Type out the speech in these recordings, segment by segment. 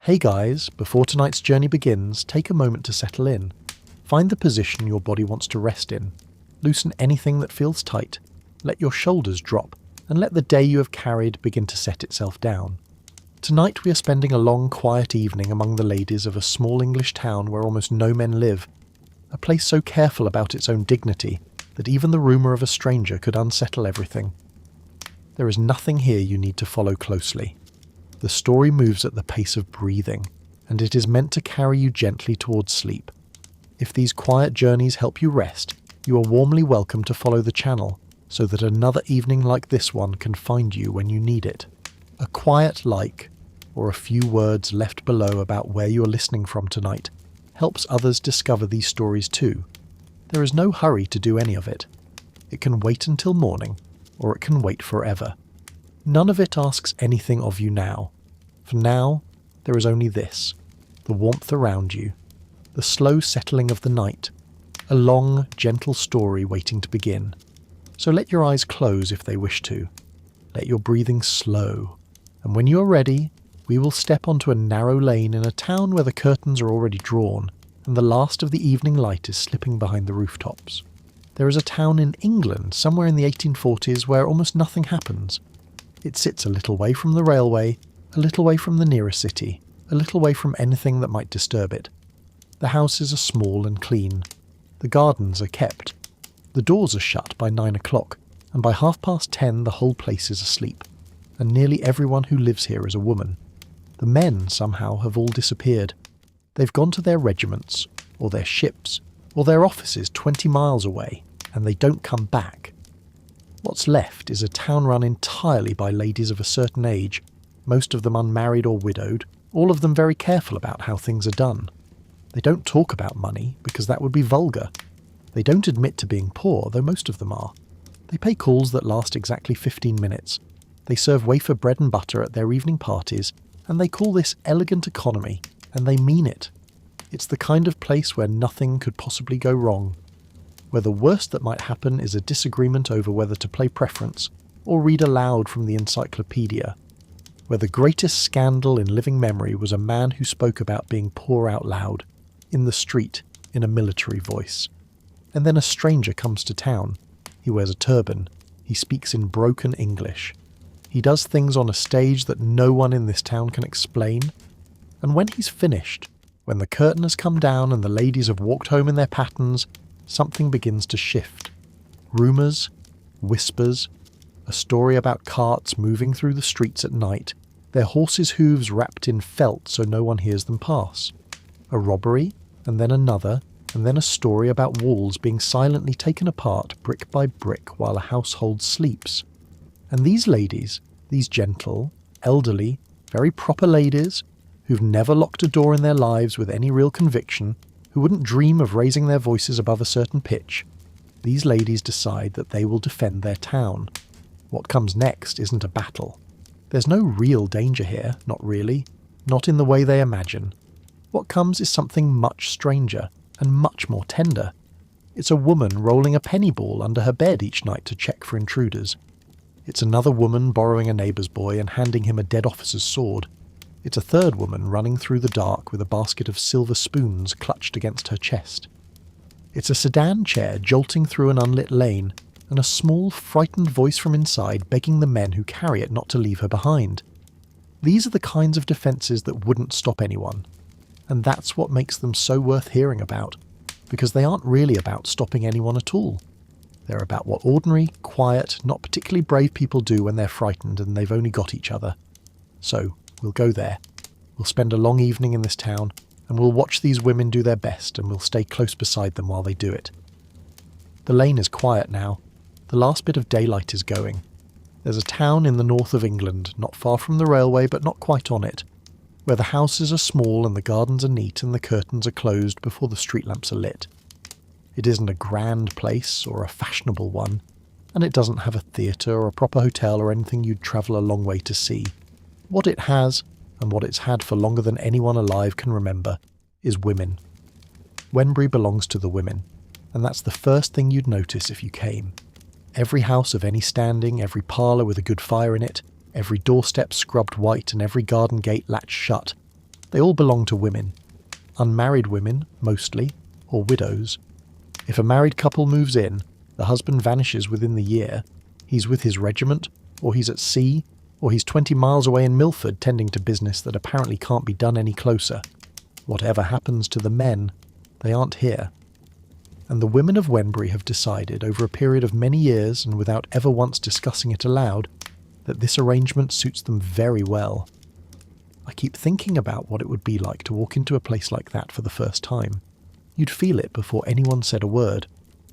Hey guys, before tonight's journey begins, take a moment to settle in. Find the position your body wants to rest in. Loosen anything that feels tight. Let your shoulders drop, and let the day you have carried begin to set itself down. Tonight we are spending a long, quiet evening among the ladies of a small English town where almost no men live. A place so careful about its own dignity that even the rumour of a stranger could unsettle everything. There is nothing here you need to follow closely. The story moves at the pace of breathing, and it is meant to carry you gently towards sleep. If these quiet journeys help you rest, you are warmly welcome to follow the channel, so that another evening like this one can find you when you need it. A quiet like, or a few words left below about where you are listening from tonight, helps others discover these stories too. There is no hurry to do any of it. It can wait until morning, or it can wait forever. None of it asks anything of you now. For now, there is only this, the warmth around you, the slow settling of the night, a long, gentle story waiting to begin. So let your eyes close if they wish to. Let your breathing slow, and when you are ready, we will step onto a narrow lane in a town where the curtains are already drawn, and the last of the evening light is slipping behind the rooftops. There is a town in England, somewhere in the 1840s, where almost nothing happens. It sits a little way from the railway, a little way from the nearest city, a little way from anything that might disturb it. The houses are small and clean. The gardens are kept. The doors are shut by 9 o'clock, and by 10:30 the whole place is asleep, and nearly everyone who lives here is a woman. The men, somehow, have all disappeared. They've gone to their regiments, or their ships, or their offices 20 miles away, and they don't come back. What's left is a town run entirely by ladies of a certain age, most of them unmarried or widowed, all of them very careful about how things are done. They don't talk about money, because that would be vulgar. They don't admit to being poor, though most of them are. They pay calls that last exactly 15 minutes. They serve wafer bread and butter at their evening parties, and they call this elegant economy, and they mean it. It's the kind of place where nothing could possibly go wrong, where the worst that might happen is a disagreement over whether to play preference or read aloud from the encyclopedia, where the greatest scandal in living memory was a man who spoke about being poor out loud, in the street, in a military voice. And then a stranger comes to town. He wears a turban. He speaks in broken English. He does things on a stage that no one in this town can explain. And when he's finished, when the curtain has come down and the ladies have walked home in their pattens, something begins to shift. Rumours, whispers, a story about carts moving through the streets at night, their horses' hooves wrapped in felt so no one hears them pass. A robbery, and then another, and then a story about walls being silently taken apart brick by brick while a household sleeps. And these ladies, these gentle, elderly, very proper ladies, who've never locked a door in their lives with any real conviction, who wouldn't dream of raising their voices above a certain pitch, these ladies decide that they will defend their town. What comes next isn't a battle. There's no real danger here, not really, not in the way they imagine. What comes is something much stranger, and much more tender. It's a woman rolling a penny ball under her bed each night to check for intruders. It's another woman borrowing a neighbour's boy and handing him a dead officer's sword. It's a third woman running through the dark with a basket of silver spoons clutched against her chest. It's a sedan chair jolting through an unlit lane, and a small, frightened voice from inside begging the men who carry it not to leave her behind. These are the kinds of defences that wouldn't stop anyone. And that's what makes them so worth hearing about, because they aren't really about stopping anyone at all. They're about what ordinary, quiet, not particularly brave people do when they're frightened and they've only got each other. So, we'll go there. We'll spend a long evening in this town, and we'll watch these women do their best, and we'll stay close beside them while they do it. The lane is quiet now. The last bit of daylight is going. There's a town in the north of England, not far from the railway but not quite on it, where the houses are small and the gardens are neat and the curtains are closed before the street lamps are lit. It isn't a grand place or a fashionable one, and it doesn't have a theatre or a proper hotel or anything you'd travel a long way to see. What it has, and what it's had for longer than anyone alive can remember, is women. Wembury belongs to the women, and that's the first thing you'd notice if you came. Every house of any standing, every parlour with a good fire in it, every doorstep scrubbed white and every garden gate latched shut, They all belong to women. Unmarried women, mostly, or widows. If a married couple moves in, the husband vanishes within the year. He's with his regiment, or he's at sea, or he's 20 miles away in Milford tending to business that apparently can't be done any closer. Whatever happens to the men, they aren't here. And the women of Wembury have decided, over a period of many years and without ever once discussing it aloud, that this arrangement suits them very well. I keep thinking about what it would be like to walk into a place like that for the first time. You'd feel it before anyone said a word.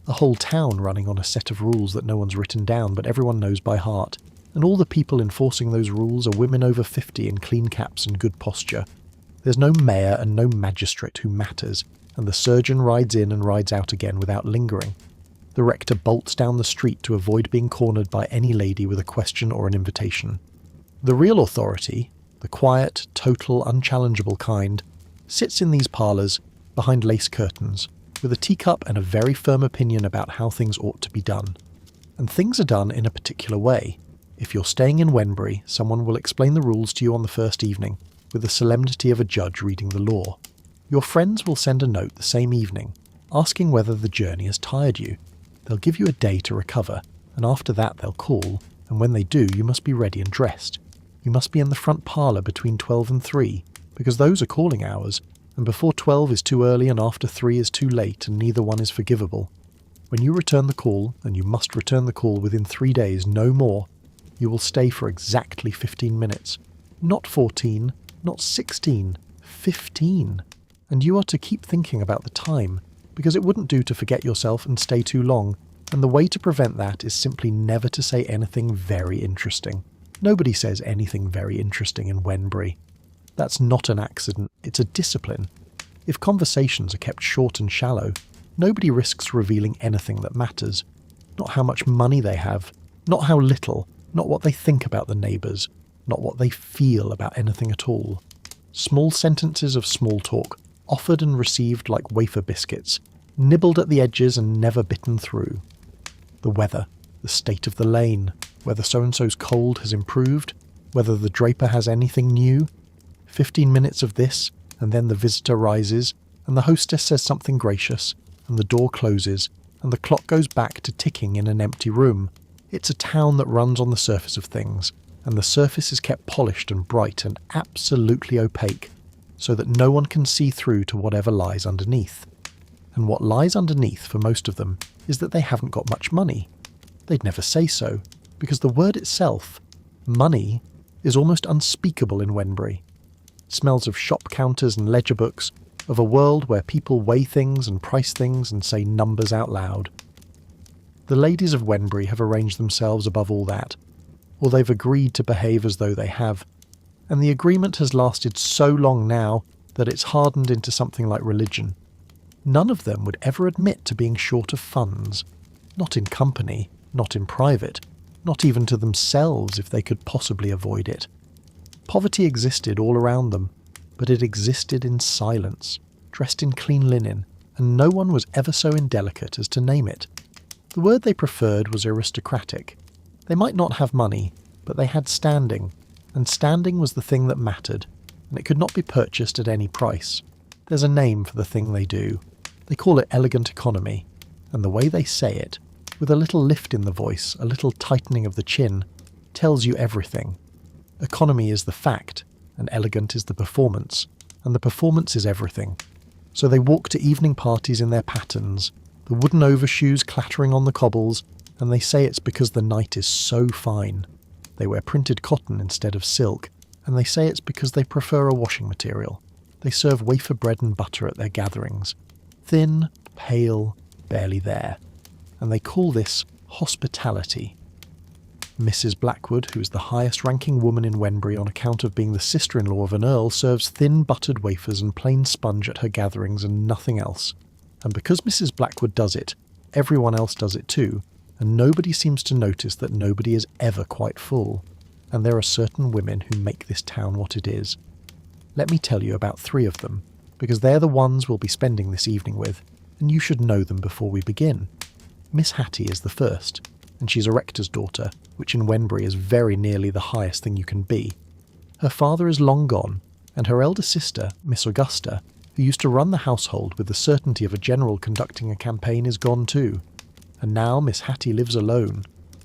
A whole town running on a set of rules that no one's written down but everyone knows by heart. And all the people enforcing those rules are women over 50 in clean caps and good posture. There's no mayor and no magistrate who matters, and the surgeon rides in and rides out again without lingering. The rector bolts down the street to avoid being cornered by any lady with a question or an invitation. The real authority, the quiet, total, unchallengeable kind, sits in these parlours, behind lace curtains, with a teacup and a very firm opinion about how things ought to be done. And things are done in a particular way. If you're staying in Wembury, someone will explain the rules to you on the first evening, with the solemnity of a judge reading the law. Your friends will send a note the same evening, asking whether the journey has tired you. They'll give you a day to recover, and after that they'll call, and when they do you must be ready and dressed. You must be in the front parlour between 12 and 3, because those are calling hours, and before 12 is too early and after 3 is too late, and neither one is forgivable. When you return the call, and you must return the call within 3 days, no more, you will stay for exactly 15 minutes. Not 14, not 16, 15. And you are to keep thinking about the time, because it wouldn't do to forget yourself and stay too long, and the way to prevent that is simply never to say anything very interesting. Nobody says anything very interesting in Wembury. That's not an accident, it's a discipline. If conversations are kept short and shallow, nobody risks revealing anything that matters. Not how much money they have, not how little, not what they think about the neighbours, not what they feel about anything at all. Small sentences of small talk, offered and received like wafer biscuits, nibbled at the edges and never bitten through. The weather, the state of the lane, whether so-and-so's cold has improved, whether the draper has anything new. 15 minutes of this, and then the visitor rises, and the hostess says something gracious, and the door closes, and the clock goes back to ticking in an empty room. It's a town that runs on the surface of things, and the surface is kept polished and bright and absolutely opaque, so that no one can see through to whatever lies underneath. And what lies underneath for most of them is that they haven't got much money. They'd never say so, because the word itself, money, is almost unspeakable in Wembury. It smells of shop counters and ledger books, of a world where people weigh things and price things and say numbers out loud. The ladies of Wembury have arranged themselves above all that, or they've agreed to behave as though they have, and the agreement has lasted so long now that it's hardened into something like religion. None of them would ever admit to being short of funds, not in company, not in private, not even to themselves if they could possibly avoid it. Poverty existed all around them, but it existed in silence, dressed in clean linen, and no one was ever so indelicate as to name it. The word they preferred was aristocratic. They might not have money, but they had standing, and standing was the thing that mattered, and it could not be purchased at any price. There's a name for the thing they do. They call it elegant economy, and the way they say it, with a little lift in the voice, a little tightening of the chin, tells you everything. Economy is the fact, and elegant is the performance, and the performance is everything. So they walk to evening parties in their pattens, the wooden overshoes clattering on the cobbles, and they say it's because the night is so fine. They wear printed cotton instead of silk, and they say it's because they prefer a washing material. They serve wafer bread and butter at their gatherings. Thin, pale, barely there. And they call this hospitality. Mrs. Blackwood, who is the highest-ranking woman in Wembury on account of being the sister-in-law of an earl, serves thin buttered wafers and plain sponge at her gatherings and nothing else. And because Mrs. Blackwood does it, everyone else does it too, and nobody seems to notice that nobody is ever quite full. And there are certain women who make this town what it is. Let me tell you about 3 of them, because they're the ones we'll be spending this evening with, and you should know them before we begin. Miss Hattie is the first, and she's a rector's daughter, which in Wembury is very nearly the highest thing you can be. Her father is long gone, and her elder sister, Miss Augusta, who used to run the household with the certainty of a general conducting a campaign, is gone too. And now Miss Hattie lives alone.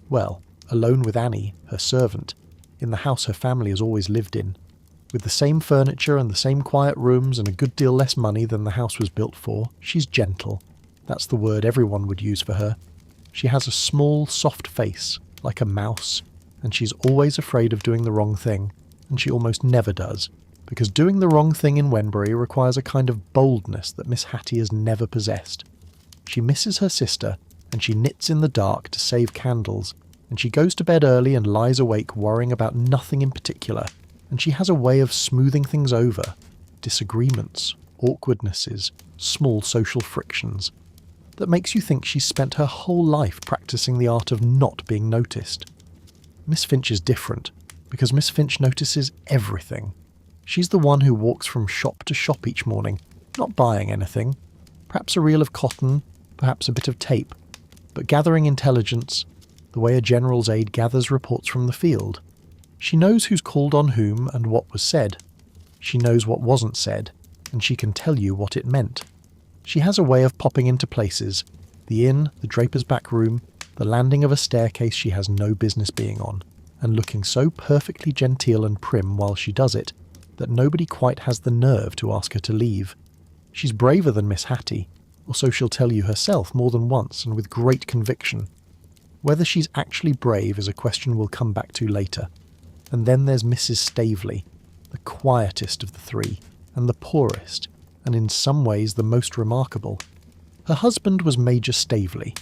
Well, alone with Annie, her servant, in the house her family has always lived in. With the same furniture and the same quiet rooms and a good deal less money than the house was built for, she's gentle. That's the word everyone would use for her. She has a small, soft face, like a mouse, and she's always afraid of doing the wrong thing, and she almost never does, because doing the wrong thing in Wenbury requires a kind of boldness that Miss Hattie has never possessed. She misses her sister, and she knits in the dark to save candles, and she goes to bed early and lies awake worrying about nothing in particular, and she has a way of smoothing things over, disagreements, awkwardnesses, small social frictions, that makes you think she's spent her whole life practicing the art of not being noticed. Miss Finch is different, because Miss Finch notices everything. She's the one who walks from shop to shop each morning, not buying anything, perhaps a reel of cotton, perhaps a bit of tape, but gathering intelligence, the way a general's aide gathers reports from the field. She knows who's called on whom and what was said. She knows what wasn't said, and she can tell you what it meant. She has a way of popping into places, the inn, the draper's back room, the landing of a staircase she has no business being on, and looking so perfectly genteel and prim while she does it, that nobody quite has the nerve to ask her to leave. She's braver than Miss Hattie, or so she'll tell you herself more than once and with great conviction. Whether she's actually brave is a question we'll come back to later. And then there's Mrs. Staveley, the quietest of the three, and the poorest, and in some ways the most remarkable. Her husband was Major Staveley.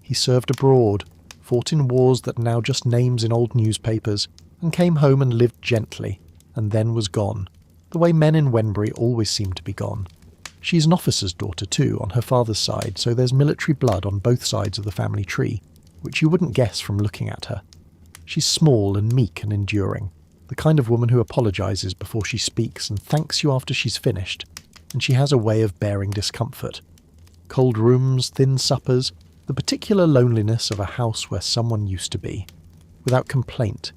He served abroad, fought in wars that are now just names in old newspapers, and came home and lived gently, and then was gone, the way men in Wenbury always seem to be gone. She's an officer's daughter too, on her father's side, so there's military blood on both sides of the family tree, which you wouldn't guess from looking at her. She's small and meek and enduring, the kind of woman who apologises before she speaks and thanks you after she's finished, and she has a way of bearing discomfort. Cold rooms, thin suppers, the particular loneliness of a house where someone used to be, without complaint,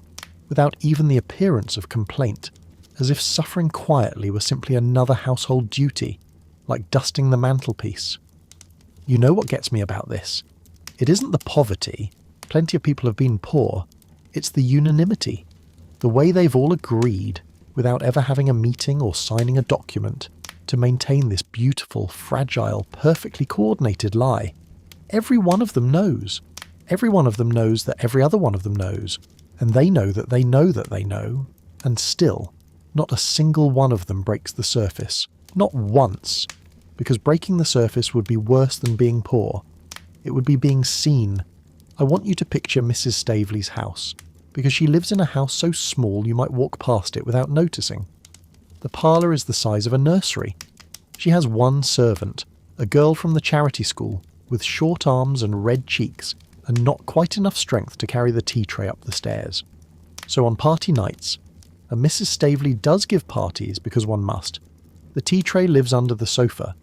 without even the appearance of complaint, as if suffering quietly were simply another household duty, like dusting the mantelpiece. You know what gets me about this? It isn't the poverty, plenty of people have been poor, it's the unanimity, the way they've all agreed, without ever having a meeting or signing a document, to maintain this beautiful, fragile, perfectly coordinated lie. Every one of them knows. Every one of them knows that every other one of them knows, and they know that they know that they know, and still, not a single one of them breaks the surface. Not once, because breaking the surface would be worse than being poor. It would be being seen. I want you to picture Mrs. Staveley's house, because she lives in a house so small you might walk past it without noticing. The parlour is the size of a nursery. She has one servant, a girl from the charity school, with short arms and red cheeks, and not quite enough strength to carry the tea tray up the stairs. So on party nights, and Mrs. Staveley does give parties because one must, the tea tray lives under the sofa.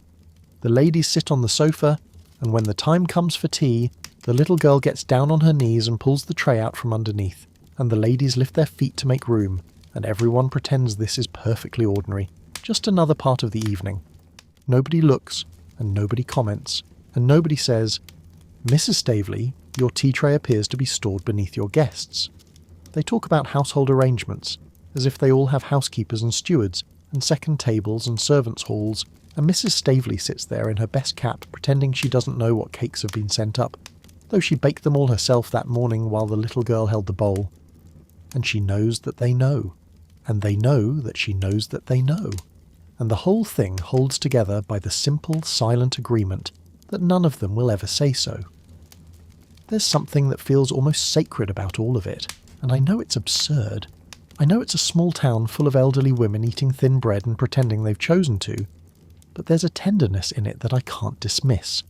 The ladies sit on the sofa, and when the time comes for tea, the little girl gets down on her knees and pulls the tray out from underneath, and the ladies lift their feet to make room, and everyone pretends this is perfectly ordinary, just another part of the evening. Nobody looks, and nobody comments, and nobody says, "Mrs. Staveley, your tea tray appears to be stored beneath your guests." They talk about household arrangements, as if they all have housekeepers and stewards, and second tables and servants' halls, and Mrs. Staveley sits there in her best cap pretending she doesn't know what cakes have been sent up, though she baked them all herself that morning while the little girl held the bowl. And she knows that they know, and they know that she knows that they know, and the whole thing holds together by the simple, silent agreement that none of them will ever say so. There's something that feels almost sacred about all of it, and I know it's absurd. I know it's a small town full of elderly women eating thin bread and pretending they've chosen to, but there's a tenderness in it that I can't dismiss.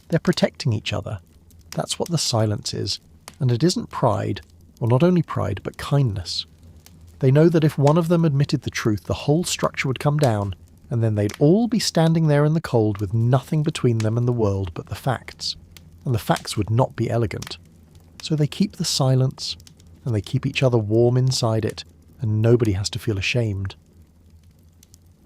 They're protecting each other. That's what the silence is, and it isn't pride, or not only pride, but kindness. They know that if one of them admitted the truth, the whole structure would come down, and then they'd all be standing there in the cold with nothing between them and the world but the facts, and the facts would not be elegant. So they keep the silence, and they keep each other warm inside it, and nobody has to feel ashamed.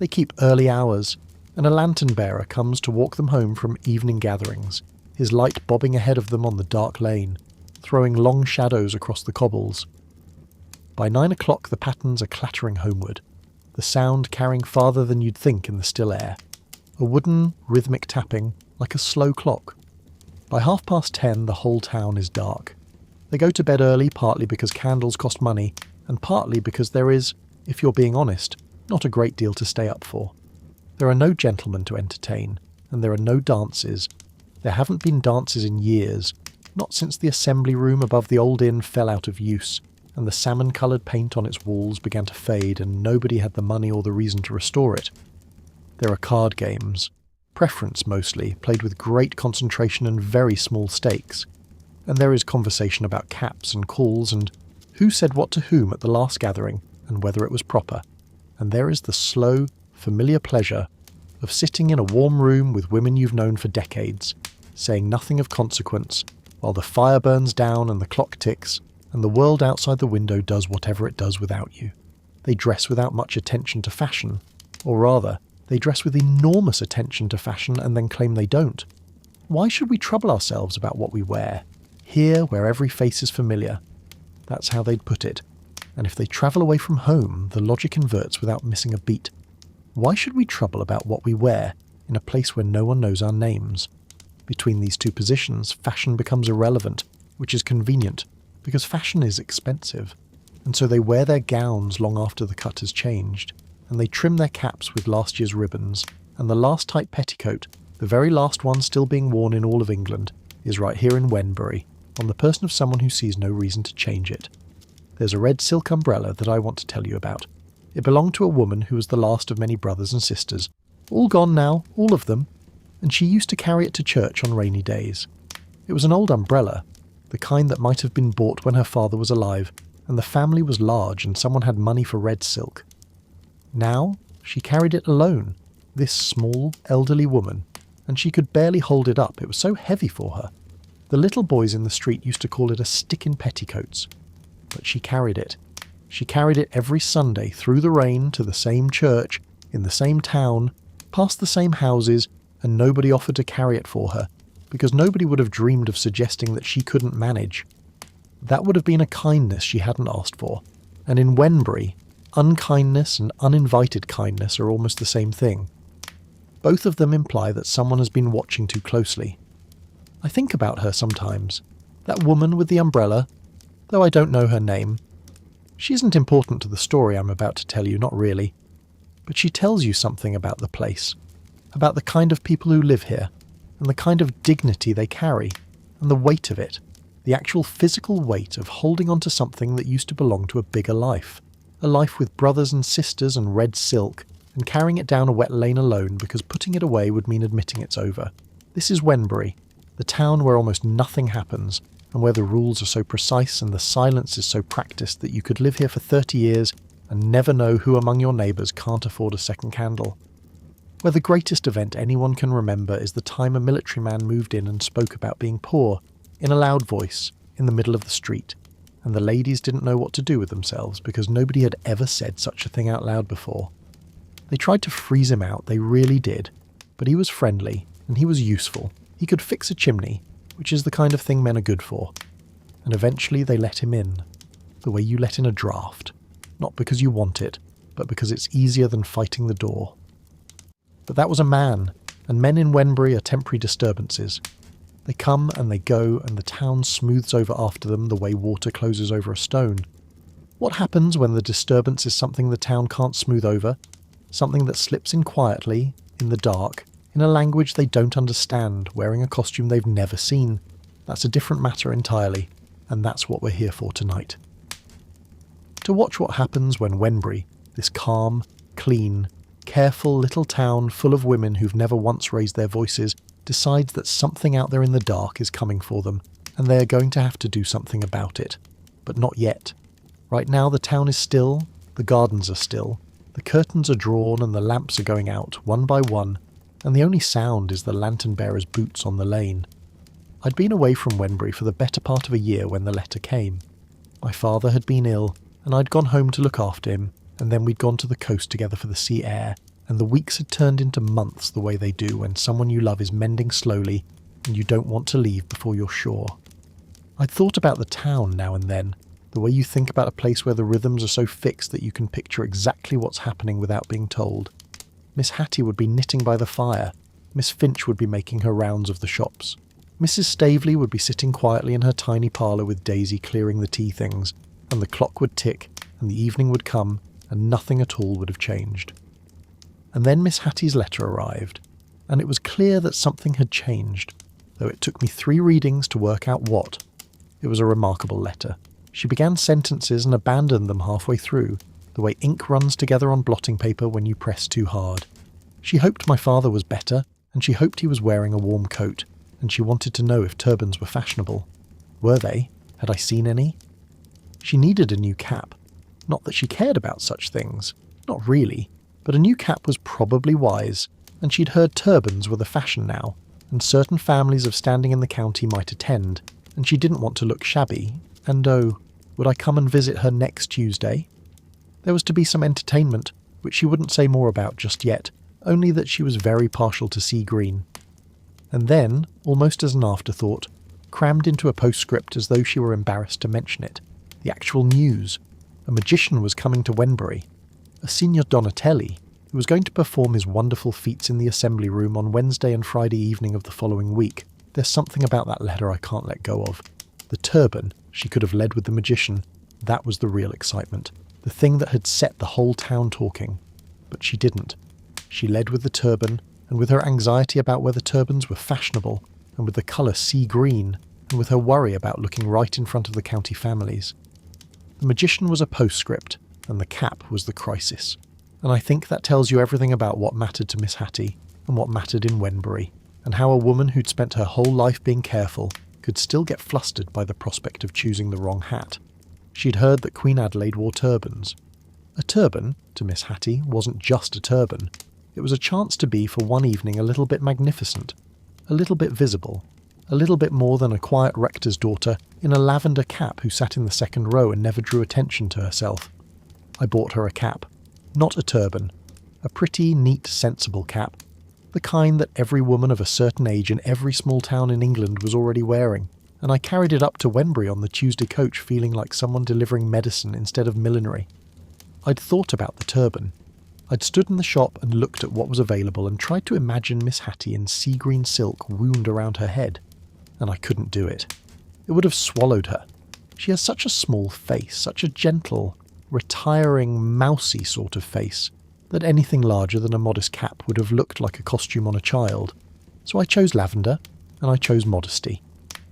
They keep early hours, and a lantern bearer comes to walk them home from evening gatherings, his light bobbing ahead of them on the dark lane, throwing long shadows across the cobbles. By 9 o'clock the pattens are clattering homeward, the sound carrying farther than you'd think in the still air, a wooden, rhythmic tapping like a slow clock. By 10:30 the whole town is dark. They go to bed early partly because candles cost money, and partly because there is, if you're being honest, not a great deal to stay up for. There are no gentlemen to entertain, and there are no dances. There haven't been dances in years, not since the assembly room above the old inn fell out of use, and the salmon-coloured paint on its walls began to fade, and nobody had the money or the reason to restore it. There are card games, preference mostly, played with great concentration and very small stakes. And there is conversation about caps and calls and who said what to whom at the last gathering and whether it was proper. And there is the slow, familiar pleasure of sitting in a warm room with women you've known for decades, saying nothing of consequence, while the fire burns down and the clock ticks, and the world outside the window does whatever it does without you. They dress without much attention to fashion, or rather, they dress with enormous attention to fashion and then claim they don't. Why should we trouble ourselves about what we wear? Here, where every face is familiar. That's how they'd put it. And if they travel away from home, the logic inverts without missing a beat. Why should we trouble about what we wear in a place where no one knows our names? Between these two positions, fashion becomes irrelevant, which is convenient, because fashion is expensive. And so they wear their gowns long after the cut has changed, and they trim their caps with last year's ribbons, and the last tight petticoat, the very last one still being worn in all of England, is right here in Wenbury, on the person of someone who sees no reason to change it. There's a red silk umbrella that I want to tell you about. It belonged to a woman who was the last of many brothers and sisters, all gone now, all of them, and she used to carry it to church on rainy days. It was an old umbrella, the kind that might have been bought when her father was alive, and the family was large and someone had money for red silk. Now she carried it alone, this small, elderly woman, and she could barely hold it up, it was so heavy for her. The little boys in the street used to call it a stick in petticoats. But she carried it. She carried it every Sunday through the rain to the same church, in the same town, past the same houses, and nobody offered to carry it for her, because nobody would have dreamed of suggesting that she couldn't manage. That would have been a kindness she hadn't asked for, and in Wenbury, unkindness and uninvited kindness are almost the same thing. Both of them imply that someone has been watching too closely. I think about her sometimes, that woman with the umbrella, though I don't know her name. She isn't important to the story I'm about to tell you, not really, but she tells you something about the place, about the kind of people who live here, and the kind of dignity they carry, and the weight of it, the actual physical weight of holding on to something that used to belong to a bigger life, a life with brothers and sisters and red silk, and carrying it down a wet lane alone because putting it away would mean admitting it's over. This is Wenbury, the town where almost nothing happens, and where the rules are so precise and the silence is so practiced that you could live here for 30 years and never know who among your neighbours can't afford a second candle. Where the greatest event anyone can remember is the time a military man moved in and spoke about being poor, in a loud voice, in the middle of the street, and the ladies didn't know what to do with themselves because nobody had ever said such a thing out loud before. They tried to freeze him out, they really did, but he was friendly, and he was useful. He could fix a chimney, which is the kind of thing men are good for. And eventually they let him in, the way you let in a draft, not because you want it, but because it's easier than fighting the door. But that was a man, and men in Wenbury are temporary disturbances. They come and they go, and the town smooths over after them the way water closes over a stone. What happens when the disturbance is something the town can't smooth over? Something that slips in quietly, in the dark, in a language they don't understand, wearing a costume they've never seen. That's a different matter entirely, and that's what we're here for tonight. To watch what happens when Wenbury, this calm, clean, careful little town full of women who've never once raised their voices, decides that something out there in the dark is coming for them, and they are going to have to do something about it. But not yet. Right now the town is still, the gardens are still, the curtains are drawn and the lamps are going out, one by one, and the only sound is the lantern-bearer's boots on the lane. I'd been away from Wenbury for the better part of a year when the letter came. My father had been ill, and I'd gone home to look after him, and then we'd gone to the coast together for the sea air, and the weeks had turned into months the way they do when someone you love is mending slowly and you don't want to leave before you're sure. I'd thought about the town now and then, the way you think about a place where the rhythms are so fixed that you can picture exactly what's happening without being told. Miss Hattie would be knitting by the fire, Miss Finch would be making her rounds of the shops. Mrs. Staveley would be sitting quietly in her tiny parlour with Daisy clearing the tea things, and the clock would tick, and the evening would come, and nothing at all would have changed. And then Miss Hattie's letter arrived, and it was clear that something had changed, though it took me 3 readings to work out what. It was a remarkable letter. She began sentences and abandoned them halfway through, the way ink runs together on blotting paper when you press too hard. She hoped my father was better, and she hoped he was wearing a warm coat, and she wanted to know if turbans were fashionable. Were they? Had I seen any? She needed a new cap. Not that she cared about such things. Not really. But a new cap was probably wise, and she'd heard turbans were the fashion now, and certain families of standing in the county might attend, and she didn't want to look shabby, and oh, would I come and visit her next Tuesday? There was to be some entertainment, which she wouldn't say more about just yet, only that she was very partial to sea green. And then, almost as an afterthought, crammed into a postscript as though she were embarrassed to mention it, the actual news. A magician was coming to Wenbury. A Signor Donatelli, who was going to perform his wonderful feats in the assembly room on Wednesday and Friday evening of the following week. There's something about that letter I can't let go of. The turban, she could have led with the magician. That was the real excitement. The thing that had set the whole town talking. But she didn't. She led with the turban, and with her anxiety about whether turbans were fashionable, and with the colour sea green, and with her worry about looking right in front of the county families. The magician was a postscript, and the cap was the crisis. And I think that tells you everything about what mattered to Miss Hattie, and what mattered in Wenbury, and how a woman who'd spent her whole life being careful could still get flustered by the prospect of choosing the wrong hat. She'd heard that Queen Adelaide wore turbans. A turban, to Miss Hattie, wasn't just a turban. It was a chance to be for one evening a little bit magnificent, a little bit visible, a little bit more than a quiet rector's daughter in a lavender cap who sat in the second row and never drew attention to herself. I bought her a cap, not a turban, a pretty, neat, sensible cap, the kind that every woman of a certain age in every small town in England was already wearing, and I carried it up to Wenbury on the Tuesday coach feeling like someone delivering medicine instead of millinery. I'd thought about the turban. I'd stood in the shop and looked at what was available and tried to imagine Miss Hattie in sea green silk wound around her head, and I couldn't do it. It would have swallowed her. She has such a small face, such a gentle, retiring, mousy sort of face, that anything larger than a modest cap would have looked like a costume on a child. So I chose lavender, and I chose modesty,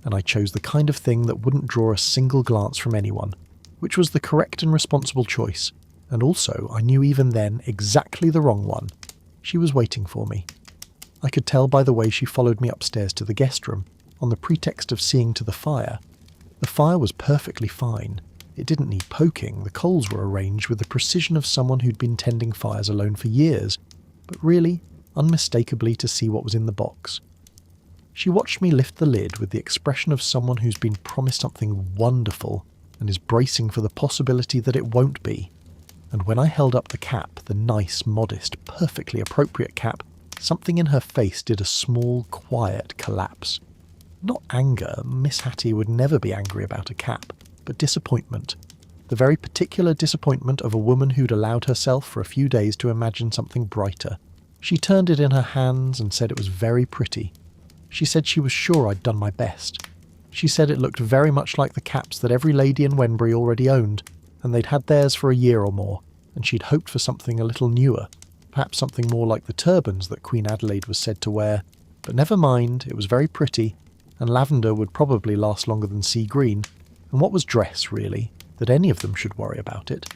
and I chose the kind of thing that wouldn't draw a single glance from anyone, which was the correct and responsible choice, and also I knew even then exactly the wrong one. She was waiting for me. I could tell by the way she followed me upstairs to the guest room, on the pretext of seeing to the fire. The fire was perfectly fine. It didn't need poking, the coals were arranged with the precision of someone who'd been tending fires alone for years, but really, unmistakably to see what was in the box. She watched me lift the lid with the expression of someone who's been promised something wonderful and is bracing for the possibility that it won't be. And when I held up the cap, the nice, modest, perfectly appropriate cap, something in her face did a small, quiet collapse. Not anger, Miss Hattie would never be angry about a cap, but disappointment. The very particular disappointment of a woman who'd allowed herself for a few days to imagine something brighter. She turned it in her hands and said it was very pretty. She said she was sure I'd done my best. She said it looked very much like the caps that every lady in Wenbury already owned, and they'd had theirs for a year or more, and she'd hoped for something a little newer, perhaps something more like the turbans that Queen Adelaide was said to wear. But never mind, it was very pretty, and lavender would probably last longer than sea green, and what was dress, really, that any of them should worry about it?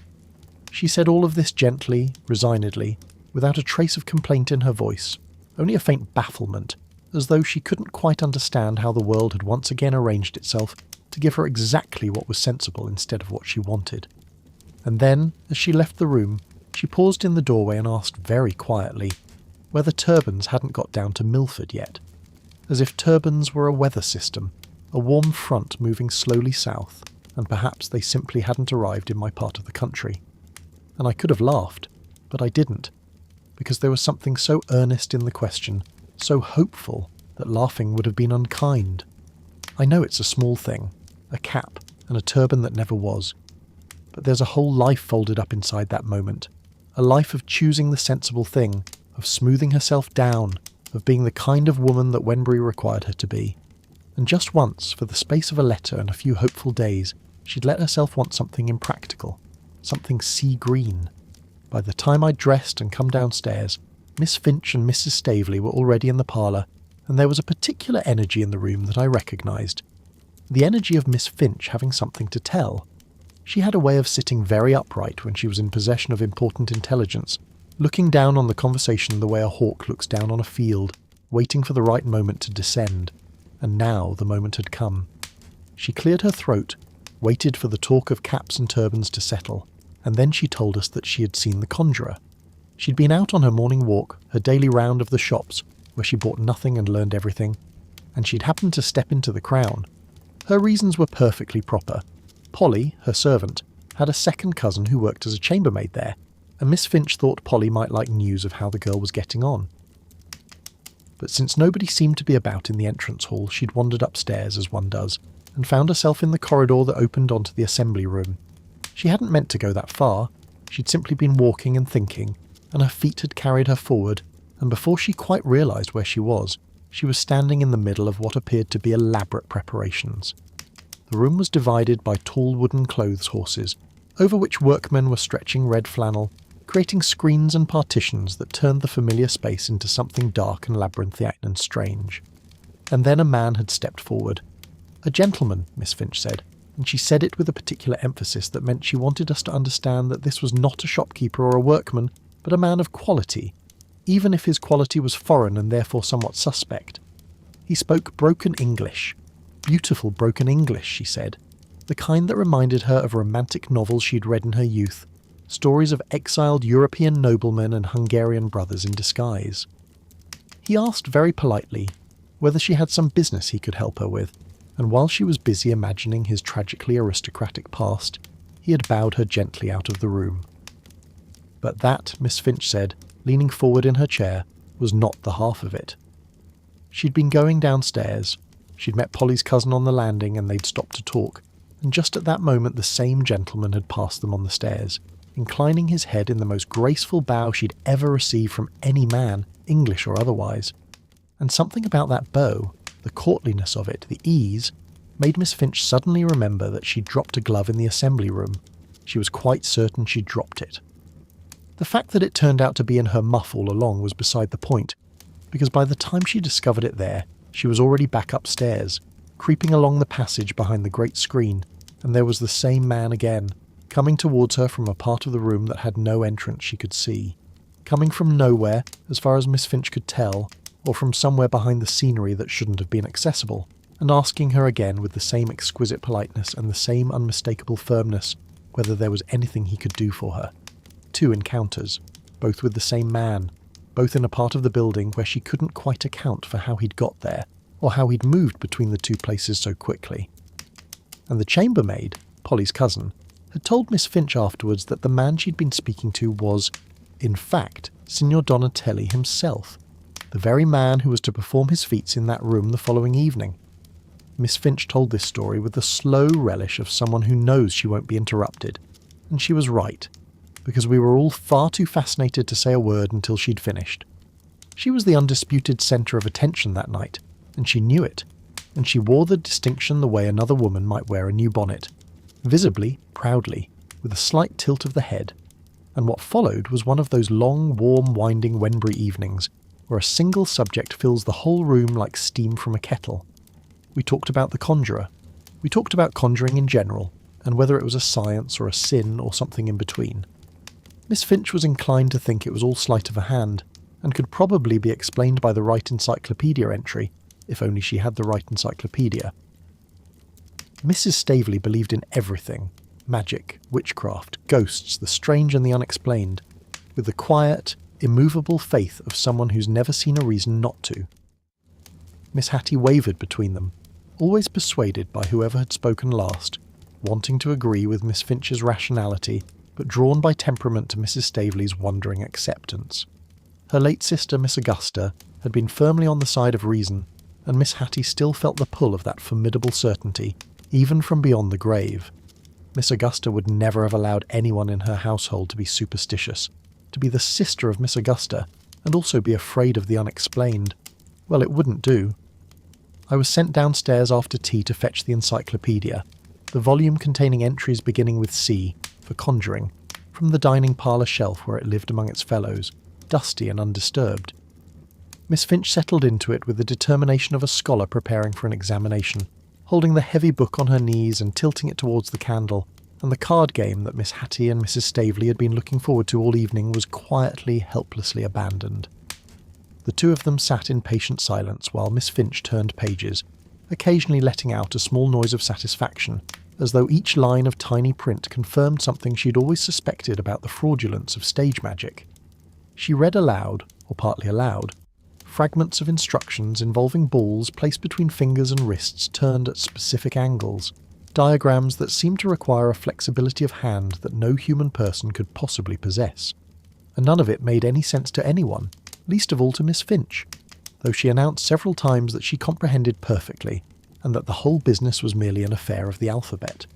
She said all of this gently, resignedly, without a trace of complaint in her voice, only a faint bafflement, as though she couldn't quite understand how the world had once again arranged itself to give her exactly what was sensible instead of what she wanted. And then, as she left the room, she paused in the doorway and asked very quietly whether turbans hadn't got down to Milford yet, as if turbans were a weather system, a warm front moving slowly south, and perhaps they simply hadn't arrived in my part of the country. And I could have laughed, but I didn't. because there was something so earnest in the question, so hopeful, that laughing would have been unkind. I know it's a small thing, a cap and a turban that never was, but there's a whole life folded up inside that moment, a life of choosing the sensible thing, of smoothing herself down, of being the kind of woman that Wenbury required her to be. And just once, for the space of a letter and a few hopeful days, she'd let herself want something impractical, something sea green. By the time I'd dressed and come downstairs, Miss Finch and Mrs. Staveley were already in the parlour, and there was a particular energy in the room that I recognised. The energy of Miss Finch having something to tell. She had a way of sitting very upright when she was in possession of important intelligence, looking down on the conversation the way a hawk looks down on a field, waiting for the right moment to descend. And now the moment had come. She cleared her throat, waited for the talk of caps and turbans to settle, and then she told us that she had seen the conjurer. She'd been out on her morning walk, her daily round of the shops, where she bought nothing and learned everything, and she'd happened to step into the Crown. Her reasons were perfectly proper. Polly, her servant, had a second cousin who worked as a chambermaid there, and Miss Finch thought Polly might like news of how the girl was getting on. But since nobody seemed to be about in the entrance hall, she'd wandered upstairs, as one does, and found herself in the corridor that opened onto the assembly room. She hadn't meant to go that far. She'd simply been walking and thinking, and her feet had carried her forward, and before she quite realised where she was standing in the middle of what appeared to be elaborate preparations. The room was divided by tall wooden clothes horses, over which workmen were stretching red flannel, creating screens and partitions that turned the familiar space into something dark and labyrinthine and strange. And then a man had stepped forward. A gentleman, Miss Finch said, and she said it with a particular emphasis that meant she wanted us to understand that this was not a shopkeeper or a workman, but a man of quality, even if his quality was foreign and therefore somewhat suspect. He spoke broken English. Beautiful broken English, she said, the kind that reminded her of romantic novels she'd read in her youth, stories of exiled European noblemen and Hungarian brothers in disguise. He asked very politely whether she had some business he could help her with, and while she was busy imagining his tragically aristocratic past, he had bowed her gently out of the room. But that, Miss Finch said, leaning forward in her chair, was not the half of it. She'd been going downstairs. She'd met Polly's cousin on the landing and they'd stopped to talk, and just at that moment the same gentleman had passed them on the stairs, inclining his head in the most graceful bow she'd ever received from any man, English or otherwise. And something about that bow, the courtliness of it, the ease, made Miss Finch suddenly remember that she'd dropped a glove in the assembly room. She was quite certain she'd dropped it. The fact that it turned out to be in her muff all along was beside the point, because by the time she discovered it there, she was already back upstairs, creeping along the passage behind the great screen, and there was the same man again, coming towards her from a part of the room that had no entrance she could see, coming from nowhere, as far as Miss Finch could tell, or from somewhere behind the scenery that shouldn't have been accessible, and asking her again with the same exquisite politeness and the same unmistakable firmness whether there was anything he could do for her. 2 encounters, both with the same man, both in a part of the building where she couldn't quite account for how he'd got there, or how he'd moved between the 2 places so quickly. And the chambermaid, Polly's cousin, had told Miss Finch afterwards that the man she'd been speaking to was, in fact, Signor Donatelli himself, the very man who was to perform his feats in that room the following evening. Miss Finch told this story with the slow relish of someone who knows she won't be interrupted, and she was right, because we were all far too fascinated to say a word until she'd finished. She was the undisputed centre of attention that night, and she knew it, and she wore the distinction the way another woman might wear a new bonnet, visibly, proudly, with a slight tilt of the head, and what followed was one of those long, warm, winding Wenbury evenings, where a single subject fills the whole room like steam from a kettle. We talked about the conjurer. We talked about conjuring in general, and whether it was a science or a sin or something in between. Miss Finch was inclined to think it was all sleight of a hand, and could probably be explained by the right encyclopedia entry, if only she had the right encyclopedia. Mrs. Staveley believed in everything: magic, witchcraft, ghosts, the strange and the unexplained, with the quiet, immovable faith of someone who's never seen a reason not to. Miss Hattie wavered between them, always persuaded by whoever had spoken last, wanting to agree with Miss Finch's rationality, but drawn by temperament to Mrs. Staveley's wondering acceptance. Her late sister, Miss Augusta, had been firmly on the side of reason, and Miss Hattie still felt the pull of that formidable certainty, even from beyond the grave. Miss Augusta would never have allowed anyone in her household to be superstitious. To be the sister of Miss Augusta, and also be afraid of the unexplained, well, it wouldn't do. I was sent downstairs after tea to fetch the encyclopedia, the volume containing entries beginning with C, for conjuring, from the dining parlour shelf where it lived among its fellows, dusty and undisturbed. Miss Finch settled into it with the determination of a scholar preparing for an examination, holding the heavy book on her knees and tilting it towards the candle, and the card game that Miss Hattie and Mrs. Staveley had been looking forward to all evening was quietly, helplessly abandoned. The two of them sat in patient silence while Miss Finch turned pages, occasionally letting out a small noise of satisfaction, as though each line of tiny print confirmed something she'd always suspected about the fraudulence of stage magic. She read aloud, or partly aloud, fragments of instructions involving balls placed between fingers and wrists turned at specific angles, diagrams that seemed to require a flexibility of hand that no human person could possibly possess. And none of it made any sense to anyone, least of all to Miss Finch, though she announced several times that she comprehended perfectly, and that the whole business was merely an affair of the alphabet.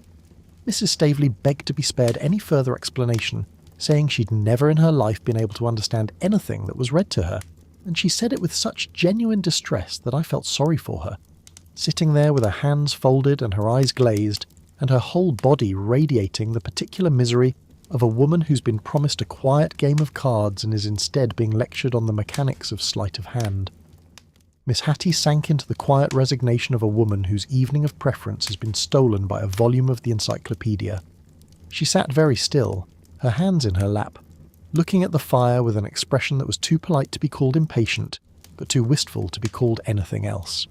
Mrs. Staveley begged to be spared any further explanation, saying she'd never in her life been able to understand anything that was read to her, and she said it with such genuine distress that I felt sorry for her, sitting there with her hands folded and her eyes glazed, and her whole body radiating the particular misery of a woman who's been promised a quiet game of cards and is instead being lectured on the mechanics of sleight of hand. Miss Hattie sank into the quiet resignation of a woman whose evening of preference has been stolen by a volume of the encyclopedia. She sat very still, her hands in her lap, looking at the fire with an expression that was too polite to be called impatient, but too wistful to be called anything else.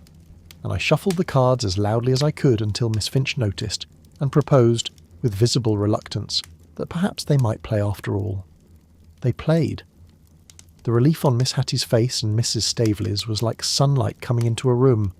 And I shuffled the cards as loudly as I could until Miss Finch noticed, and proposed, with visible reluctance, that perhaps they might play after all. They played. The relief on Miss Hattie's face and Mrs. Staveley's was like sunlight coming into a room.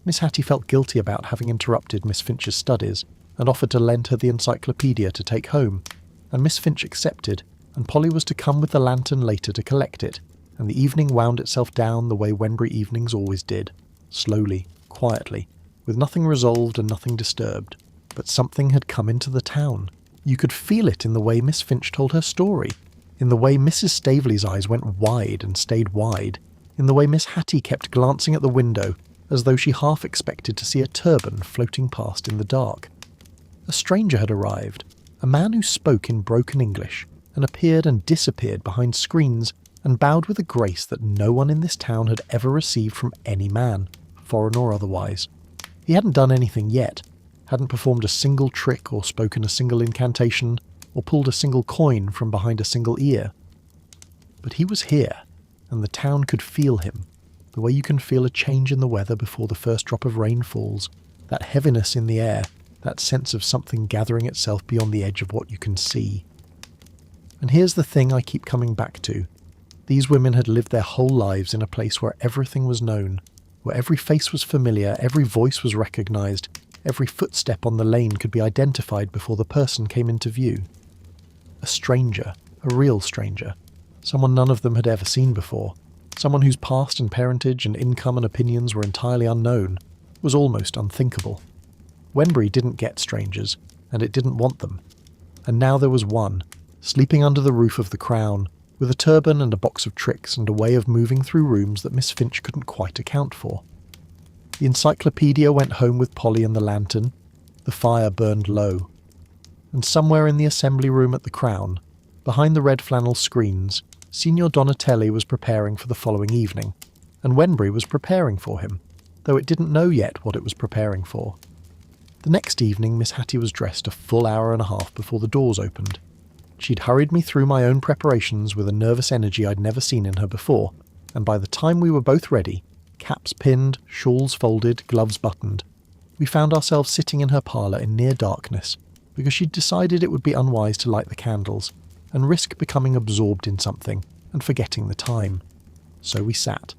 Miss Hattie felt guilty about having interrupted Miss Finch's studies, and offered to lend her the encyclopedia to take home, and Miss Finch accepted, and Polly was to come with the lantern later to collect it, and the evening wound itself down the way Wenbury evenings always did, slowly, quietly, with nothing resolved and nothing disturbed. But something had come into the town. You could feel it in the way Miss Finch told her story, in the way Mrs. Staveley's eyes went wide and stayed wide, in the way Miss Hattie kept glancing at the window as though she half expected to see a turban floating past in the dark. A stranger had arrived, a man who spoke in broken English, and appeared and disappeared behind screens and bowed with a grace that no one in this town had ever received from any man, foreign or otherwise. He hadn't done anything yet, hadn't performed a single trick or spoken a single incantation, or pulled a single coin from behind a single ear. But he was here, and the town could feel him, the way you can feel a change in the weather before the first drop of rain falls, that heaviness in the air, that sense of something gathering itself beyond the edge of what you can see. And here's the thing I keep coming back to. These women had lived their whole lives in a place where everything was known, where every face was familiar, every voice was recognised, every footstep on the lane could be identified before the person came into view. A stranger, a real stranger, someone none of them had ever seen before, someone whose past and parentage and income and opinions were entirely unknown, was almost unthinkable. Wenbury didn't get strangers, and it didn't want them. And now there was one, sleeping under the roof of the Crown, with a turban and a box of tricks and a way of moving through rooms that Miss Finch couldn't quite account for. The encyclopedia went home with Polly and the lantern. The fire burned low. And somewhere in the assembly room at the Crown, behind the red flannel screens, Signor Donatelli was preparing for the following evening, and Wenbury was preparing for him, though it didn't know yet what it was preparing for. The next evening Miss Hattie was dressed a full hour and a half before the doors opened. She'd hurried me through my own preparations with a nervous energy I'd never seen in her before, and by the time we were both ready, caps pinned, shawls folded, gloves buttoned, we found ourselves sitting in her parlour in near darkness, because she'd decided it would be unwise to light the candles, and risk becoming absorbed in something, and forgetting the time. So we sat.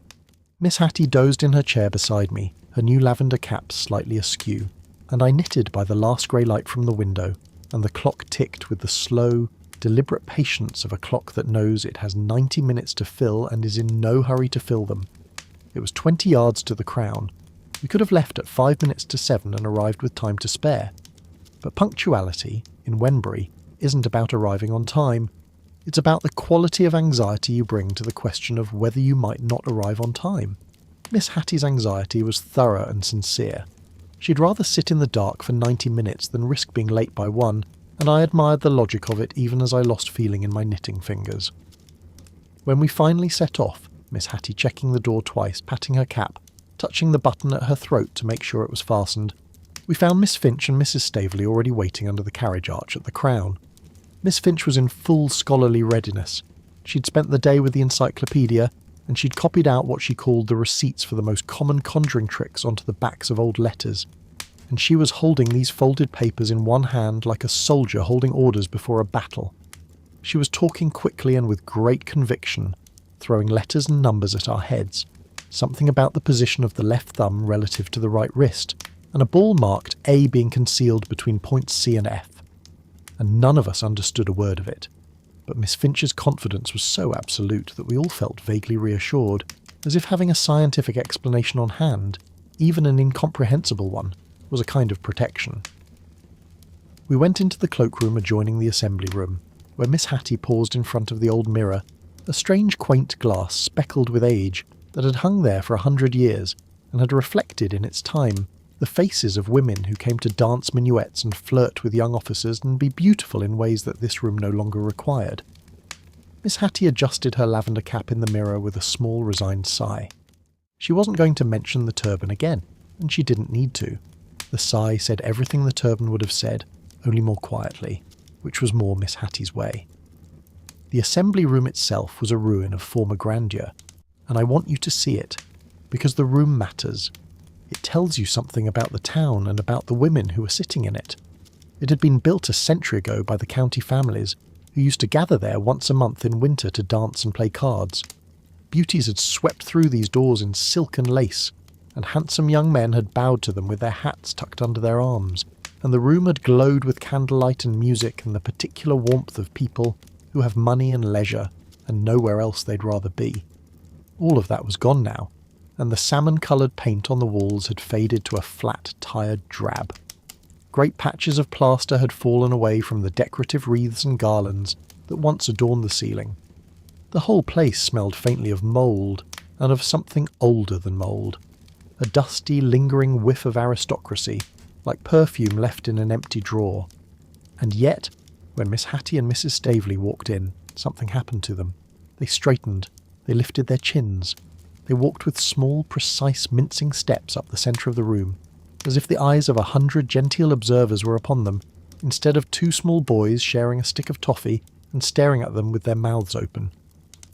Miss Hattie dozed in her chair beside me, her new lavender cap slightly askew, and I knitted by the last grey light from the window, and the clock ticked with the slow, deliberate patience of a clock that knows it has 90 minutes to fill and is in no hurry to fill them. It was 20 yards to the Crown. We could have left at 5 minutes to 7 and arrived with time to spare. But punctuality, in Wembury, isn't about arriving on time. It's about the quality of anxiety you bring to the question of whether you might not arrive on time. Miss Hattie's anxiety was thorough and sincere. She'd rather sit in the dark for 90 minutes than risk being late by 1, and I admired the logic of it even as I lost feeling in my knitting fingers. When we finally set off, Miss Hattie checking the door twice, patting her cap, touching the button at her throat to make sure it was fastened, we found Miss Finch and Mrs. Staveley already waiting under the carriage arch at the Crown. Miss Finch was in full scholarly readiness. She'd spent the day with the encyclopedia, and she'd copied out what she called the receipts for the most common conjuring tricks onto the backs of old letters, and she was holding these folded papers in one hand like a soldier holding orders before a battle. She was talking quickly and with great conviction, throwing letters and numbers at our heads, something about the position of the left thumb relative to the right wrist, and a ball marked A being concealed between points C and F. And none of us understood a word of it. But Miss Finch's confidence was so absolute that we all felt vaguely reassured, as if having a scientific explanation on hand, even an incomprehensible one, was a kind of protection. We went into the cloakroom adjoining the assembly room, where Miss Hattie paused in front of the old mirror, a strange quaint glass speckled with age that had hung there for 100 years and had reflected in its time the faces of women who came to dance minuets and flirt with young officers and be beautiful in ways that this room no longer required. Miss Hattie adjusted her lavender cap in the mirror with a small resigned sigh. She wasn't going to mention the turban again, and she didn't need to. The sigh said everything the turban would have said, only more quietly, which was more Miss Hattie's way. The assembly room itself was a ruin of former grandeur, and I want you to see it, because the room matters. It tells you something about the town and about the women who were sitting in it. It had been built a century ago by the county families, who used to gather there once a month in winter to dance and play cards. Beauties had swept through these doors in silk and lace, and handsome young men had bowed to them with their hats tucked under their arms, and the room had glowed with candlelight and music and the particular warmth of people who have money and leisure and nowhere else they'd rather be. All of that was gone now, and the salmon-coloured paint on the walls had faded to a flat, tired drab. Great patches of plaster had fallen away from the decorative wreaths and garlands that once adorned the ceiling. The whole place smelled faintly of mould, and of something older than mould. A dusty, lingering whiff of aristocracy, like perfume left in an empty drawer. And yet, when Miss Hattie and Mrs. Staveley walked in, something happened to them. They straightened, they lifted their chins. They walked with small, precise, mincing steps up the centre of the room, as if the eyes of 100 genteel observers were upon them, instead of 2 small boys sharing a stick of toffee and staring at them with their mouths open.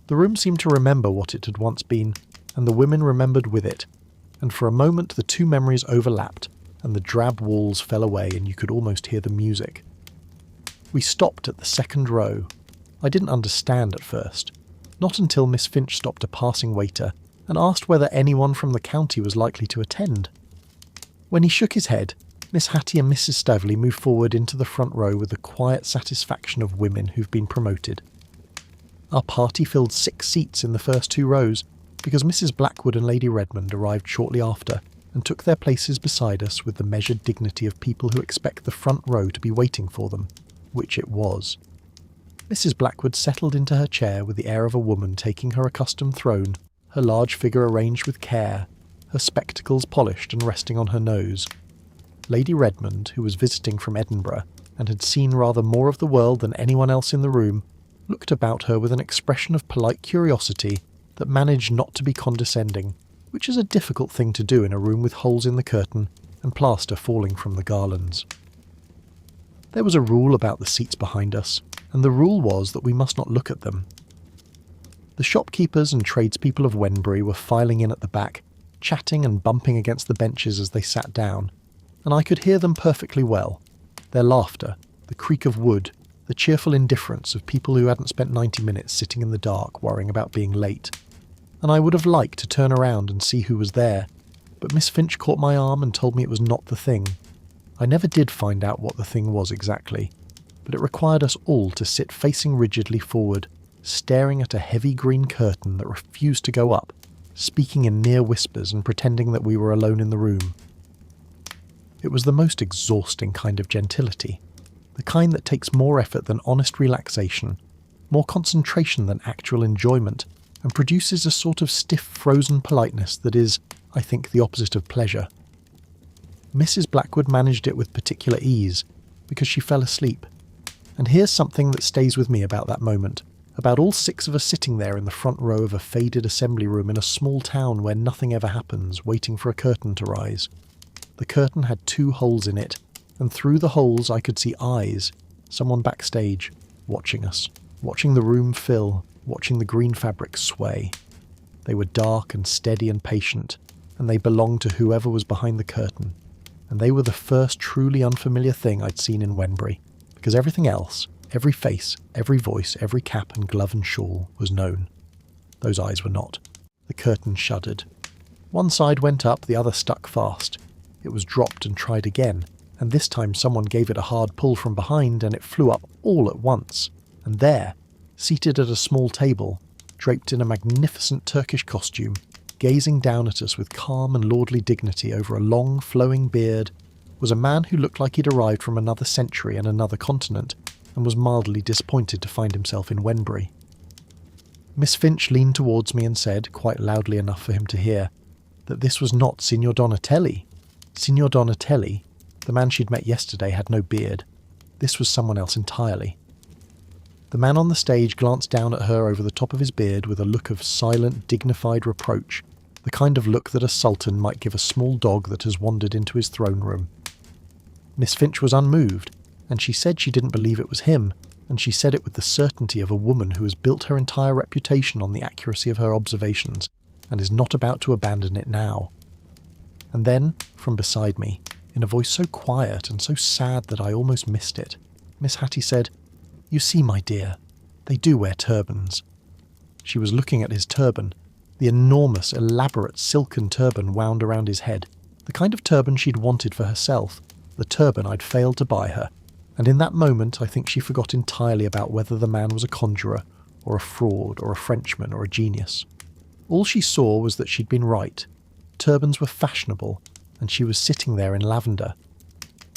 The room seemed to remember what it had once been, and the women remembered with it, and for a moment the 2 memories overlapped, and the drab walls fell away and you could almost hear the music. We stopped at the second row. I didn't understand at first, not until Miss Finch stopped a passing waiter and asked whether anyone from the county was likely to attend. When he shook his head, Miss Hattie and Mrs. Staveley moved forward into the front row with the quiet satisfaction of women who've been promoted. Our party filled 6 seats in the first 2 rows, because Mrs. Blackwood and Lady Redmond arrived shortly after and took their places beside us with the measured dignity of people who expect the front row to be waiting for them, which it was. Mrs. Blackwood settled into her chair with the air of a woman taking her accustomed throne, her large figure arranged with care, her spectacles polished and resting on her nose. Lady Redmond, who was visiting from Edinburgh and had seen rather more of the world than anyone else in the room, looked about her with an expression of polite curiosity that managed not to be condescending, which is a difficult thing to do in a room with holes in the curtain and plaster falling from the garlands. There was a rule about the seats behind us, and the rule was that we must not look at them. The shopkeepers and tradespeople of Wembury were filing in at the back, chatting and bumping against the benches as they sat down, and I could hear them perfectly well. Their laughter, the creak of wood, the cheerful indifference of people who hadn't spent 90 minutes sitting in the dark worrying about being late. And I would have liked to turn around and see who was there, but Miss Finch caught my arm and told me it was not the thing. I never did find out what the thing was exactly, but it required us all to sit facing rigidly forward, staring at a heavy green curtain that refused to go up, speaking in near whispers and pretending that we were alone in the room. It was the most exhausting kind of gentility, the kind that takes more effort than honest relaxation, more concentration than actual enjoyment, and produces a sort of stiff, frozen politeness that is, I think, the opposite of pleasure. Mrs. Blackwood managed it with particular ease, because she fell asleep. And here's something that stays with me about that moment, about all 6 of us sitting there in the front row of a faded assembly room in a small town where nothing ever happens, waiting for a curtain to rise. The curtain had 2 holes in it, and through the holes I could see eyes, someone backstage, watching us, watching the room fill, watching the green fabric sway. They were dark and steady and patient, and they belonged to whoever was behind the curtain. And they were the first truly unfamiliar thing I'd seen in Wembury, because everything else, every face, every voice, every cap and glove and shawl, was known. Those eyes were not. The curtain shuddered. One side went up, the other stuck fast. It was dropped and tried again, and this time someone gave it a hard pull from behind and it flew up all at once. And there, seated at a small table, draped in a magnificent Turkish costume, gazing down at us with calm and lordly dignity over a long, flowing beard, was a man who looked like he'd arrived from another century and another continent, and was mildly disappointed to find himself in Wembury. Miss Finch leaned towards me and said, quite loudly enough for him to hear, that this was not Signor Donatelli. Signor Donatelli, the man she'd met yesterday, had no beard. This was someone else entirely. The man on the stage glanced down at her over the top of his beard with a look of silent, dignified reproach, the kind of look that a sultan might give a small dog that has wandered into his throne room. Miss Finch was unmoved, and she said she didn't believe it was him, and she said it with the certainty of a woman who has built her entire reputation on the accuracy of her observations, and is not about to abandon it now. And then, from beside me, in a voice so quiet and so sad that I almost missed it, Miss Hattie said, "You see, my dear, they do wear turbans." She was looking at his turban, the enormous, elaborate silken turban wound around his head, the kind of turban she'd wanted for herself, the turban I'd failed to buy her, and in that moment I think she forgot entirely about whether the man was a conjurer, or a fraud, or a Frenchman, or a genius. All she saw was that she'd been right. Turbans were fashionable, and she was sitting there in lavender.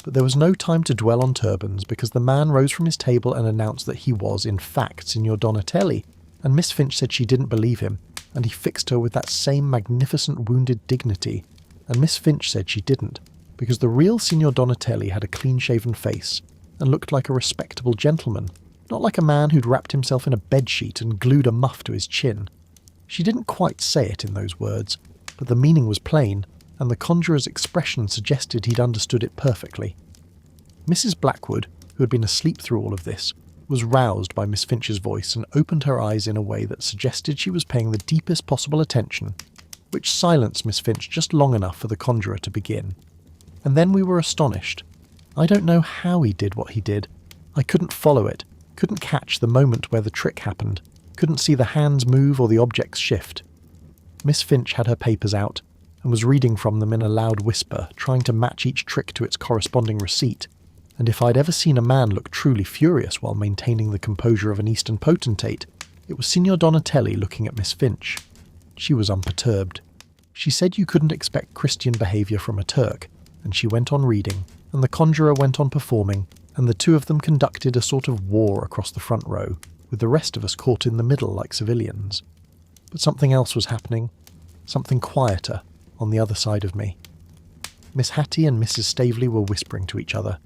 But there was no time to dwell on turbans, because the man rose from his table and announced that he was, in fact, Signor Donatelli, and Miss Finch said she didn't believe him, and he fixed her with that same magnificent wounded dignity, and Miss Finch said she didn't, because the real Signor Donatelli had a clean-shaven face, and looked like a respectable gentleman, not like a man who'd wrapped himself in a bedsheet and glued a muff to his chin. She didn't quite say it in those words, but the meaning was plain, and the conjurer's expression suggested he'd understood it perfectly. Mrs. Blackwood, who had been asleep through all of this, was roused by Miss Finch's voice and opened her eyes in a way that suggested she was paying the deepest possible attention, which silenced Miss Finch just long enough for the conjurer to begin. And then we were astonished. I don't know how he did what he did. I couldn't follow it, couldn't catch the moment where the trick happened, couldn't see the hands move or the objects shift. Miss Finch had her papers out, and was reading from them in a loud whisper, trying to match each trick to its corresponding receipt, and if I'd ever seen a man look truly furious while maintaining the composure of an Eastern potentate, it was Signor Donatelli looking at Miss Finch. She was unperturbed. She said you couldn't expect Christian behaviour from a Turk, and she went on reading, and the conjurer went on performing, and the two of them conducted a sort of war across the front row, with the rest of us caught in the middle like civilians. But something else was happening, something quieter, on the other side of me. Miss Hattie and Mrs. Staveley were whispering to each other.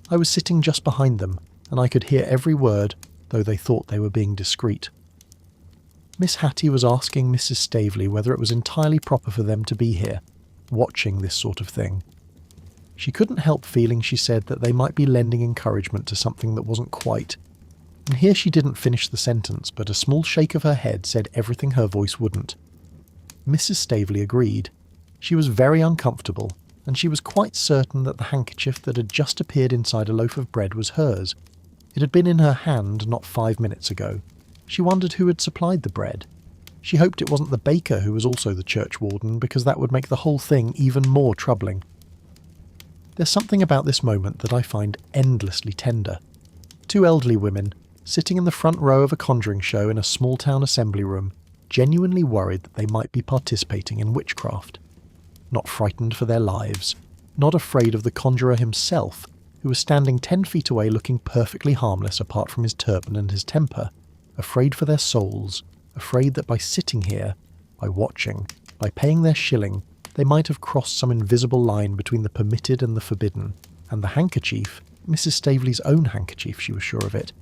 I was sitting just behind them, and I could hear every word, though they thought they were being discreet. Miss Hattie was asking Mrs. Staveley whether it was entirely proper for them to be here, watching this sort of thing. She couldn't help feeling, she said, that they might be lending encouragement to something that wasn't quite. And here she didn't finish the sentence, but a small shake of her head said everything her voice wouldn't. Mrs. Staveley agreed. She was very uncomfortable, and she was quite certain that the handkerchief that had just appeared inside a loaf of bread was hers. It had been in her hand not 5 minutes ago. She wondered who had supplied the bread. She hoped it wasn't the baker who was also the churchwarden, because that would make the whole thing even more troubling. There's something about this moment that I find endlessly tender. Two elderly women, sitting in the front row of a conjuring show in a small-town assembly room, genuinely worried that they might be participating in witchcraft. Not frightened for their lives, not afraid of the conjurer himself, who was standing 10 feet away looking perfectly harmless apart from his turban and his temper, afraid for their souls, afraid that by sitting here, by watching, by paying their shilling, they might have crossed some invisible line between the permitted and the forbidden, and the handkerchief, Mrs. Staveley's own handkerchief, she was sure of it,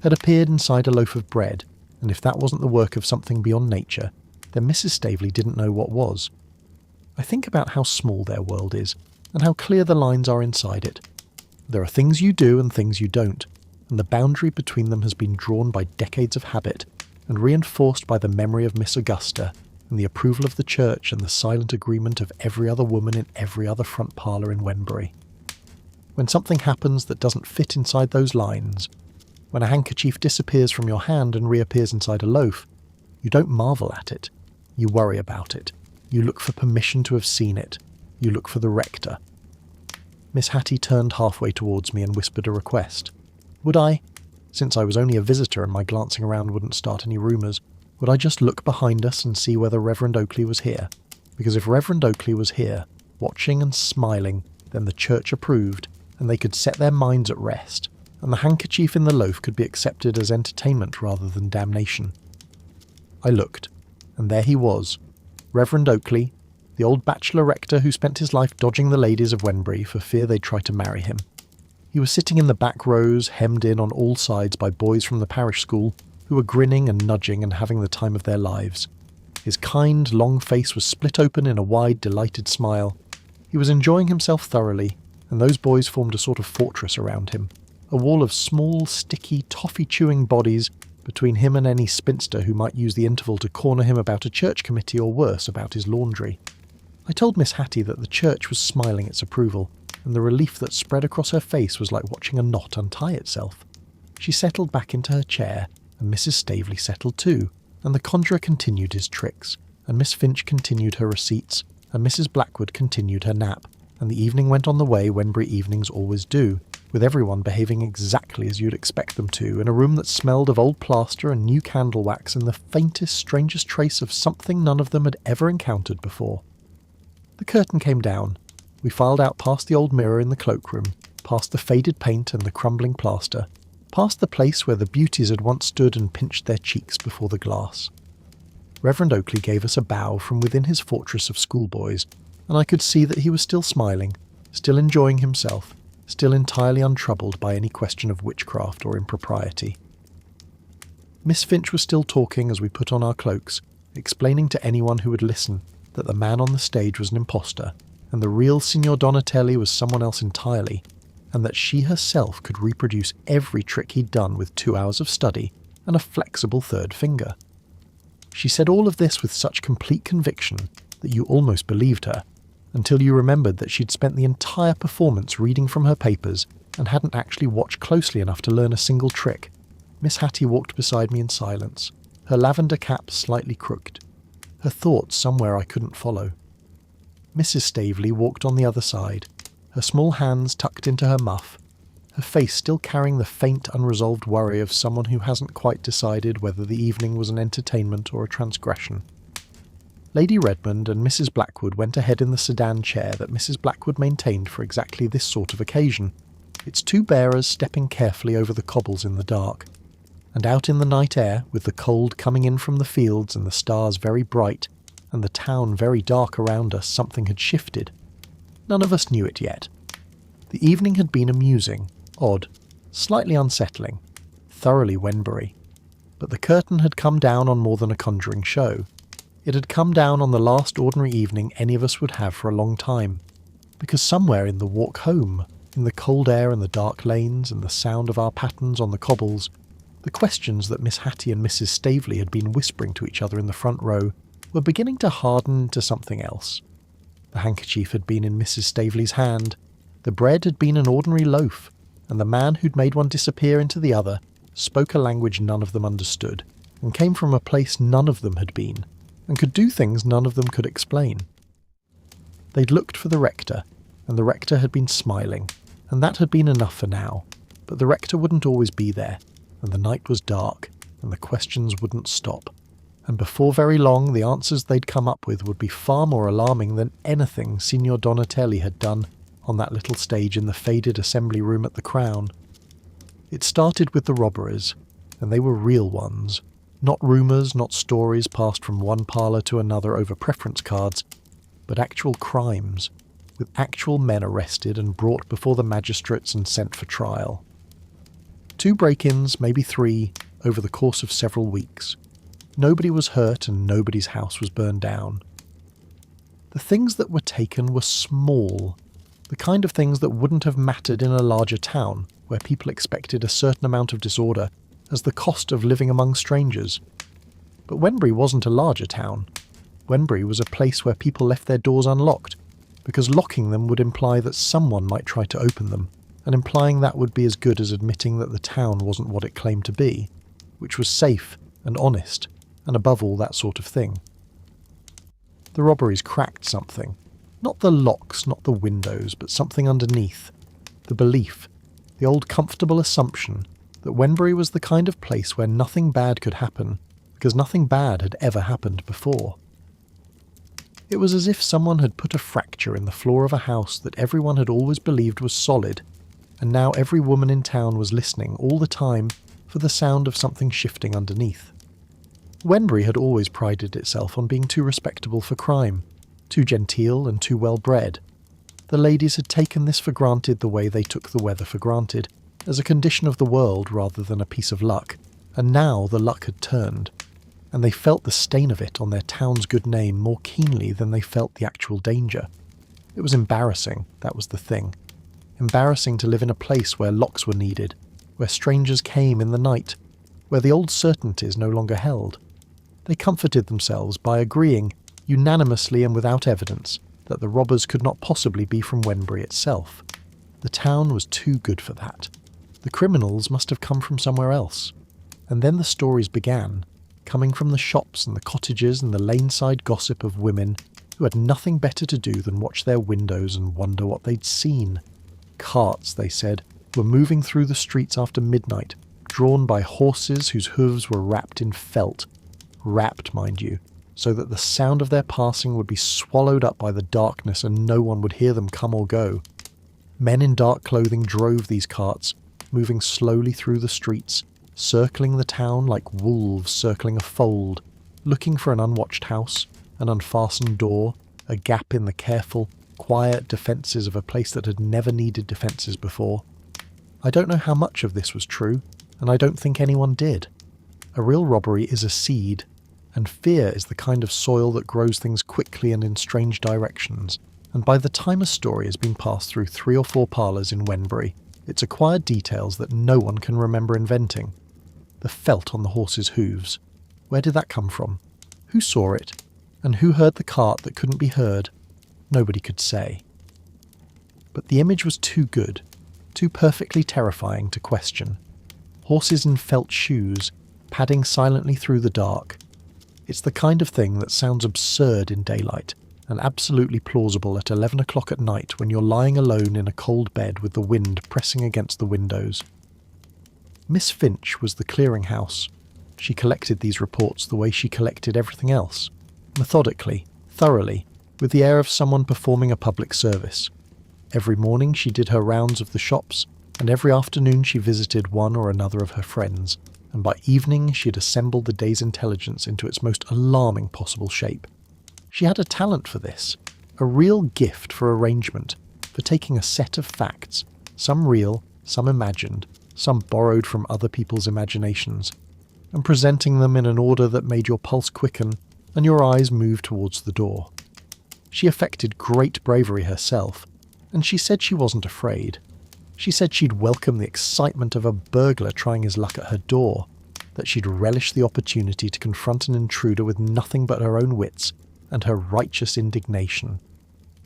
had appeared inside a loaf of bread, and if that wasn't the work of something beyond nature, then Mrs. Staveley didn't know what was. I think about how small their world is, and how clear the lines are inside it. There are things you do and things you don't, and the boundary between them has been drawn by decades of habit, and reinforced by the memory of Miss Augusta, and the approval of the church and the silent agreement of every other woman in every other front parlour in Wenbury. When something happens that doesn't fit inside those lines, when a handkerchief disappears from your hand and reappears inside a loaf, you don't marvel at it. You worry about it. You look for permission to have seen it. You look for the rector. Miss Hattie turned halfway towards me and whispered a request. Would I, since I was only a visitor and my glancing around wouldn't start any rumours, would I just look behind us and see whether Reverend Oakley was here? Because if Reverend Oakley was here, watching and smiling, then the church approved, and they could set their minds at rest, and the handkerchief in the loaf could be accepted as entertainment rather than damnation. I looked, and there he was, Reverend Oakley, the old bachelor rector who spent his life dodging the ladies of Wenbury for fear they'd try to marry him. He was sitting in the back rows, hemmed in on all sides by boys from the parish school, who were grinning and nudging and having the time of their lives. His kind, long face was split open in a wide, delighted smile. He was enjoying himself thoroughly, and those boys formed a sort of fortress around him, a wall of small, sticky, toffee-chewing bodies between him and any spinster who might use the interval to corner him about a church committee or worse, about his laundry. I told Miss Hattie that the church was smiling its approval, and the relief that spread across her face was like watching a knot untie itself. She settled back into her chair, and Mrs. Staveley settled too, and the conjurer continued his tricks, and Miss Finch continued her receipts, and Mrs. Blackwood continued her nap, and the evening went on the way Wenbury evenings always do, with everyone behaving exactly as you'd expect them to, in a room that smelled of old plaster and new candle wax and the faintest, strangest trace of something none of them had ever encountered before. The curtain came down. We filed out past the old mirror in the cloakroom, past the faded paint and the crumbling plaster, past the place where the beauties had once stood and pinched their cheeks before the glass. Reverend Oakley gave us a bow from within his fortress of schoolboys, and I could see that he was still smiling, still enjoying himself, still entirely untroubled by any question of witchcraft or impropriety. Miss Finch was still talking as we put on our cloaks, explaining to anyone who would listen that the man on the stage was an impostor, and the real Signor Donatelli was someone else entirely, and that she herself could reproduce every trick he'd done with 2 hours of study and a flexible third finger. She said all of this with such complete conviction that you almost believed her, until you remembered that she'd spent the entire performance reading from her papers and hadn't actually watched closely enough to learn a single trick. Miss Hattie walked beside me in silence, her lavender cap slightly crooked, her thoughts somewhere I couldn't follow. Mrs. Staveley walked on the other side, her small hands tucked into her muff, her face still carrying the faint, unresolved worry of someone who hasn't quite decided whether the evening was an entertainment or a transgression. Lady Redmond and Mrs. Blackwood went ahead in the sedan chair that Mrs. Blackwood maintained for exactly this sort of occasion, its 2 bearers stepping carefully over the cobbles in the dark. And out in the night air, with the cold coming in from the fields and the stars very bright, and the town very dark around us, something had shifted. None of us knew it yet. The evening had been amusing, odd, slightly unsettling, thoroughly Wenbury. But the curtain had come down on more than a conjuring show. It had come down on the last ordinary evening any of us would have for a long time, because somewhere in the walk home, in the cold air and the dark lanes and the sound of our pattens on the cobbles, the questions that Miss Hattie and Mrs. Staveley had been whispering to each other in the front row were beginning to harden into something else. The handkerchief had been in Mrs. Staveley's hand, the bread had been an ordinary loaf, and the man who'd made one disappear into the other spoke a language none of them understood, and came from a place none of them had been, and could do things none of them could explain. They'd looked for the rector, and the rector had been smiling, and that had been enough for now. But the rector wouldn't always be there, and the night was dark, and the questions wouldn't stop. And before very long, the answers they'd come up with would be far more alarming than anything Signor Donatelli had done on that little stage in the faded assembly room at the Crown. It started with the robberies, and they were real ones. Not rumours, not stories passed from one parlour to another over preference cards, but actual crimes, with actual men arrested and brought before the magistrates and sent for trial. 2 break-ins, maybe 3, over the course of several weeks. Nobody was hurt and nobody's house was burned down. The things that were taken were small, the kind of things that wouldn't have mattered in a larger town, where people expected a certain amount of disorder as the cost of living among strangers. But Wenbury wasn't a larger town. Wenbury was a place where people left their doors unlocked, because locking them would imply that someone might try to open them, and implying that would be as good as admitting that the town wasn't what it claimed to be, which was safe and honest, and above all that sort of thing. The robberies cracked something. Not the locks, not the windows, but something underneath. The belief, the old comfortable assumption that Wenbury was the kind of place where nothing bad could happen, because nothing bad had ever happened before. It was as if someone had put a fracture in the floor of a house that everyone had always believed was solid, and now every woman in town was listening all the time for the sound of something shifting underneath. Wenbury had always prided itself on being too respectable for crime, too genteel and too well-bred. The ladies had taken this for granted the way they took the weather for granted, as a condition of the world rather than a piece of luck, and now the luck had turned, and they felt the stain of it on their town's good name more keenly than they felt the actual danger. It was embarrassing, that was the thing. Embarrassing to live in a place where locks were needed, where strangers came in the night, where the old certainties no longer held. They comforted themselves by agreeing, unanimously and without evidence, that the robbers could not possibly be from Wenbury itself. The town was too good for that. The criminals must have come from somewhere else. And then the stories began, coming from the shops and the cottages and the laneside gossip of women who had nothing better to do than watch their windows and wonder what they'd seen. Carts, they said, were moving through the streets after midnight, drawn by horses whose hooves were wrapped in felt. Wrapped, mind you, so that the sound of their passing would be swallowed up by the darkness and no one would hear them come or go. Men in dark clothing drove these carts, moving slowly through the streets, circling the town like wolves circling a fold, looking for an unwatched house, an unfastened door, a gap in the careful, quiet defences of a place that had never needed defences before. I don't know how much of this was true, and I don't think anyone did. A real robbery is a seed, and fear is the kind of soil that grows things quickly and in strange directions, and by the time a story has been passed through 3 or 4 parlours in Wenbury, it's acquired details that no one can remember inventing. The felt on the horses' hooves. Where did that come from? Who saw it? And who heard the cart that couldn't be heard? Nobody could say. But the image was too good, too perfectly terrifying to question. Horses in felt shoes, padding silently through the dark. It's the kind of thing that sounds absurd in daylight, and absolutely plausible at 11 o'clock at night when you're lying alone in a cold bed with the wind pressing against the windows. Miss Finch was the clearing-house. She collected these reports the way she collected everything else, methodically, thoroughly, with the air of someone performing a public service. Every morning she did her rounds of the shops, and every afternoon she visited one or another of her friends, and by evening she had assembled the day's intelligence into its most alarming possible shape. She had a talent for this, a real gift for arrangement, for taking a set of facts, some real, some imagined, some borrowed from other people's imaginations, and presenting them in an order that made your pulse quicken and your eyes move towards the door. She affected great bravery herself, and she said she wasn't afraid. She said she'd welcome the excitement of a burglar trying his luck at her door, that she'd relish the opportunity to confront an intruder with nothing but her own wits and her righteous indignation.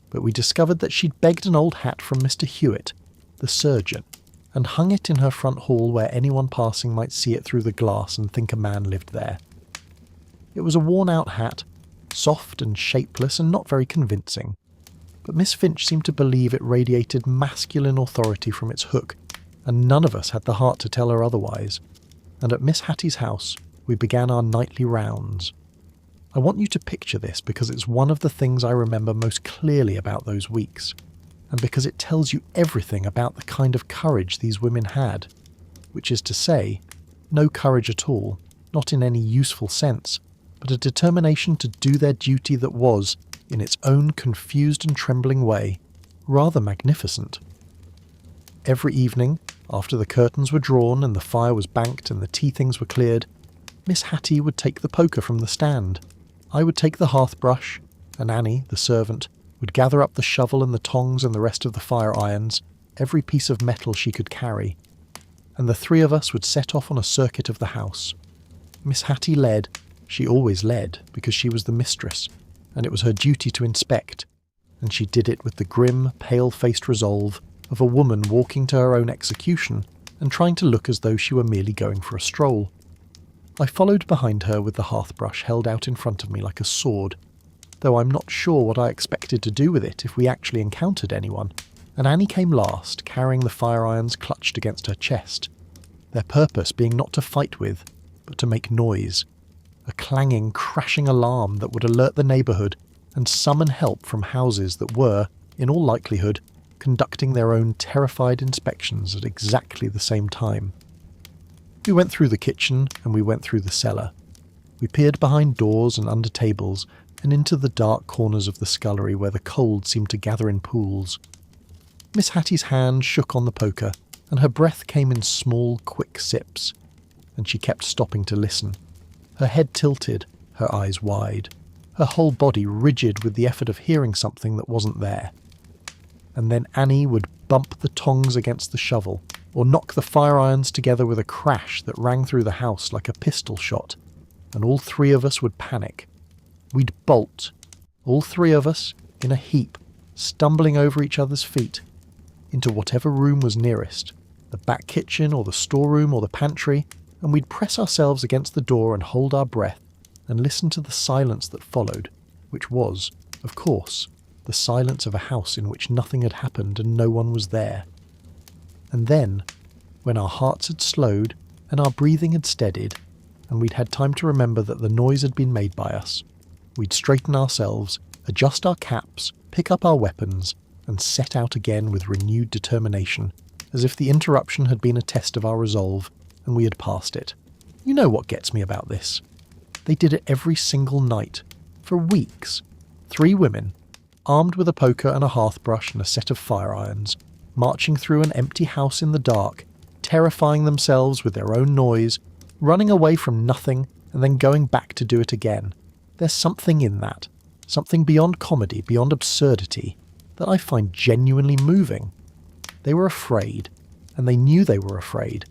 But we discovered that she'd begged an old hat from Mr. Hewitt, the surgeon, and hung it in her front hall where anyone passing might see it through the glass and think a man lived there. It was a worn-out hat, soft and shapeless and not very convincing, but Miss Finch seemed to believe it radiated masculine authority from its hook, and none of us had the heart to tell her otherwise, and at Miss Hattie's house we began our nightly rounds. I want you to picture this because it's one of the things I remember most clearly about those weeks, and because it tells you everything about the kind of courage these women had, which is to say, no courage at all, not in any useful sense, but a determination to do their duty that was, in its own confused and trembling way, rather magnificent. Every evening, after the curtains were drawn and the fire was banked and the tea things were cleared, Miss Hattie would take the poker from the stand. I would take the hearth brush, and Annie, the servant, would gather up the shovel and the tongs and the rest of the fire irons, every piece of metal she could carry, and the three of us would set off on a circuit of the house. Miss Hattie led. She always led, because she was the mistress, and it was her duty to inspect, and she did it with the grim, pale-faced resolve of a woman walking to her own execution and trying to look as though she were merely going for a stroll. I followed behind her with the hearth-brush held out in front of me like a sword, though I'm not sure what I expected to do with it if we actually encountered anyone, and Annie came last, carrying the fire-irons clutched against her chest, their purpose being not to fight with, but to make noise, a clanging, crashing alarm that would alert the neighbourhood and summon help from houses that were, in all likelihood, conducting their own terrified inspections at exactly the same time. We went through the kitchen and we went through the cellar. We peered behind doors and under tables and into the dark corners of the scullery where the cold seemed to gather in pools. Miss Hattie's hand shook on the poker and her breath came in small, quick sips, and she kept stopping to listen, her head tilted, her eyes wide, her whole body rigid with the effort of hearing something that wasn't there. And then Annie would bump the tongs against the shovel, or knock the fire irons together with a crash that rang through the house like a pistol shot, and all three of us would panic. We'd bolt, all three of us, in a heap, stumbling over each other's feet, into whatever room was nearest, the back kitchen or the storeroom or the pantry, and we'd press ourselves against the door and hold our breath and listen to the silence that followed, which was, of course, the silence of a house in which nothing had happened and no one was there. And then, when our hearts had slowed and our breathing had steadied, and we'd had time to remember that the noise had been made by us, we'd straighten ourselves, adjust our caps, pick up our weapons, and set out again with renewed determination, as if the interruption had been a test of our resolve, and we had passed it. You know what gets me about this. They did it every single night, for weeks. 3 women, armed with a poker and a hearth-brush and a set of fire-irons, marching through an empty house in the dark, terrifying themselves with their own noise, running away from nothing and then going back to do it again. There's something in that, something beyond comedy, beyond absurdity, that I find genuinely moving. They were afraid, and they knew they were afraid,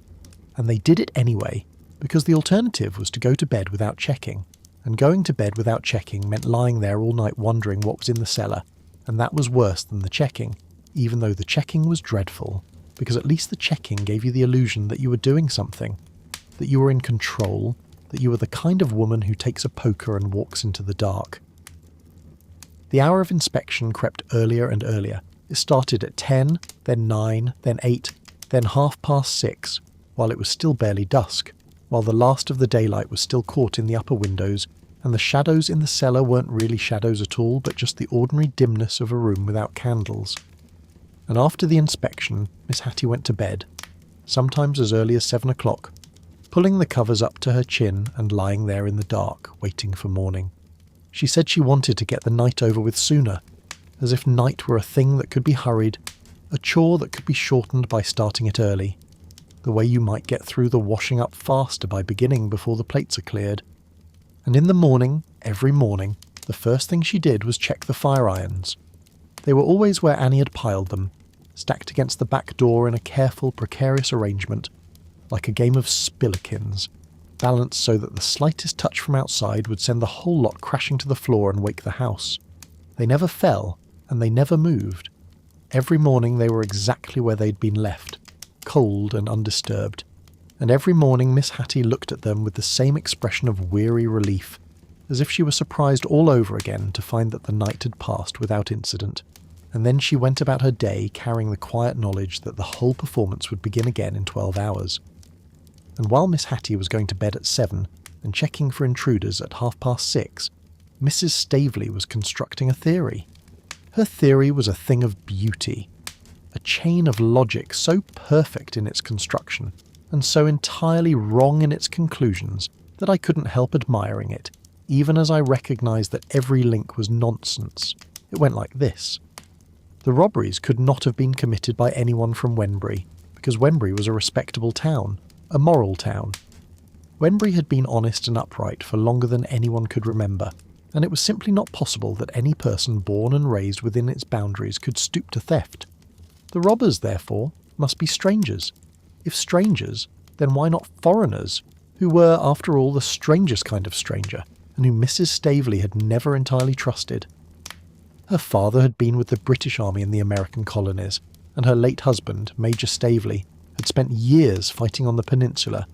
and they did it anyway, because the alternative was to go to bed without checking, and going to bed without checking meant lying there all night wondering what was in the cellar, and that was worse than the checking, even though the checking was dreadful, because at least the checking gave you the illusion that you were doing something, that you were in control, that you were the kind of woman who takes a poker and walks into the dark. The hour of inspection crept earlier and earlier. It started at 10, then 9, then 8, then 6:30, while it was still barely dusk, while the last of the daylight was still caught in the upper windows, and the shadows in the cellar weren't really shadows at all, but just the ordinary dimness of a room without candles. And after the inspection, Miss Hattie went to bed, sometimes as early as 7 o'clock, pulling the covers up to her chin and lying there in the dark, waiting for morning. She said she wanted to get the night over with sooner, as if night were a thing that could be hurried, a chore that could be shortened by starting it early, the way you might get through the washing up faster by beginning before the plates are cleared. And in the morning, every morning, the first thing she did was check the fire irons. They were always where Annie had piled them, stacked against the back door in a careful, precarious arrangement, like a game of spillikins, balanced so that the slightest touch from outside would send the whole lot crashing to the floor and wake the house. They never fell, and they never moved. Every morning they were exactly where they'd been left, cold and undisturbed, and every morning Miss Hattie looked at them with the same expression of weary relief, as if she were surprised all over again to find that the night had passed without incident, and then she went about her day carrying the quiet knowledge that the whole performance would begin again in 12 hours. And while Miss Hattie was going to bed at 7 and checking for intruders at 6:30, Mrs. Staveley was constructing a theory. Her theory was a thing of beauty, a chain of logic so perfect in its construction and so entirely wrong in its conclusions that I couldn't help admiring it, even as I recognised that every link was nonsense. It went like this. The robberies could not have been committed by anyone from Wenbury, because Wenbury was a respectable town, a moral town. Wenbury had been honest and upright for longer than anyone could remember, and it was simply not possible that any person born and raised within its boundaries could stoop to theft. The robbers, therefore, must be strangers. If strangers, then why not foreigners, who were, after all, the strangest kind of stranger, and who Mrs. Staveley had never entirely trusted. Her father had been with the British Army in the American colonies, and her late husband, Major Staveley, had spent years fighting on the peninsula,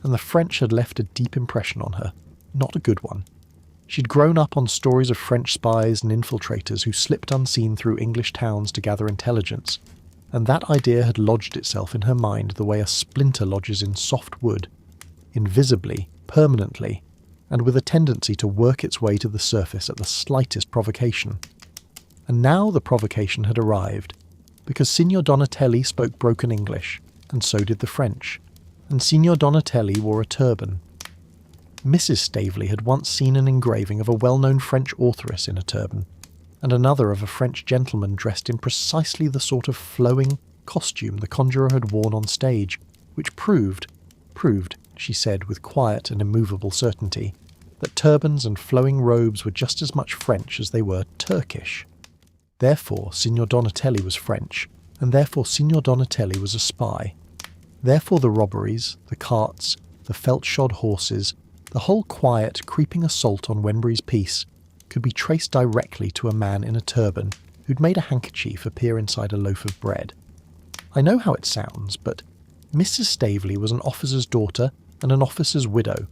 and the French had left a deep impression on her, not a good one. She'd grown up on stories of French spies and infiltrators who slipped unseen through English towns to gather intelligence, and that idea had lodged itself in her mind the way a splinter lodges in soft wood, invisibly, permanently, and with a tendency to work its way to the surface at the slightest provocation. And now the provocation had arrived, because Signor Donatelli spoke broken English, and so did the French, and Signor Donatelli wore a turban. Mrs. Staveley had once seen an engraving of a well-known French authoress in a turban, and another of a French gentleman dressed in precisely the sort of flowing costume the conjurer had worn on stage, which proved, she said with quiet and immovable certainty, that turbans and flowing robes were just as much French as they were Turkish. Therefore Signor Donatelli was French, and therefore Signor Donatelli was a spy. Therefore the robberies, the carts, the felt-shod horses, the whole quiet, creeping assault on Wenbury's peace could be traced directly to a man in a turban who'd made a handkerchief appear inside a loaf of bread. I know how it sounds, but Mrs. Staveley was an officer's daughter and an officer's widow,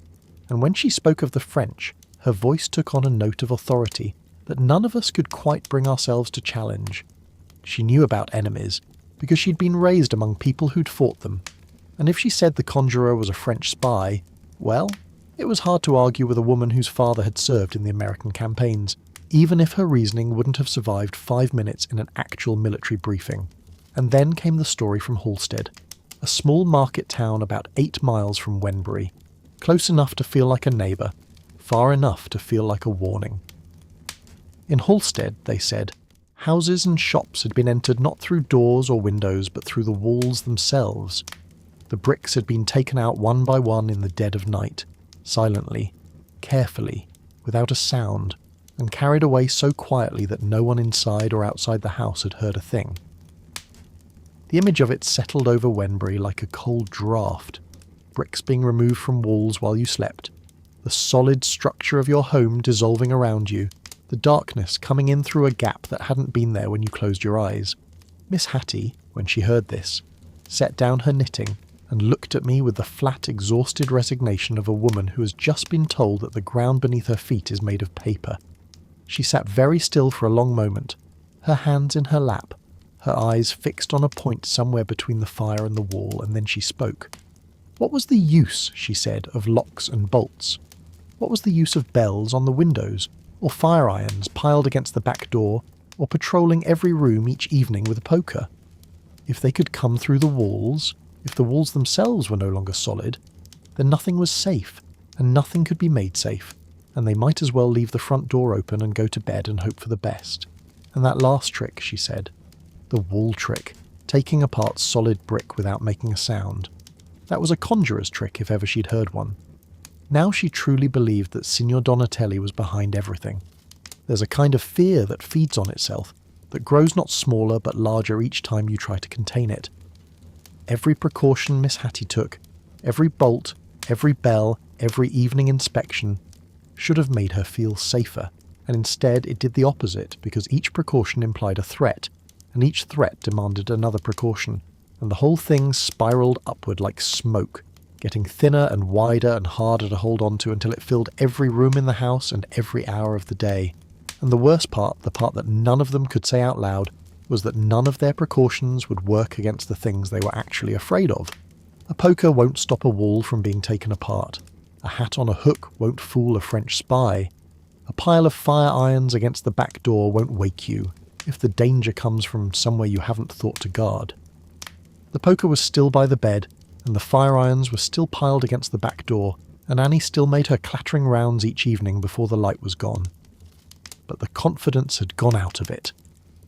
and when she spoke of the French, her voice took on a note of authority that none of us could quite bring ourselves to challenge. She knew about enemies, because she'd been raised among people who'd fought them, and if she said the conjurer was a French spy, well, it was hard to argue with a woman whose father had served in the American campaigns, even if her reasoning wouldn't have survived 5 minutes in an actual military briefing. And then came the story from Halstead, a small market town about 8 miles from Wenbury, close enough to feel like a neighbour, far enough to feel like a warning. In Halstead, they said, houses and shops had been entered not through doors or windows but through the walls themselves. The bricks had been taken out one by one in the dead of night, silently, carefully, without a sound, and carried away so quietly that no one inside or outside the house had heard a thing. The image of it settled over Wenbury like a cold draught, bricks being removed from walls while you slept, the solid structure of your home dissolving around you, the darkness coming in through a gap that hadn't been there when you closed your eyes. Miss Hattie, when she heard this, set down her knitting and looked at me with the flat, exhausted resignation of a woman who has just been told that the ground beneath her feet is made of paper. She sat very still for a long moment, her hands in her lap, her eyes fixed on a point somewhere between the fire and the wall, and then she spoke. What was the use, she said, of locks and bolts? What was the use of bells on the windows, or fire irons piled against the back door, or patrolling every room each evening with a poker? If they could come through the walls, if the walls themselves were no longer solid, then nothing was safe, and nothing could be made safe, and they might as well leave the front door open and go to bed and hope for the best. And that last trick, she said, the wall trick, taking apart solid brick without making a sound, that was a conjurer's trick if ever she'd heard one. Now she truly believed that Signor Donatelli was behind everything. There's a kind of fear that feeds on itself, that grows not smaller but larger each time you try to contain it. Every precaution Miss Hattie took, every bolt, every bell, every evening inspection, should have made her feel safer, and instead it did the opposite because each precaution implied a threat, and each threat demanded another precaution, and the whole thing spiralled upward like smoke, getting thinner and wider and harder to hold on to until it filled every room in the house and every hour of the day. And the worst part, the part that none of them could say out loud, was that none of their precautions would work against the things they were actually afraid of. A poker won't stop a wall from being taken apart. A hat on a hook won't fool a French spy. A pile of fire irons against the back door won't wake you if the danger comes from somewhere you haven't thought to guard. The poker was still by the bed, and the fire irons were still piled against the back door, and Annie still made her clattering rounds each evening before the light was gone. But the confidence had gone out of it.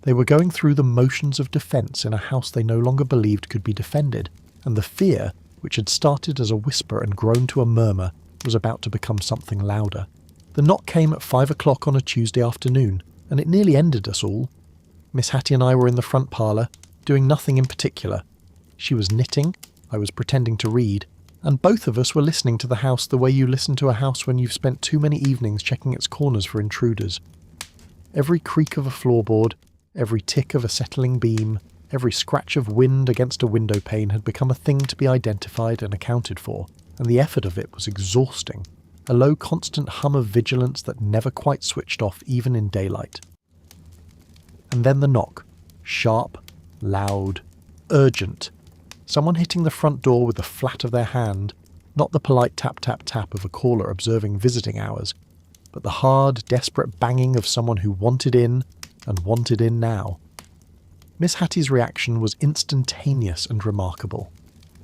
They were going through the motions of defence in a house they no longer believed could be defended, and the fear, which had started as a whisper and grown to a murmur, was about to become something louder. The knock came at 5 o'clock on a Tuesday afternoon, and it nearly ended us all. Miss Hattie and I were in the front parlour, doing nothing in particular. She was knitting, I was pretending to read, and both of us were listening to the house the way you listen to a house when you've spent too many evenings checking its corners for intruders. Every creak of a floorboard, every tick of a settling beam, every scratch of wind against a window pane had become a thing to be identified and accounted for, and the effort of it was exhausting, a low constant hum of vigilance that never quite switched off even in daylight. And then the knock, sharp, loud, urgent, someone hitting the front door with the flat of their hand, not the polite tap-tap-tap of a caller observing visiting hours, but the hard, desperate banging of someone who wanted in, and wanted in now. Miss Hattie's reaction was instantaneous and remarkable.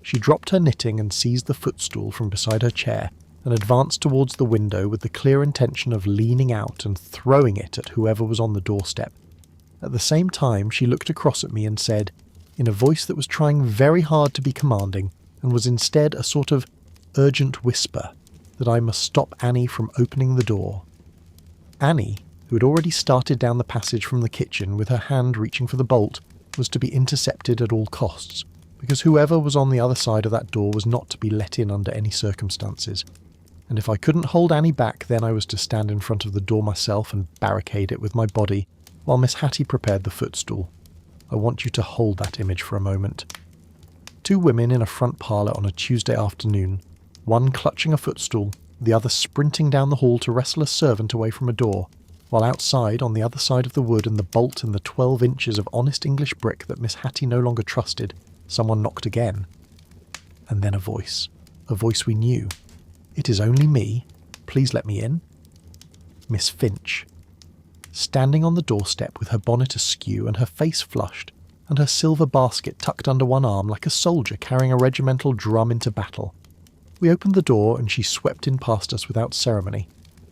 She dropped her knitting and seized the footstool from beside her chair, and advanced towards the window with the clear intention of leaning out and throwing it at whoever was on the doorstep. At the same time, she looked across at me and said, in a voice that was trying very hard to be commanding, and was instead a sort of urgent whisper, that I must stop Annie from opening the door. Annie, who had already started down the passage from the kitchen with her hand reaching for the bolt, was to be intercepted at all costs, because whoever was on the other side of that door was not to be let in under any circumstances. And if I couldn't hold Annie back, then I was to stand in front of the door myself and barricade it with my body, while Miss Hattie prepared the footstool. I want you to hold that image for a moment. Two women in a front parlour on a Tuesday afternoon, one clutching a footstool, the other sprinting down the hall to wrestle a servant away from a door, while outside, on the other side of the wood and the bolt and the 12 inches of honest English brick that Miss Hattie no longer trusted, someone knocked again. And then a voice we knew. "It is only me. Please let me in." Miss Finch. Standing on the doorstep with her bonnet askew and her face flushed, and her silver basket tucked under one arm like a soldier carrying a regimental drum into battle. We opened the door and she swept in past us without ceremony,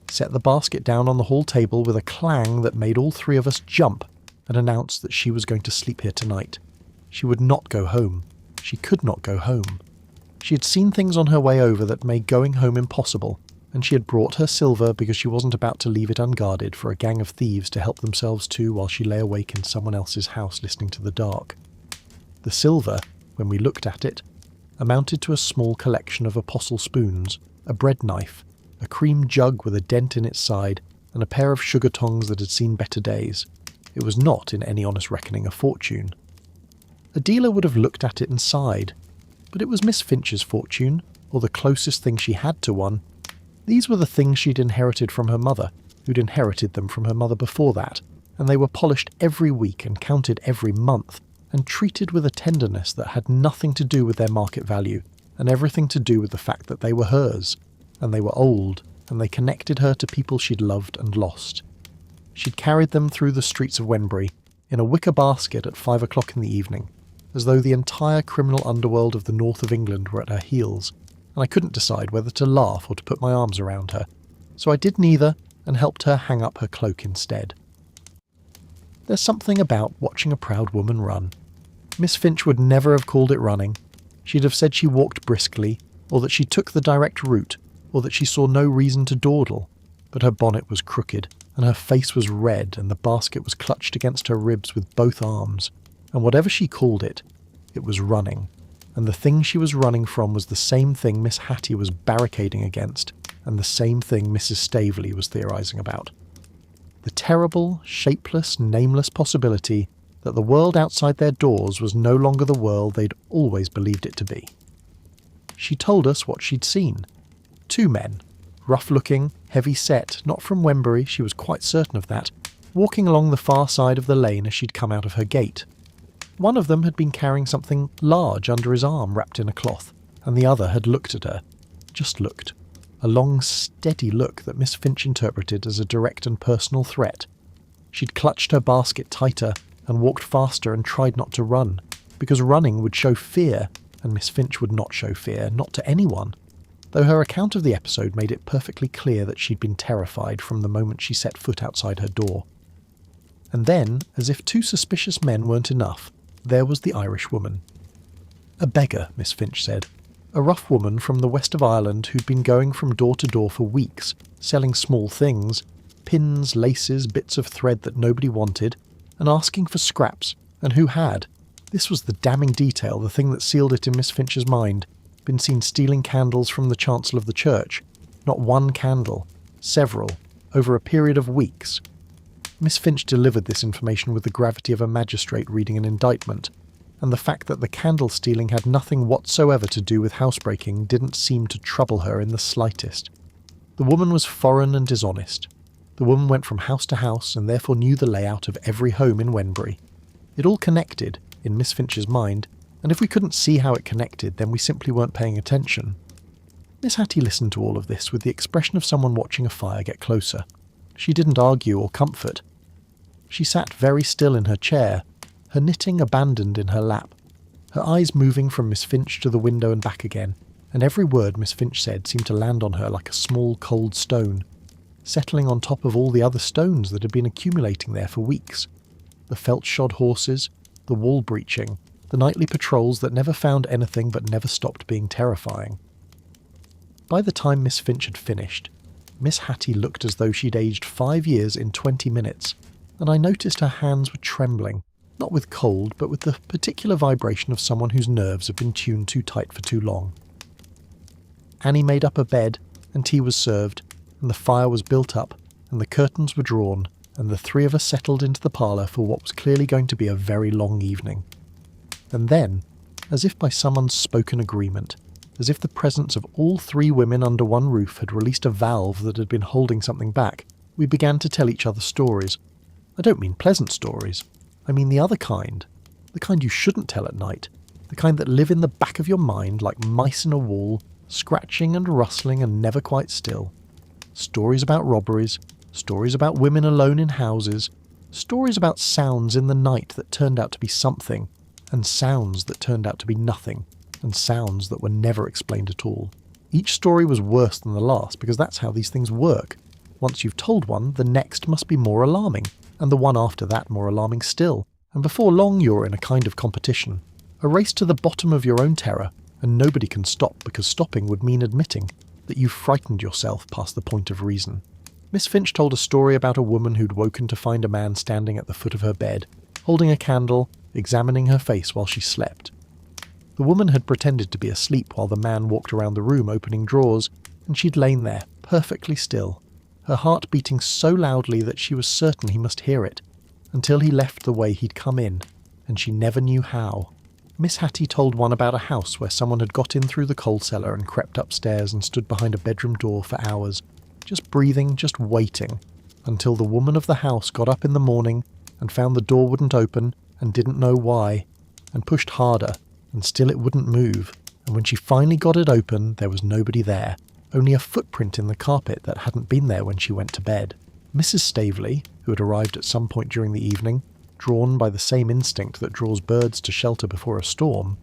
set the basket down on the hall table with a clang that made all three of us jump, and announced that she was going to sleep here tonight. She would not go home. She could not go home. She had seen things on her way over that made going home impossible, and she had brought her silver because she wasn't about to leave it unguarded for a gang of thieves to help themselves to while she lay awake in someone else's house listening to the dark. The silver, when we looked at it, amounted to a small collection of apostle spoons, a bread knife, a cream jug with a dent in its side, and a pair of sugar tongs that had seen better days. It was not, in any honest reckoning, a fortune. A dealer would have looked at it and sighed, but it was Miss Finch's fortune, or the closest thing she had to one. These were the things she'd inherited from her mother, who'd inherited them from her mother before that, and they were polished every week and counted every month, and treated with a tenderness that had nothing to do with their market value, and everything to do with the fact that they were hers, and they were old, and they connected her to people she'd loved and lost. She'd carried them through the streets of Wembury, in a wicker basket at 5 o'clock in the evening, as though the entire criminal underworld of the north of England were at her heels, and I couldn't decide whether to laugh or to put my arms around her, so I did neither and helped her hang up her cloak instead. There's something about watching a proud woman run. Miss Finch would never have called it running. She'd have said she walked briskly, or that she took the direct route, or that she saw no reason to dawdle, but her bonnet was crooked, and her face was red, and the basket was clutched against her ribs with both arms, and whatever she called it, it was running. And the thing she was running from was the same thing Miss Hattie was barricading against, and the same thing Mrs. Staveley was theorising about. The terrible, shapeless, nameless possibility that the world outside their doors was no longer the world they'd always believed it to be. She told us what she'd seen. 2 men, rough-looking, heavy-set, not from Wembury, she was quite certain of that, walking along the far side of the lane as she'd come out of her gate. One of them had been carrying something large under his arm wrapped in a cloth, and the other had looked at her. Just looked. A long, steady look that Miss Finch interpreted as a direct and personal threat. She'd clutched her basket tighter and walked faster and tried not to run, because running would show fear, and Miss Finch would not show fear, not to anyone, though her account of the episode made it perfectly clear that she'd been terrified from the moment she set foot outside her door. And then, as if two suspicious men weren't enough, there was the Irish woman. A beggar, Miss Finch said. A rough woman from the west of Ireland who'd been going from door to door for weeks, selling small things, pins, laces, bits of thread that nobody wanted, and asking for scraps, and who had, this was the damning detail, the thing that sealed it in Miss Finch's mind, been seen stealing candles from the chancel of the church. Not one candle, several, over a period of weeks. Miss Finch delivered this information with the gravity of a magistrate reading an indictment, and the fact that the candle stealing had nothing whatsoever to do with housebreaking didn't seem to trouble her in the slightest. The woman was foreign and dishonest. The woman went from house to house and therefore knew the layout of every home in Wenbury. It all connected, in Miss Finch's mind, and if we couldn't see how it connected, then we simply weren't paying attention. Miss Hattie listened to all of this with the expression of someone watching a fire get closer. She didn't argue or comfort. She sat very still in her chair, her knitting abandoned in her lap, her eyes moving from Miss Finch to the window and back again, and every word Miss Finch said seemed to land on her like a small cold stone, settling on top of all the other stones that had been accumulating there for weeks. The felt-shod horses, the wall breaching, the nightly patrols that never found anything but never stopped being terrifying. By the time Miss Finch had finished, Miss Hattie looked as though she'd aged 5 years in 20 minutes, and I noticed her hands were trembling, not with cold, but with the particular vibration of someone whose nerves have been tuned too tight for too long. Annie made up a bed, and tea was served, and the fire was built up, and the curtains were drawn, and the three of us settled into the parlour for what was clearly going to be a very long evening. And then, as if by some unspoken agreement, as if the presence of all three women under one roof had released a valve that had been holding something back, we began to tell each other stories. I don't mean pleasant stories. I mean the other kind. The kind you shouldn't tell at night. The kind that live in the back of your mind like mice in a wall, scratching and rustling and never quite still. Stories about robberies, stories about women alone in houses, stories about sounds in the night that turned out to be something, and sounds that turned out to be nothing, and sounds that were never explained at all. Each story was worse than the last because that's how these things work. Once you've told one, the next must be more alarming, and the one after that more alarming still, and before long you're in a kind of competition, a race to the bottom of your own terror, and nobody can stop because stopping would mean admitting that you've frightened yourself past the point of reason. Miss Finch told a story about a woman who'd woken to find a man standing at the foot of her bed, holding a candle, examining her face while she slept. The woman had pretended to be asleep while the man walked around the room opening drawers, and she'd lain there, perfectly still, her heart beating so loudly that she was certain he must hear it, until he left the way he'd come in, and she never knew how. Miss Hattie told one about a house where someone had got in through the coal cellar and crept upstairs and stood behind a bedroom door for hours, just breathing, just waiting, until the woman of the house got up in the morning and found the door wouldn't open and didn't know why, and pushed harder, and still it wouldn't move, and when she finally got it open, there was nobody there, only a footprint in the carpet that hadn't been there when she went to bed. Mrs. Staveley, who had arrived at some point during the evening, drawn by the same instinct that draws birds to shelter before a storm,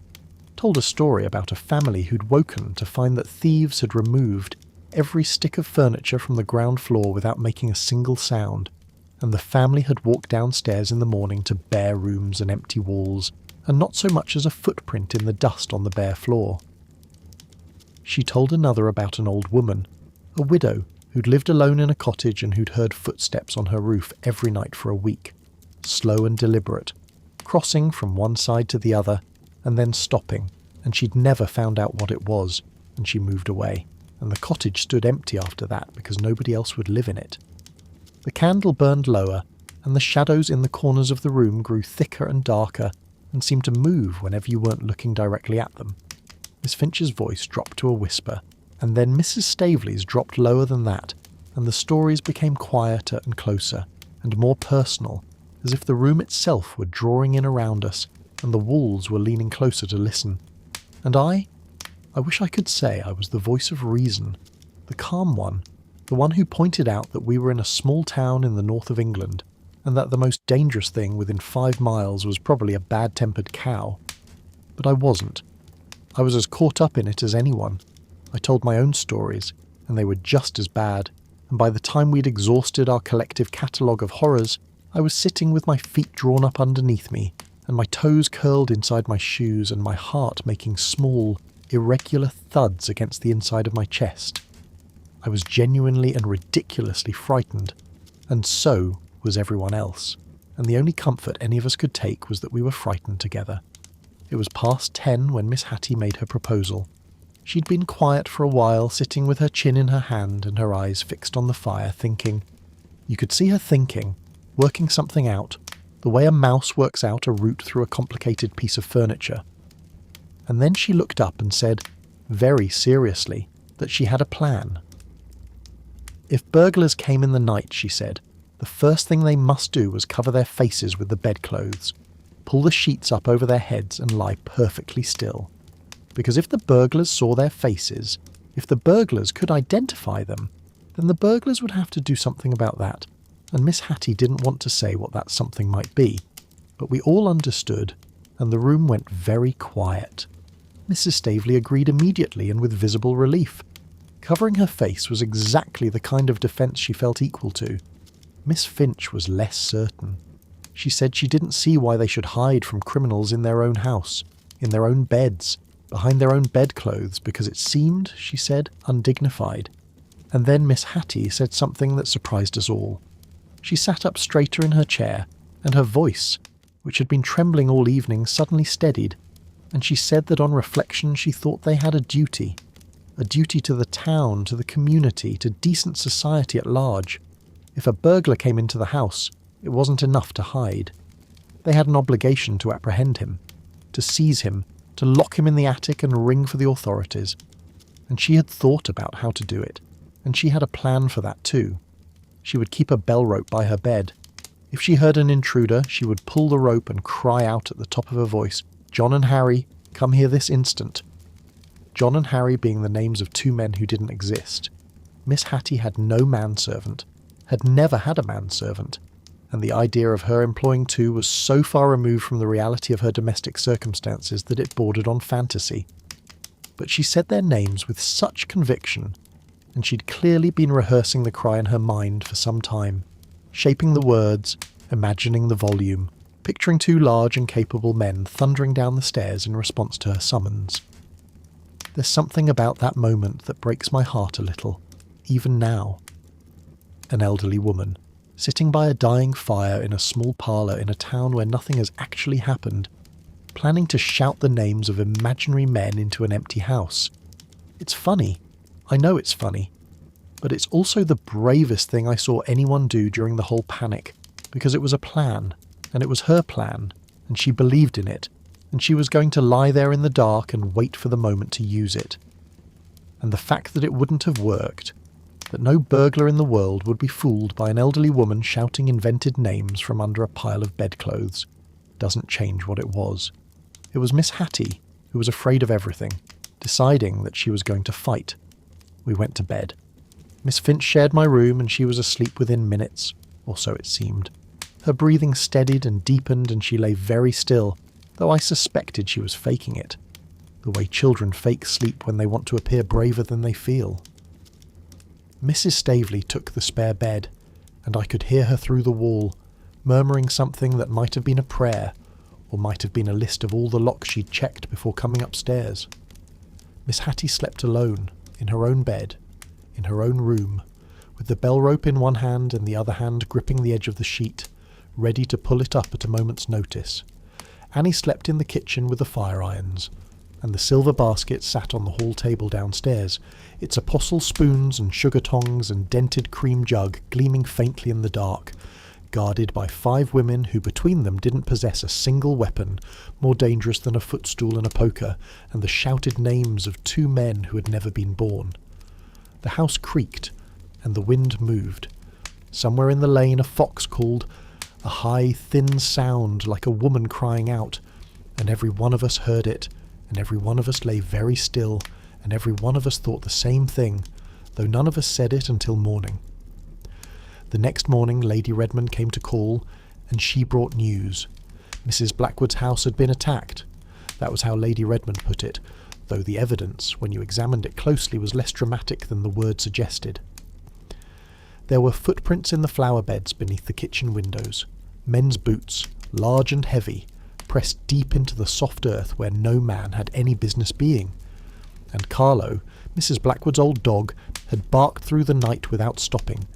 told a story about a family who'd woken to find that thieves had removed every stick of furniture from the ground floor without making a single sound, and the family had walked downstairs in the morning to bare rooms and empty walls, and not so much as a footprint in the dust on the bare floor. She told another about an old woman, a widow, who'd lived alone in a cottage and who'd heard footsteps on her roof every night for a week, slow and deliberate, crossing from one side to the other, and then stopping, and she'd never found out what it was, and she moved away, and the cottage stood empty after that because nobody else would live in it. The candle burned lower, and the shadows in the corners of the room grew thicker and darker, and seemed to move whenever you weren't looking directly at them. Miss Finch's voice dropped to a whisper, and then Mrs. Staveley's dropped lower than that, and the stories became quieter and closer, and more personal, as if the room itself were drawing in around us and the walls were leaning closer to listen. And I wish I could say I was the voice of reason, the calm one, the one who pointed out that we were in a small town in the north of England, and that the most dangerous thing within 5 miles was probably a bad-tempered cow. But I wasn't. I was as caught up in it as anyone. I told my own stories, and they were just as bad, and by the time we'd exhausted our collective catalogue of horrors, I was sitting with my feet drawn up underneath me, and my toes curled inside my shoes, and my heart making small, irregular thuds against the inside of my chest. I was genuinely and ridiculously frightened, and so was everyone else, and the only comfort any of us could take was that we were frightened together. It was past 10 when Miss Hattie made her proposal. She'd been quiet for a while, sitting with her chin in her hand and her eyes fixed on the fire, thinking. You could see her thinking, working something out, the way a mouse works out a route through a complicated piece of furniture. And then she looked up and said, very seriously, that she had a plan. If burglars came in the night, she said, the first thing they must do was cover their faces with the bedclothes, pull the sheets up over their heads and lie perfectly still. Because if the burglars saw their faces, if the burglars could identify them, then the burglars would have to do something about that, and Miss Hattie didn't want to say what that something might be. But we all understood, and the room went very quiet. Mrs. Staveley agreed immediately and with visible relief. Covering her face was exactly the kind of defence she felt equal to. Miss Finch was less certain. She said she didn't see why they should hide from criminals in their own house, in their own beds, behind their own bedclothes, because it seemed, she said, undignified. And then Miss Hattie said something that surprised us all. She sat up straighter in her chair, and her voice, which had been trembling all evening, suddenly steadied, and she said that on reflection she thought they had a duty to the town, to the community, to decent society at large. If a burglar came into the house, it wasn't enough to hide. They had an obligation to apprehend him, to seize him, to lock him in the attic and ring for the authorities. And she had thought about how to do it, and she had a plan for that too. She would keep a bell rope by her bed. If she heard an intruder, she would pull the rope and cry out at the top of her voice, "John and Harry, come here this instant." John and Harry being the names of 2 men who didn't exist. Miss Hattie had no manservant, had never had a manservant, and the idea of her employing 2 was so far removed from the reality of her domestic circumstances that it bordered on fantasy. But she said their names with such conviction, and she'd clearly been rehearsing the cry in her mind for some time, shaping the words, imagining the volume, picturing 2 large and capable men thundering down the stairs in response to her summons. There's something about that moment that breaks my heart a little, even now. An elderly woman, sitting by a dying fire in a small parlour in a town where nothing has actually happened, planning to shout the names of imaginary men into an empty house. It's funny. I know it's funny. But it's also the bravest thing I saw anyone do during the whole panic, because it was a plan, and it was her plan, and she believed in it, and she was going to lie there in the dark and wait for the moment to use it. And the fact that it wouldn't have worked, that no burglar in the world would be fooled by an elderly woman shouting invented names from under a pile of bedclothes, doesn't change what it was. It was Miss Hattie who was afraid of everything, deciding that she was going to fight. We went to bed. Miss Finch shared my room and she was asleep within minutes, or so it seemed. Her breathing steadied and deepened and she lay very still, though I suspected she was faking it, the way children fake sleep when they want to appear braver than they feel. Mrs. Staveley took the spare bed, and I could hear her through the wall, murmuring something that might have been a prayer, or might have been a list of all the locks she'd checked before coming upstairs. Miss Hattie slept alone, in her own bed, in her own room, with the bell rope in one hand and the other hand gripping the edge of the sheet, ready to pull it up at a moment's notice. Annie slept in the kitchen with the fire irons, and the silver basket sat on the hall table downstairs, its apostle spoons and sugar tongs and dented cream jug gleaming faintly in the dark, guarded by 5 women who between them didn't possess a single weapon more dangerous than a footstool and a poker, and the shouted names of 2 men who had never been born. The house creaked, and the wind moved. Somewhere in the lane a fox called, a high, thin sound like a woman crying out, and every one of us heard it, and every one of us lay very still, and every one of us thought the same thing, though none of us said it until morning. The next morning Lady Redmond came to call, and she brought news. Mrs. Blackwood's house had been attacked. That was how Lady Redmond put it, though the evidence, when you examined it closely, was less dramatic than the word suggested. There were footprints in the flower beds beneath the kitchen windows, men's boots, large and heavy, pressed deep into the soft earth where no man had any business being. And Carlo, Mrs. Blackwood's old dog, had barked through the night without stopping,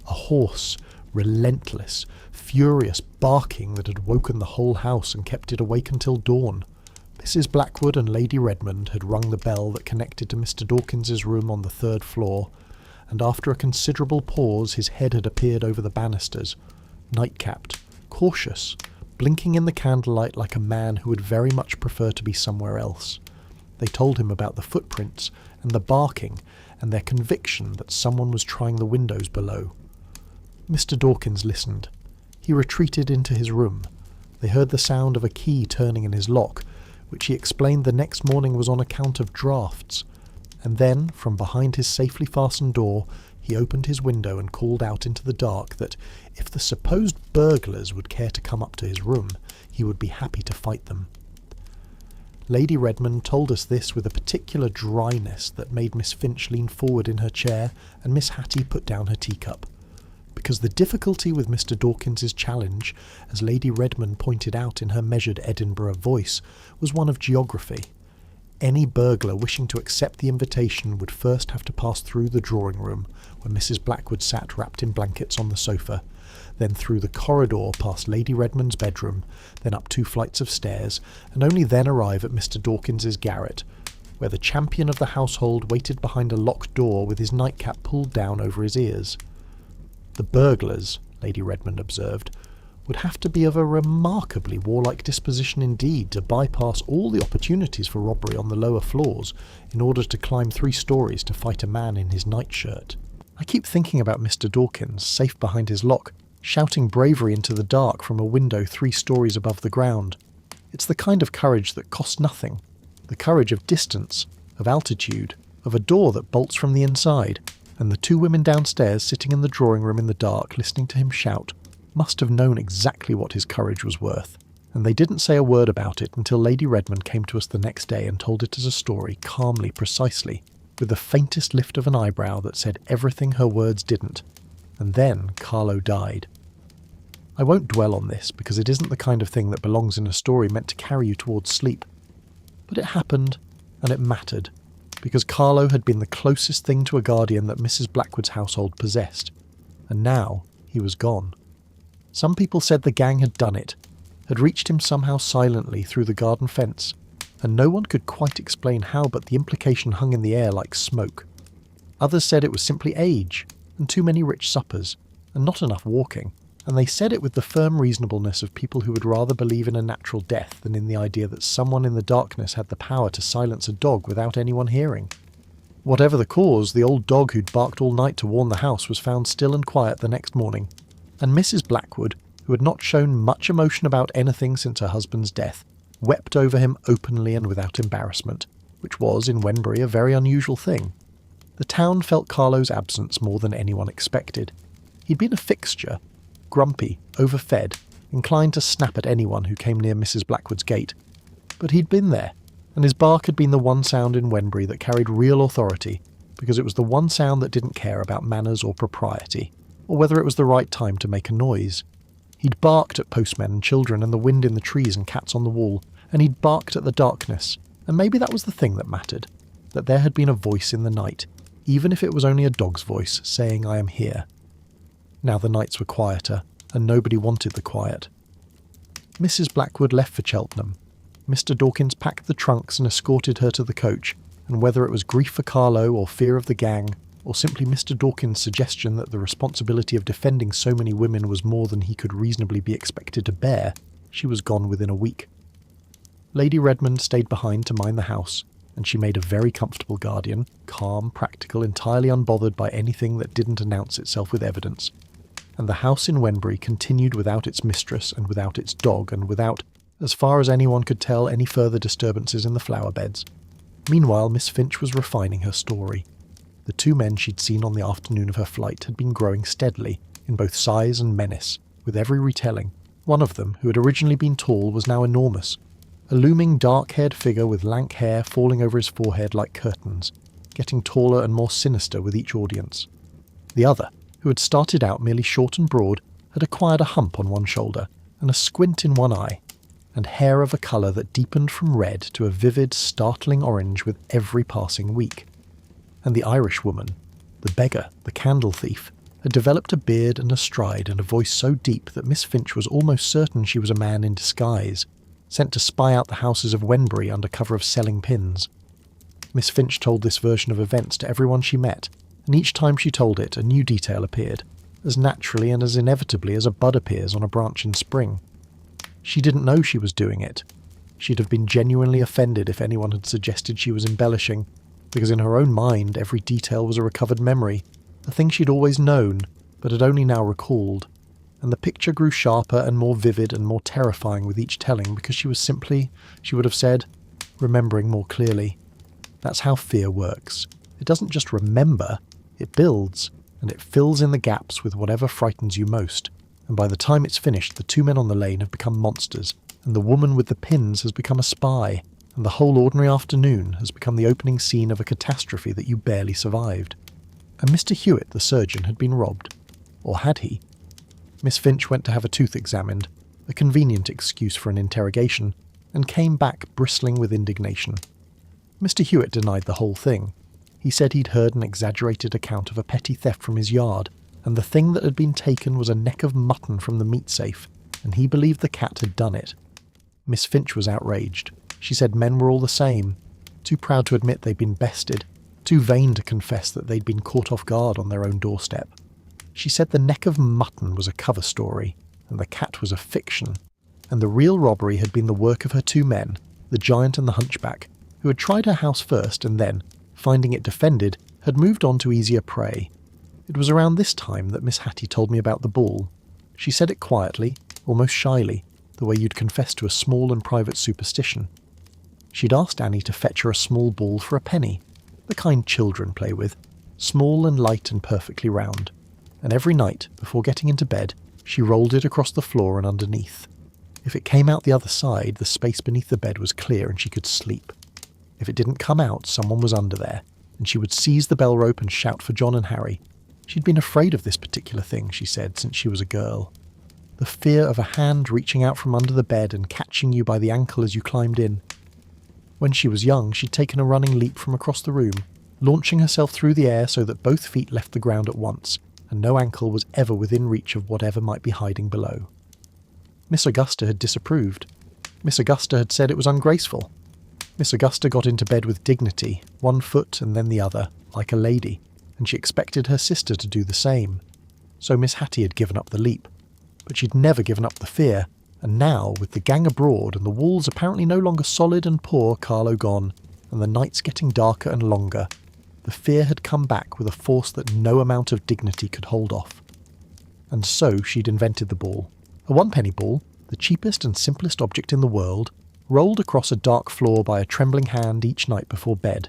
a hoarse, relentless, furious barking that had woken the whole house and kept it awake until dawn. Mrs. Blackwood and Lady Redmond had rung the bell that connected to Mr. Dawkins's room on the 3rd floor, and after a considerable pause his head had appeared over the banisters, night-capped, cautious, blinking in the candlelight like a man who would very much prefer to be somewhere else. They told him about the footprints and the barking and their conviction that someone was trying the windows below. Mr. Dawkins listened. He retreated into his room. They heard the sound of a key turning in his lock, which he explained the next morning was on account of draughts, and then, from behind his safely fastened door, he opened his window and called out into the dark that, if the supposed burglars would care to come up to his room, he would be happy to fight them. Lady Redmond told us this with a particular dryness that made Miss Finch lean forward in her chair and Miss Hattie put down her teacup. Because the difficulty with Mr. Dawkins's challenge, as Lady Redmond pointed out in her measured Edinburgh voice, was one of geography. Any burglar wishing to accept the invitation would first have to pass through the drawing-room, where Mrs. Blackwood sat wrapped in blankets on the sofa, then through the corridor past Lady Redmond's bedroom, then up 2 flights of stairs, and only then arrive at Mr. Dawkins's garret, where the champion of the household waited behind a locked door with his nightcap pulled down over his ears. The burglars, Lady Redmond observed, would have to be of a remarkably warlike disposition indeed to bypass all the opportunities for robbery on the lower floors in order to climb 3 stories to fight a man in his nightshirt. I keep thinking about Mr. Dawkins, safe behind his lock, shouting bravery into the dark from a window 3 stories above the ground. It's the kind of courage that costs nothing, the courage of distance, of altitude, of a door that bolts from the inside, and the 2 women downstairs sitting in the drawing-room in the dark listening to him shout must have known exactly what his courage was worth, and they didn't say a word about it until Lady Redmond came to us the next day and told it as a story, calmly, precisely, with the faintest lift of an eyebrow that said everything her words didn't. And then Carlo died. I won't dwell on this, because it isn't the kind of thing that belongs in a story meant to carry you towards sleep. But it happened, and it mattered, because Carlo had been the closest thing to a guardian that Mrs. Blackwood's household possessed, and now he was gone. Some people said the gang had done it, had reached him somehow silently through the garden fence, and no one could quite explain how, but the implication hung in the air like smoke. Others said it was simply age, and too many rich suppers, and not enough walking, and they said it with the firm reasonableness of people who would rather believe in a natural death than in the idea that someone in the darkness had the power to silence a dog without anyone hearing. Whatever the cause, the old dog who'd barked all night to warn the house was found still and quiet the next morning, and Mrs. Blackwood, who had not shown much emotion about anything since her husband's death, wept over him openly and without embarrassment, which was, in Wenbury, a very unusual thing. The town felt Carlo's absence more than anyone expected. He'd been a fixture, grumpy, overfed, inclined to snap at anyone who came near Mrs. Blackwood's gate. But he'd been there, and his bark had been the one sound in Wenbury that carried real authority, because it was the one sound that didn't care about manners or propriety, or whether it was the right time to make a noise. He'd barked at postmen and children and the wind in the trees and cats on the wall, and he'd barked at the darkness, and maybe that was the thing that mattered, that there had been a voice in the night, even if it was only a dog's voice saying, "I am here." Now the nights were quieter, and nobody wanted the quiet. Mrs. Blackwood left for Cheltenham. Mr. Dawkins packed the trunks and escorted her to the coach, and whether it was grief for Carlo or fear of the gang, or simply Mr. Dawkins' suggestion that the responsibility of defending so many women was more than he could reasonably be expected to bear, she was gone within a week. Lady Redmond stayed behind to mind the house, and she made a very comfortable guardian, calm, practical, entirely unbothered by anything that didn't announce itself with evidence. and the house in Wenbury continued without its mistress and without its dog and without, as far as anyone could tell, any further disturbances in the flower beds. Meanwhile, Miss Finch was refining her story. The two men she'd seen on the afternoon of her flight had been growing steadily, in both size and menace, with every retelling. One of them, who had originally been tall, was now enormous, a looming dark-haired figure with lank hair falling over his forehead like curtains, getting taller and more sinister with each audience. The other, who had started out merely short and broad, had acquired a hump on one shoulder and a squint in one eye, and hair of a colour that deepened from red to a vivid, startling orange with every passing week. And the Irish woman, the beggar, the candle thief, had developed a beard and a stride and a voice so deep that Miss Finch was almost certain she was a man in disguise, sent to spy out the houses of Wenbury under cover of selling pins. Miss Finch told this version of events to everyone she met, and each time she told it a new detail appeared, as naturally and as inevitably as a bud appears on a branch in spring. She didn't know she was doing it. She'd have been genuinely offended if anyone had suggested she was embellishing, because in her own mind every detail was a recovered memory, a thing she'd always known, but had only now recalled, and the picture grew sharper and more vivid and more terrifying with each telling because she was simply, she would have said, remembering more clearly. That's how fear works. It doesn't just remember, it builds, and it fills in the gaps with whatever frightens you most, and by the time it's finished the two men on the lane have become monsters, and the woman with the pins has become a spy, and the whole ordinary afternoon has become the opening scene of a catastrophe that you barely survived. And Mr. Hewitt, the surgeon, had been robbed. Or had he? Miss Finch went to have a tooth examined, a convenient excuse for an interrogation, and came back bristling with indignation. Mr. Hewitt denied the whole thing. He said he'd heard an exaggerated account of a petty theft from his yard, and the thing that had been taken was a neck of mutton from the meat safe, and he believed the cat had done it. Miss Finch was outraged. She said men were all the same, too proud to admit they'd been bested, too vain to confess that they'd been caught off guard on their own doorstep. She said the neck of mutton was a cover story, and the cat was a fiction, and the real robbery had been the work of her two men, the giant and the hunchback, who had tried her house first and then, finding it defended, had moved on to easier prey. It was around this time that Miss Hattie told me about the ball. She said it quietly, almost shyly, the way you'd confess to a small and private superstition. She'd asked Annie to fetch her a small ball for a penny, the kind children play with, small and light and perfectly round, and every night, before getting into bed, she rolled it across the floor and underneath. If it came out the other side, the space beneath the bed was clear and she could sleep. If it didn't come out, someone was under there, and she would seize the bell rope and shout for John and Harry. She'd been afraid of this particular thing, she said, since she was a girl. The fear of a hand reaching out from under the bed and catching you by the ankle as you climbed in. When she was young, she'd taken a running leap from across the room, launching herself through the air so that both feet left the ground at once, and no ankle was ever within reach of whatever might be hiding below. Miss Augusta had disapproved. Miss Augusta had said it was ungraceful. Miss Augusta got into bed with dignity, one foot and then the other, like a lady, and she expected her sister to do the same. So Miss Hattie had given up the leap. But she'd never given up the fear, and now, with the gang abroad and the walls apparently no longer solid and poor Carlo gone, and the nights getting darker and longer, the fear had come back with a force that no amount of dignity could hold off. And so she'd invented the ball. A one-penny ball, the cheapest and simplest object in the world, rolled across a dark floor by a trembling hand each night before bed.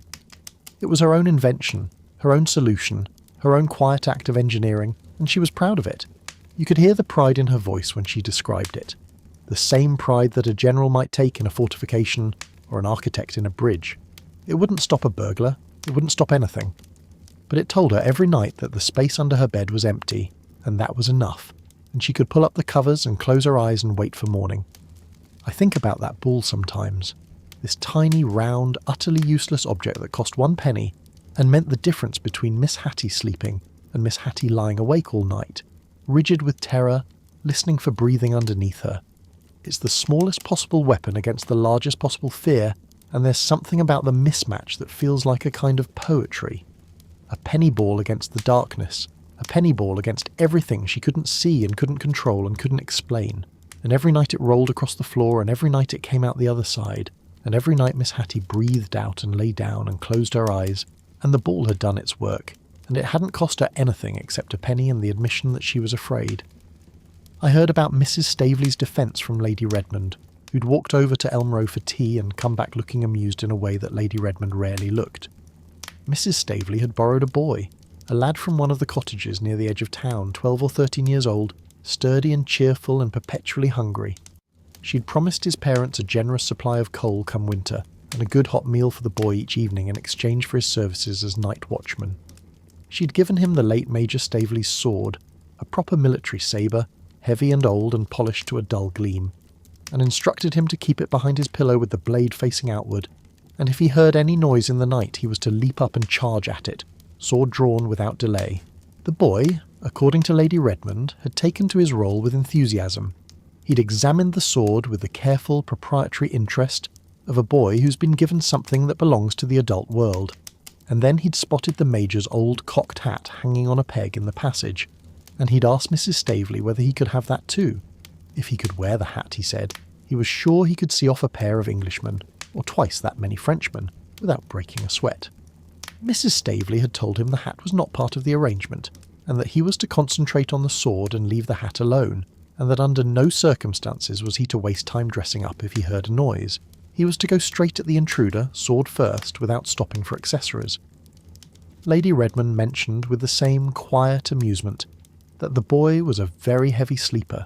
It was her own invention, her own solution, her own quiet act of engineering, and she was proud of it. You could hear the pride in her voice when she described it. The same pride that a general might take in a fortification or an architect in a bridge. It wouldn't stop a burglar, it wouldn't stop anything. But it told her every night that the space under her bed was empty, and that was enough, and she could pull up the covers and close her eyes and wait for morning. I think about that ball sometimes. This tiny, round, utterly useless object that cost 1 penny and meant the difference between Miss Hattie sleeping and Miss Hattie lying awake all night, rigid with terror, listening for breathing underneath her. It's the smallest possible weapon against the largest possible fear, and there's something about the mismatch that feels like a kind of poetry. A penny ball against the darkness, a penny ball against everything she couldn't see and couldn't control and couldn't explain. And every night it rolled across the floor, and every night it came out the other side, and every night Miss Hattie breathed out and lay down and closed her eyes, and the ball had done its work, and it hadn't cost her anything except a penny and the admission that she was afraid. I heard about Mrs. Staveley's defence from Lady Redmond, who'd walked over to Elm Row for tea and come back looking amused in a way that Lady Redmond rarely looked. Mrs. Staveley had borrowed a boy, a lad from one of the cottages near the edge of town, 12 or 13 years old, sturdy and cheerful and perpetually hungry. She'd promised his parents a generous supply of coal come winter, and a good hot meal for the boy each evening in exchange for his services as night watchman. She'd given him the late Major Staveley's sword, a proper military sabre, heavy and old and polished to a dull gleam, and instructed him to keep it behind his pillow with the blade facing outward, and if he heard any noise in the night he was to leap up and charge at it, sword drawn without delay. The boy, according to Lady Redmond, had taken to his role with enthusiasm. He'd examined the sword with the careful proprietary interest of a boy who's been given something that belongs to the adult world, and then he'd spotted the Major's old cocked hat hanging on a peg in the passage, and he'd asked Mrs. Staveley whether he could have that too. If he could wear the hat, he said, he was sure he could see off a pair of Englishmen, or twice that many Frenchmen, without breaking a sweat. Mrs. Staveley had told him the hat was not part of the arrangement, and that he was to concentrate on the sword and leave the hat alone, and that under no circumstances was he to waste time dressing up if he heard a noise. He was to go straight at the intruder, sword first, without stopping for accessories. Lady Redmond mentioned with the same quiet amusement that the boy was a very heavy sleeper.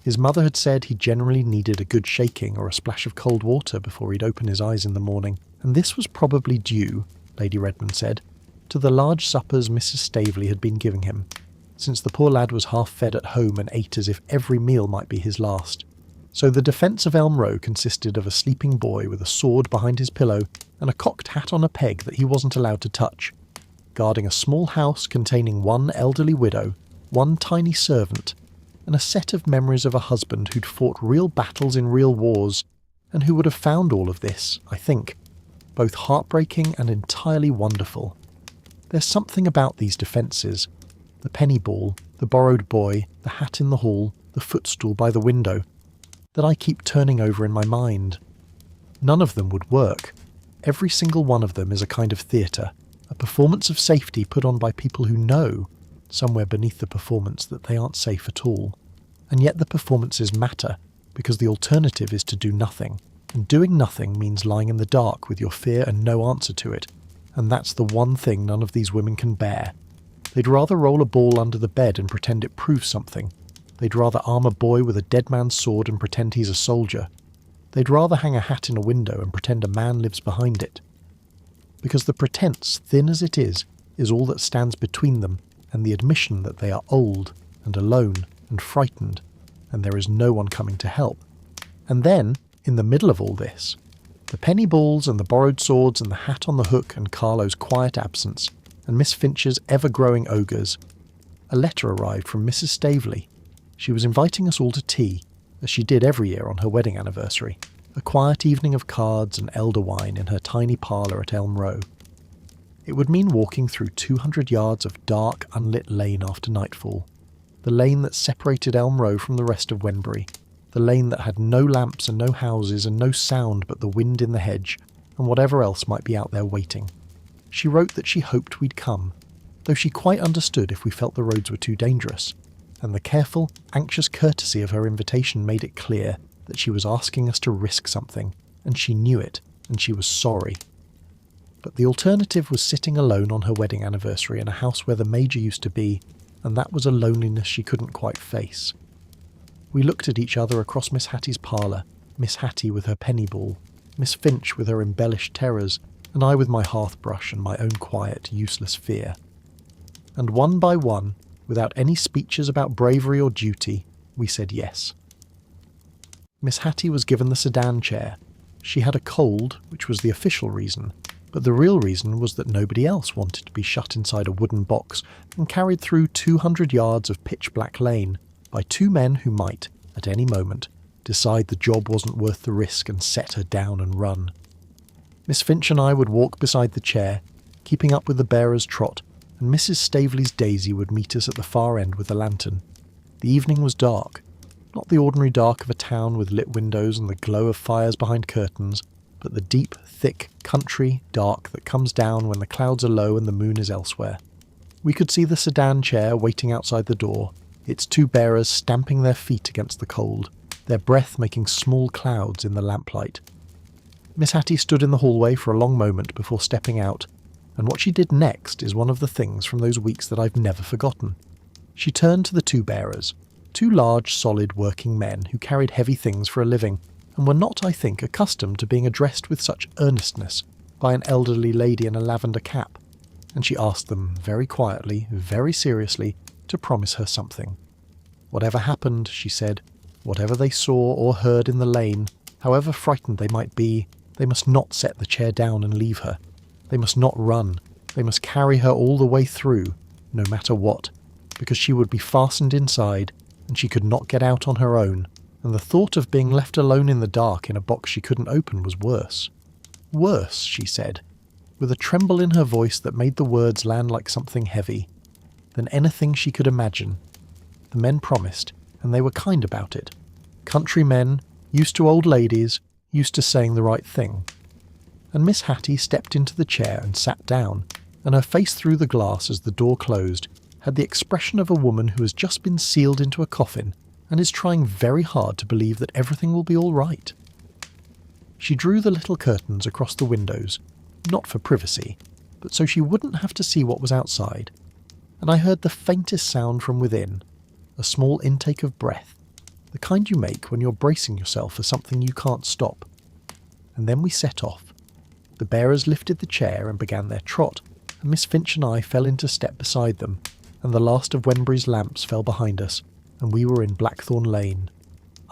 His mother had said he generally needed a good shaking or a splash of cold water before he'd open his eyes in the morning, and this was probably due, Lady Redmond said, to the large suppers Mrs. Staveley had been giving him, since the poor lad was half fed at home and ate as if every meal might be his last. So the defence of Elm Row consisted of a sleeping boy with a sword behind his pillow and a cocked hat on a peg that he wasn't allowed to touch, guarding a small house containing one elderly widow, one tiny servant, and a set of memories of a husband who'd fought real battles in real wars, and who would have found all of this, I think, both heartbreaking and entirely wonderful. There's something about these defences, the penny ball, the borrowed boy, the hat in the hall, the footstool by the window, that I keep turning over in my mind. None of them would work. Every single one of them is a kind of theatre, a performance of safety put on by people who know, somewhere beneath the performance, that they aren't safe at all. And yet the performances matter, because the alternative is to do nothing, and doing nothing means lying in the dark with your fear and no answer to it, and that's the one thing none of these women can bear. They'd rather roll a ball under the bed and pretend it proves something. They'd rather arm a boy with a dead man's sword and pretend he's a soldier. They'd rather hang a hat in a window and pretend a man lives behind it. Because the pretence, thin as it is all that stands between them and the admission that they are old and alone and frightened, and there is no one coming to help. And then, in the middle of all this, the penny balls and the borrowed swords and the hat on the hook and Carlo's quiet absence, and Miss Finch's ever-growing ogres, a letter arrived from Mrs. Staveley. She was inviting us all to tea, as she did every year on her wedding anniversary, a quiet evening of cards and elder wine in her tiny parlour at Elm Row. It would mean walking through 200 yards of dark, unlit lane after nightfall, the lane that separated Elm Row from the rest of Wenbury, the lane that had no lamps and no houses and no sound but the wind in the hedge and whatever else might be out there waiting. She wrote that she hoped we'd come, though she quite understood if we felt the roads were too dangerous, and the careful, anxious courtesy of her invitation made it clear that she was asking us to risk something, and she knew it, and she was sorry. But the alternative was sitting alone on her wedding anniversary in a house where the Major used to be, and that was a loneliness she couldn't quite face. We looked at each other across Miss Hattie's parlour, Miss Hattie with her penny ball, Miss Finch with her embellished terrors, and I with my hearth-brush and my own quiet, useless fear. And one by one, without any speeches about bravery or duty, we said yes. Miss Hattie was given the sedan chair. She had a cold, which was the official reason, but the real reason was that nobody else wanted to be shut inside a wooden box and carried through 200 yards of pitch-black lane by two men who might, at any moment, decide the job wasn't worth the risk and set her down and run. Miss Finch and I would walk beside the chair, keeping up with the bearer's trot, and Mrs. Staveley's Daisy would meet us at the far end with a lantern. The evening was dark, not the ordinary dark of a town with lit windows and the glow of fires behind curtains, but the deep, thick, country dark that comes down when the clouds are low and the moon is elsewhere. We could see the sedan chair waiting outside the door, its two bearers stamping their feet against the cold, their breath making small clouds in the lamplight. Miss Hattie stood in the hallway for a long moment before stepping out, and what she did next is one of the things from those weeks that I've never forgotten. She turned to the two bearers, two large, solid working men who carried heavy things for a living, and were not, I think, accustomed to being addressed with such earnestness by an elderly lady in a lavender cap, and she asked them, very quietly, very seriously, to promise her something. Whatever happened, she said, whatever they saw or heard in the lane, however frightened they might be, they must not set the chair down and leave her. They must not run. They must carry her all the way through, no matter what, because she would be fastened inside, and she could not get out on her own, and the thought of being left alone in the dark in a box she couldn't open was worse. Worse, she said, with a tremble in her voice that made the words land like something heavy, than anything she could imagine. The men promised, and they were kind about it. Country men, used to old ladies, used to saying the right thing. And Miss Hattie stepped into the chair and sat down, and her face through the glass as the door closed had the expression of a woman who has just been sealed into a coffin and is trying very hard to believe that everything will be all right. She drew the little curtains across the windows, not for privacy, but so she wouldn't have to see what was outside, and I heard the faintest sound from within, a small intake of breath, the kind you make when you're bracing yourself for something you can't stop. And then we set off. The bearers lifted the chair and began their trot, and Miss Finch and I fell into step beside them, and the last of Wenbury's lamps fell behind us, and we were in Blackthorn Lane.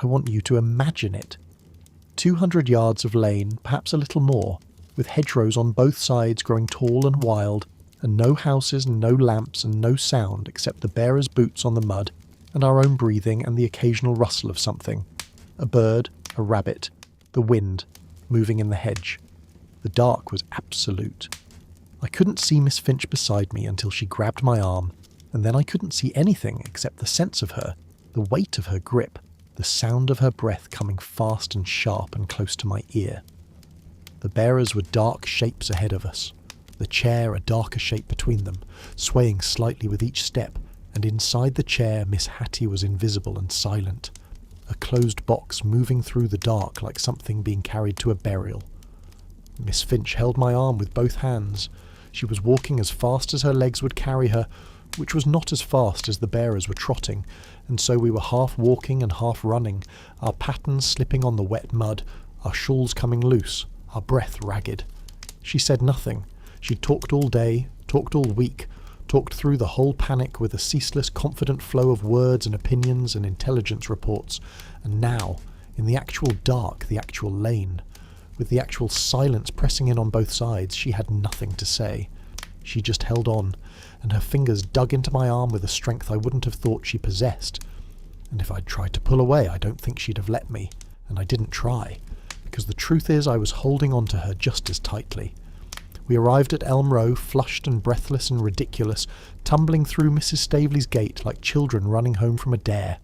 I want you to imagine it. 200 yards of lane, perhaps a little more, with hedgerows on both sides growing tall and wild, and no houses and no lamps and no sound except the bearers' boots on the mud, and our own breathing and the occasional rustle of something. A bird, a rabbit, the wind, moving in the hedge. The dark was absolute. I couldn't see Miss Finch beside me until she grabbed my arm, and then I couldn't see anything except the sense of her, the weight of her grip, the sound of her breath coming fast and sharp and close to my ear. The bearers were dark shapes ahead of us, the chair a darker shape between them, swaying slightly with each step, and inside the chair Miss Hattie was invisible and silent, a closed box moving through the dark like something being carried to a burial. Miss Finch held my arm with both hands. She was walking as fast as her legs would carry her, which was not as fast as the bearers were trotting, and so we were half walking and half running, our pattens slipping on the wet mud, our shawls coming loose, our breath ragged. She said nothing. She talked all day, talked all week, talked through the whole panic with a ceaseless, confident flow of words and opinions and intelligence reports, and now, in the actual dark, the actual lane, with the actual silence pressing in on both sides, she had nothing to say. She just held on, and her fingers dug into my arm with a strength I wouldn't have thought she possessed. And if I'd tried to pull away, I don't think she'd have let me, and I didn't try, because the truth is I was holding on to her just as tightly. We arrived at Elm Row, flushed and breathless and ridiculous, tumbling through Mrs. Staveley's gate like children running home from a dare.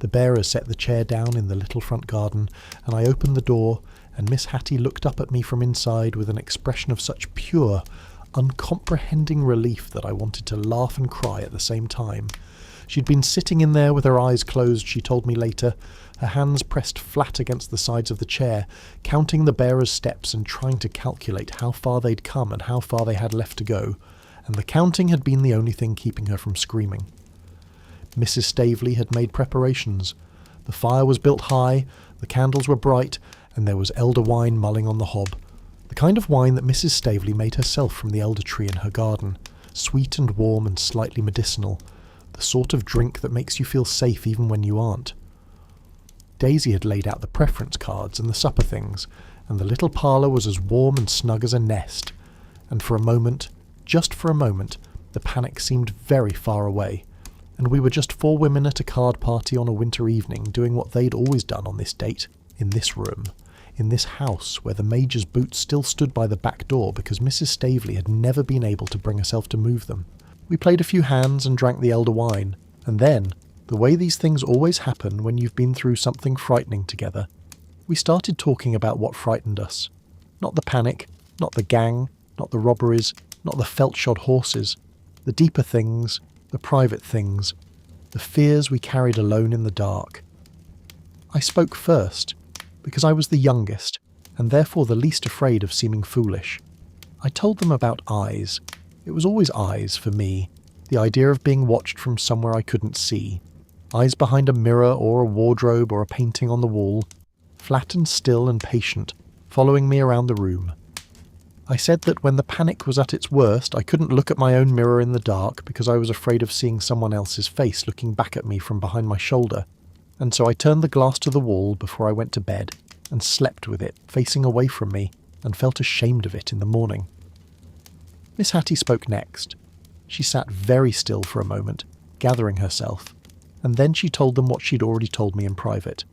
The bearers set the chair down in the little front garden, and I opened the door, and Miss Hattie looked up at me from inside with an expression of such pure, uncomprehending relief that I wanted to laugh and cry at the same time. She'd been sitting in there with her eyes closed, she told me later, her hands pressed flat against the sides of the chair, counting the bearers' steps and trying to calculate how far they'd come and how far they had left to go, and the counting had been the only thing keeping her from screaming. Mrs. Staveley had made preparations. The fire was built high, the candles were bright, and there was elder wine mulling on the hob, the kind of wine that Mrs. Staveley made herself from the elder tree in her garden, sweet and warm and slightly medicinal, the sort of drink that makes you feel safe even when you aren't. Daisy had laid out the preference cards and the supper things, and the little parlour was as warm and snug as a nest, and for a moment, just for a moment, the panic seemed very far away, and we were just 4 women at a card party on a winter evening doing what they'd always done on this date, in this room, in this house where the Major's boots still stood by the back door because Mrs. Staveley had never been able to bring herself to move them. We played a few hands and drank the elder wine, and then, the way these things always happen when you've been through something frightening together, we started talking about what frightened us. Not the panic, not the gang, not the robberies, not the felt-shod horses. The deeper things, the private things, the fears we carried alone in the dark. I spoke first, because I was the youngest, and therefore the least afraid of seeming foolish. I told them about eyes. It was always eyes for me, the idea of being watched from somewhere I couldn't see. Eyes behind a mirror or a wardrobe or a painting on the wall, flat and still and patient, following me around the room. I said that when the panic was at its worst, I couldn't look at my own mirror in the dark because I was afraid of seeing someone else's face looking back at me from behind my shoulder, and so I turned the glass to the wall before I went to bed and slept with it facing away from me and felt ashamed of it in the morning. Miss Hattie spoke next. She sat very still for a moment, gathering herself, and then she told them what she'd already told me in private,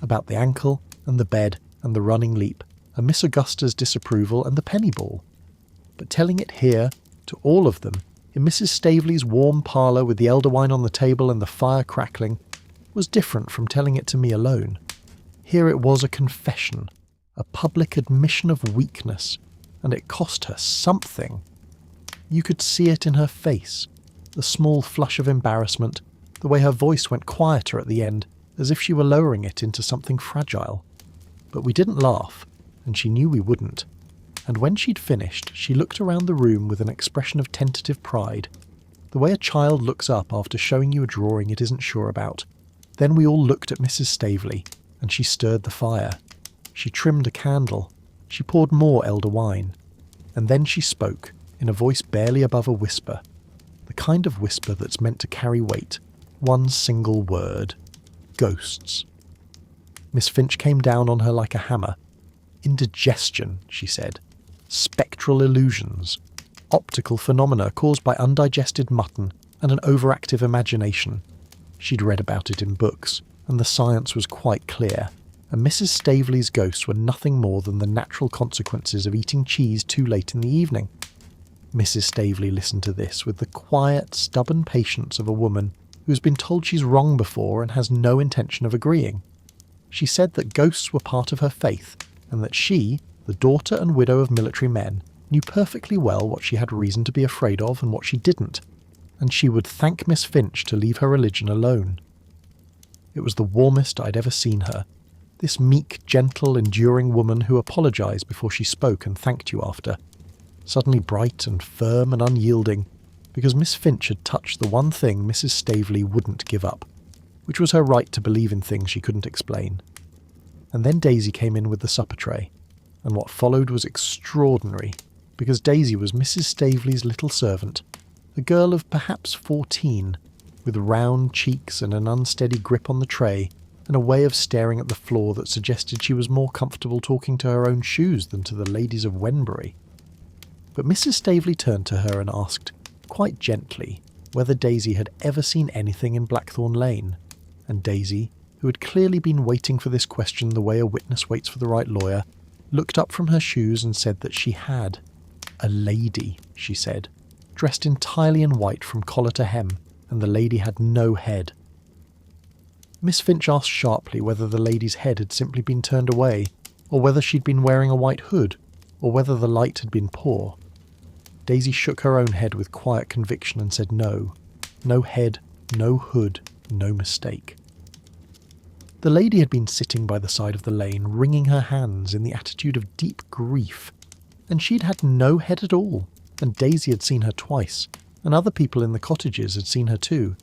about the ankle and the bed and the running leap, and Miss Augusta's disapproval and the penny ball. But telling it here, to all of them, in Mrs. Staveley's warm parlour with the elder wine on the table and the fire crackling, was different from telling it to me alone. Here it was a confession, a public admission of weakness, and it cost her something. You could see it in her face, the small flush of embarrassment, the way her voice went quieter at the end, as if she were lowering it into something fragile. But we didn't laugh, and she knew we wouldn't, and when she'd finished, she looked around the room with an expression of tentative pride, the way a child looks up after showing you a drawing it isn't sure about. Then we all looked at Mrs. Staveley, and she stirred the fire. She trimmed a candle. She poured more elder wine. And then she spoke, in a voice barely above a whisper, the kind of whisper that's meant to carry weight. One single word. Ghosts. Miss Finch came down on her like a hammer. Indigestion, she said. Spectral illusions. Optical phenomena caused by undigested mutton and an overactive imagination. She'd read about it in books, and the science was quite clear, and Mrs. Staveley's ghosts were nothing more than the natural consequences of eating cheese too late in the evening. Mrs. Staveley listened to this with the quiet, stubborn patience of a woman who's been told she's wrong before and has no intention of agreeing. She said that ghosts were part of her faith, and that she, the daughter and widow of military men, knew perfectly well what she had reason to be afraid of and what she didn't, and she would thank Miss Finch to leave her religion alone. It was the warmest I'd ever seen her, this meek, gentle, enduring woman who apologised before she spoke and thanked you after, suddenly bright and firm and unyielding, because Miss Finch had touched the one thing Mrs. Staveley wouldn't give up, which was her right to believe in things she couldn't explain. And then Daisy came in with the supper tray, and what followed was extraordinary, because Daisy was Mrs. Staveley's little servant, a girl of perhaps 14, with round cheeks and an unsteady grip on the tray, and a way of staring at the floor that suggested she was more comfortable talking to her own shoes than to the ladies of Wenbury. But Mrs. Staveley turned to her and asked, quite gently, whether Daisy had ever seen anything in Blackthorn Lane, and Daisy, who had clearly been waiting for this question the way a witness waits for the right lawyer, looked up from her shoes and said that she had. A lady, she said, dressed entirely in white from collar to hem, and the lady had no head. Miss Finch asked sharply whether the lady's head had simply been turned away, or whether she'd been wearing a white hood, or whether the light had been poor. Daisy shook her own head with quiet conviction and said no. No head, no hood, no mistake. The lady had been sitting by the side of the lane, wringing her hands in the attitude of deep grief, and she'd had no head at all, and Daisy had seen her twice, and other people in the cottages had seen her too,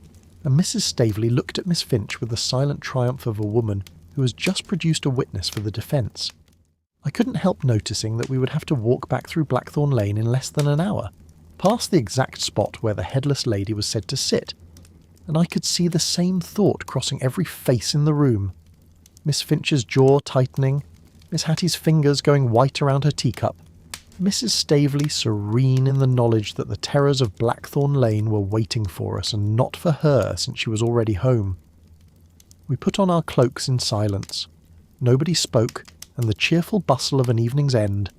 and Mrs. Staveley looked at Miss Finch with the silent triumph of a woman who has just produced a witness for the defence. I couldn't help noticing that we would have to walk back through Blackthorn Lane in less than an hour, past the exact spot where the headless lady was said to sit, and I could see the same thought crossing every face in the room. Miss Finch's jaw tightening, Miss Hattie's fingers going white around her teacup, Mrs. Staveley serene in the knowledge that the terrors of Blackthorn Lane were waiting for us and not for her since she was already home. We put on our cloaks in silence. Nobody spoke, and the cheerful bustle of an evening's end,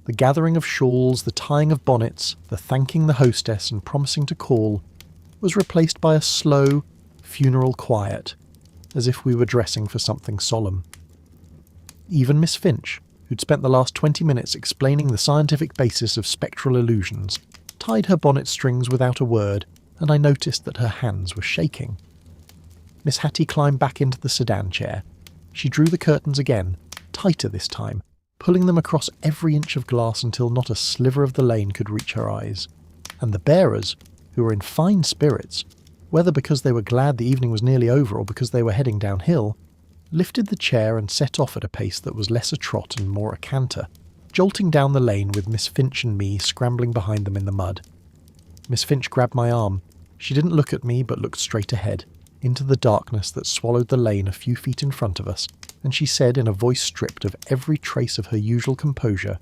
the gathering of shawls, the tying of bonnets, the thanking the hostess and promising to call, was replaced by a slow, funeral quiet, as if we were dressing for something solemn. Even Miss Finch, who'd spent the last 20 minutes explaining the scientific basis of spectral illusions, tied her bonnet strings without a word, and I noticed that her hands were shaking. Miss Hattie climbed back into the sedan chair. She drew the curtains again, tighter this time, pulling them across every inch of glass until not a sliver of the lane could reach her eyes. And the bearers, who were in fine spirits, whether because they were glad the evening was nearly over or because they were heading downhill, lifted the chair and set off at a pace that was less a trot and more a canter, jolting down the lane with Miss Finch and me scrambling behind them in the mud. Miss Finch grabbed my arm. She didn't look at me but looked straight ahead, into the darkness that swallowed the lane a few feet in front of us, and she said in a voice stripped of every trace of her usual composure,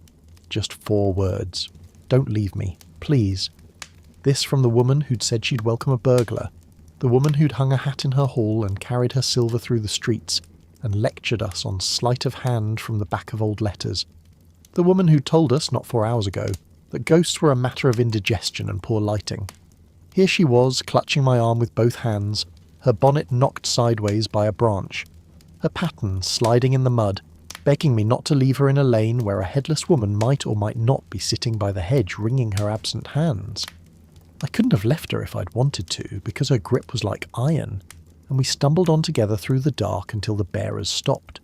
just 4 words. "Don't leave me, please." This from the woman who'd said she'd welcome a burglar, the woman who'd hung a hat in her hall and carried her silver through the streets, and lectured us on sleight of hand from the back of old letters, the woman who told us, not 4 hours ago, that ghosts were a matter of indigestion and poor lighting. Here she was, clutching my arm with both hands, her bonnet knocked sideways by a branch, her pattern sliding in the mud, begging me not to leave her in a lane where a headless woman might or might not be sitting by the hedge wringing her absent hands. I couldn't have left her if I'd wanted to, because her grip was like iron, and we stumbled on together through the dark until the bearers stopped.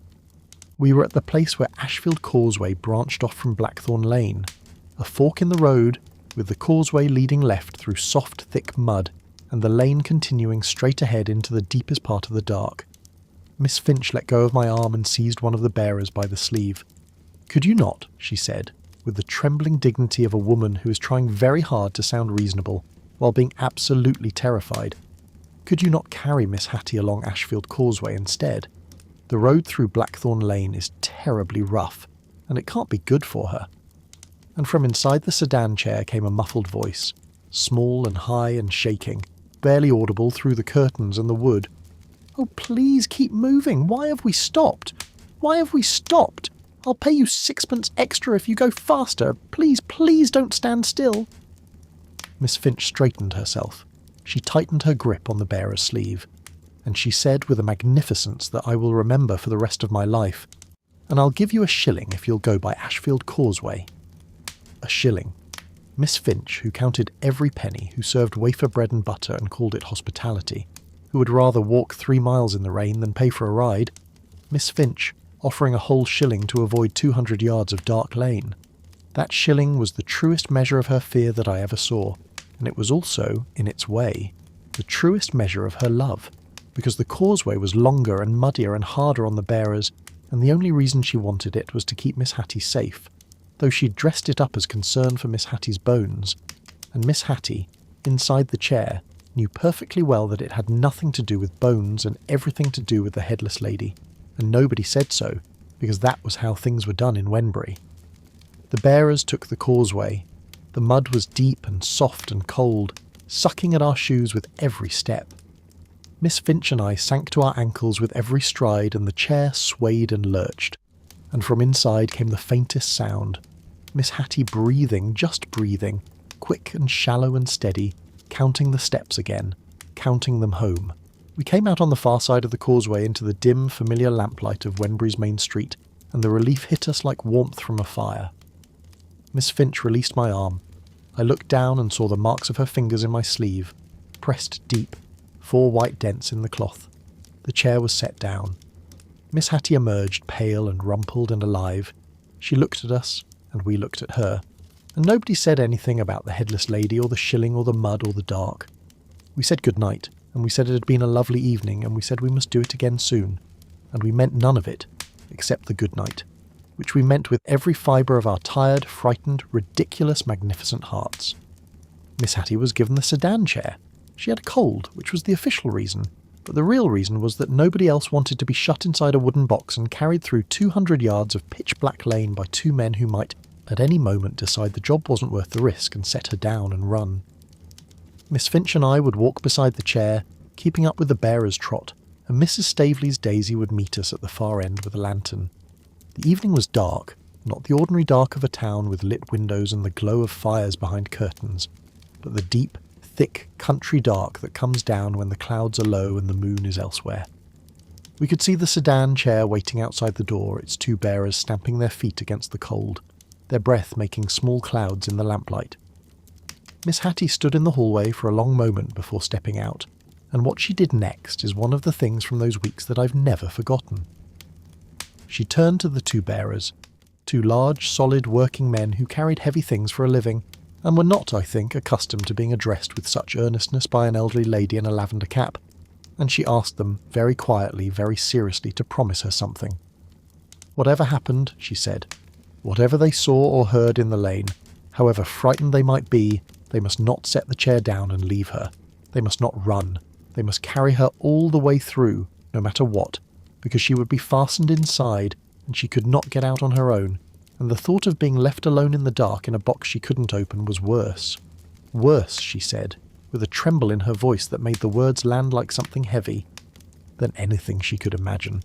We were at the place where Ashfield Causeway branched off from Blackthorn Lane, a fork in the road, with the causeway leading left through soft, thick mud, and the lane continuing straight ahead into the deepest part of the dark. Miss Finch let go of my arm and seized one of the bearers by the sleeve. "Could you not," she said, with the trembling dignity of a woman who is trying very hard to sound reasonable, while being absolutely terrified, "could you not carry Miss Hattie along Ashfield Causeway instead? The road through Blackthorn Lane is terribly rough, and it can't be good for her." And from inside the sedan chair came a muffled voice, small and high and shaking, barely audible through the curtains and the wood. "Oh, please keep moving. Why have we stopped? Why have we stopped? I'll pay you 6 pence extra if you go faster. Please, please don't stand still." Miss Finch straightened herself. She tightened her grip on the bearer's sleeve, and she said with a magnificence that I will remember for the rest of my life, "And I'll give you a shilling if you'll go by Ashfield Causeway." A shilling. Miss Finch, who counted every penny, who served wafer bread and butter and called it hospitality, who would rather walk 3 miles in the rain than pay for a ride. Miss Finch, offering a whole shilling to avoid 200 yards of dark lane. That shilling was the truest measure of her fear that I ever saw, and it was also, in its way, the truest measure of her love, because the causeway was longer and muddier and harder on the bearers, and the only reason she wanted it was to keep Miss Hattie safe, though she'd dressed it up as concern for Miss Hattie's bones, and Miss Hattie, inside the chair, knew perfectly well that it had nothing to do with bones and everything to do with the headless lady, and nobody said so, because that was how things were done in Wenbury. The bearers took the causeway. The mud was deep and soft and cold, sucking at our shoes with every step. Miss Finch and I sank to our ankles with every stride, and the chair swayed and lurched, and from inside came the faintest sound. Miss Hattie breathing, just breathing, quick and shallow and steady, counting the steps again, counting them home. We came out on the far side of the causeway into the dim, familiar lamplight of Wenbury's main street, and the relief hit us like warmth from a fire. Miss Finch released my arm. I looked down and saw the marks of her fingers in my sleeve, pressed deep, 4 white dents in the cloth. The chair was set down. Miss Hattie emerged, pale and rumpled and alive. She looked at us, and we looked at her, and nobody said anything about the headless lady or the shilling or the mud or the dark. We said good night, and we said it had been a lovely evening, and we said we must do it again soon, and we meant none of it, except the good night, which we meant with every fibre of our tired, frightened, ridiculous, magnificent hearts. Miss Hattie was given the sedan chair. She had a cold, which was the official reason, but the real reason was that nobody else wanted to be shut inside a wooden box and carried through 200 yards of pitch-black lane by 2 men who might, at any moment, decide the job wasn't worth the risk and set her down and run. Miss Finch and I would walk beside the chair, keeping up with the bearer's trot, and Mrs. Staveley's Daisy would meet us at the far end with a lantern. The evening was dark, not the ordinary dark of a town with lit windows and the glow of fires behind curtains, but the deep, thick country dark that comes down when the clouds are low and the moon is elsewhere. We could see the sedan chair waiting outside the door, its 2 bearers stamping their feet against the cold, their breath making small clouds in the lamplight. Miss Hattie stood in the hallway for a long moment before stepping out, and what she did next is one of the things from those weeks that I've never forgotten. She turned to the two bearers, two large, solid working men who carried heavy things for a living, and were not, I think, accustomed to being addressed with such earnestness by an elderly lady in a lavender cap, and she asked them, very quietly, very seriously, to promise her something. Whatever happened, she said, whatever they saw or heard in the lane, however frightened they might be, they must not set the chair down and leave her. They must not run. They must carry her all the way through, no matter what, because she would be fastened inside and she could not get out on her own, and the thought of being left alone in the dark in a box she couldn't open was worse. Worse, she said, with a tremble in her voice that made the words land like something heavy, than anything she could imagine.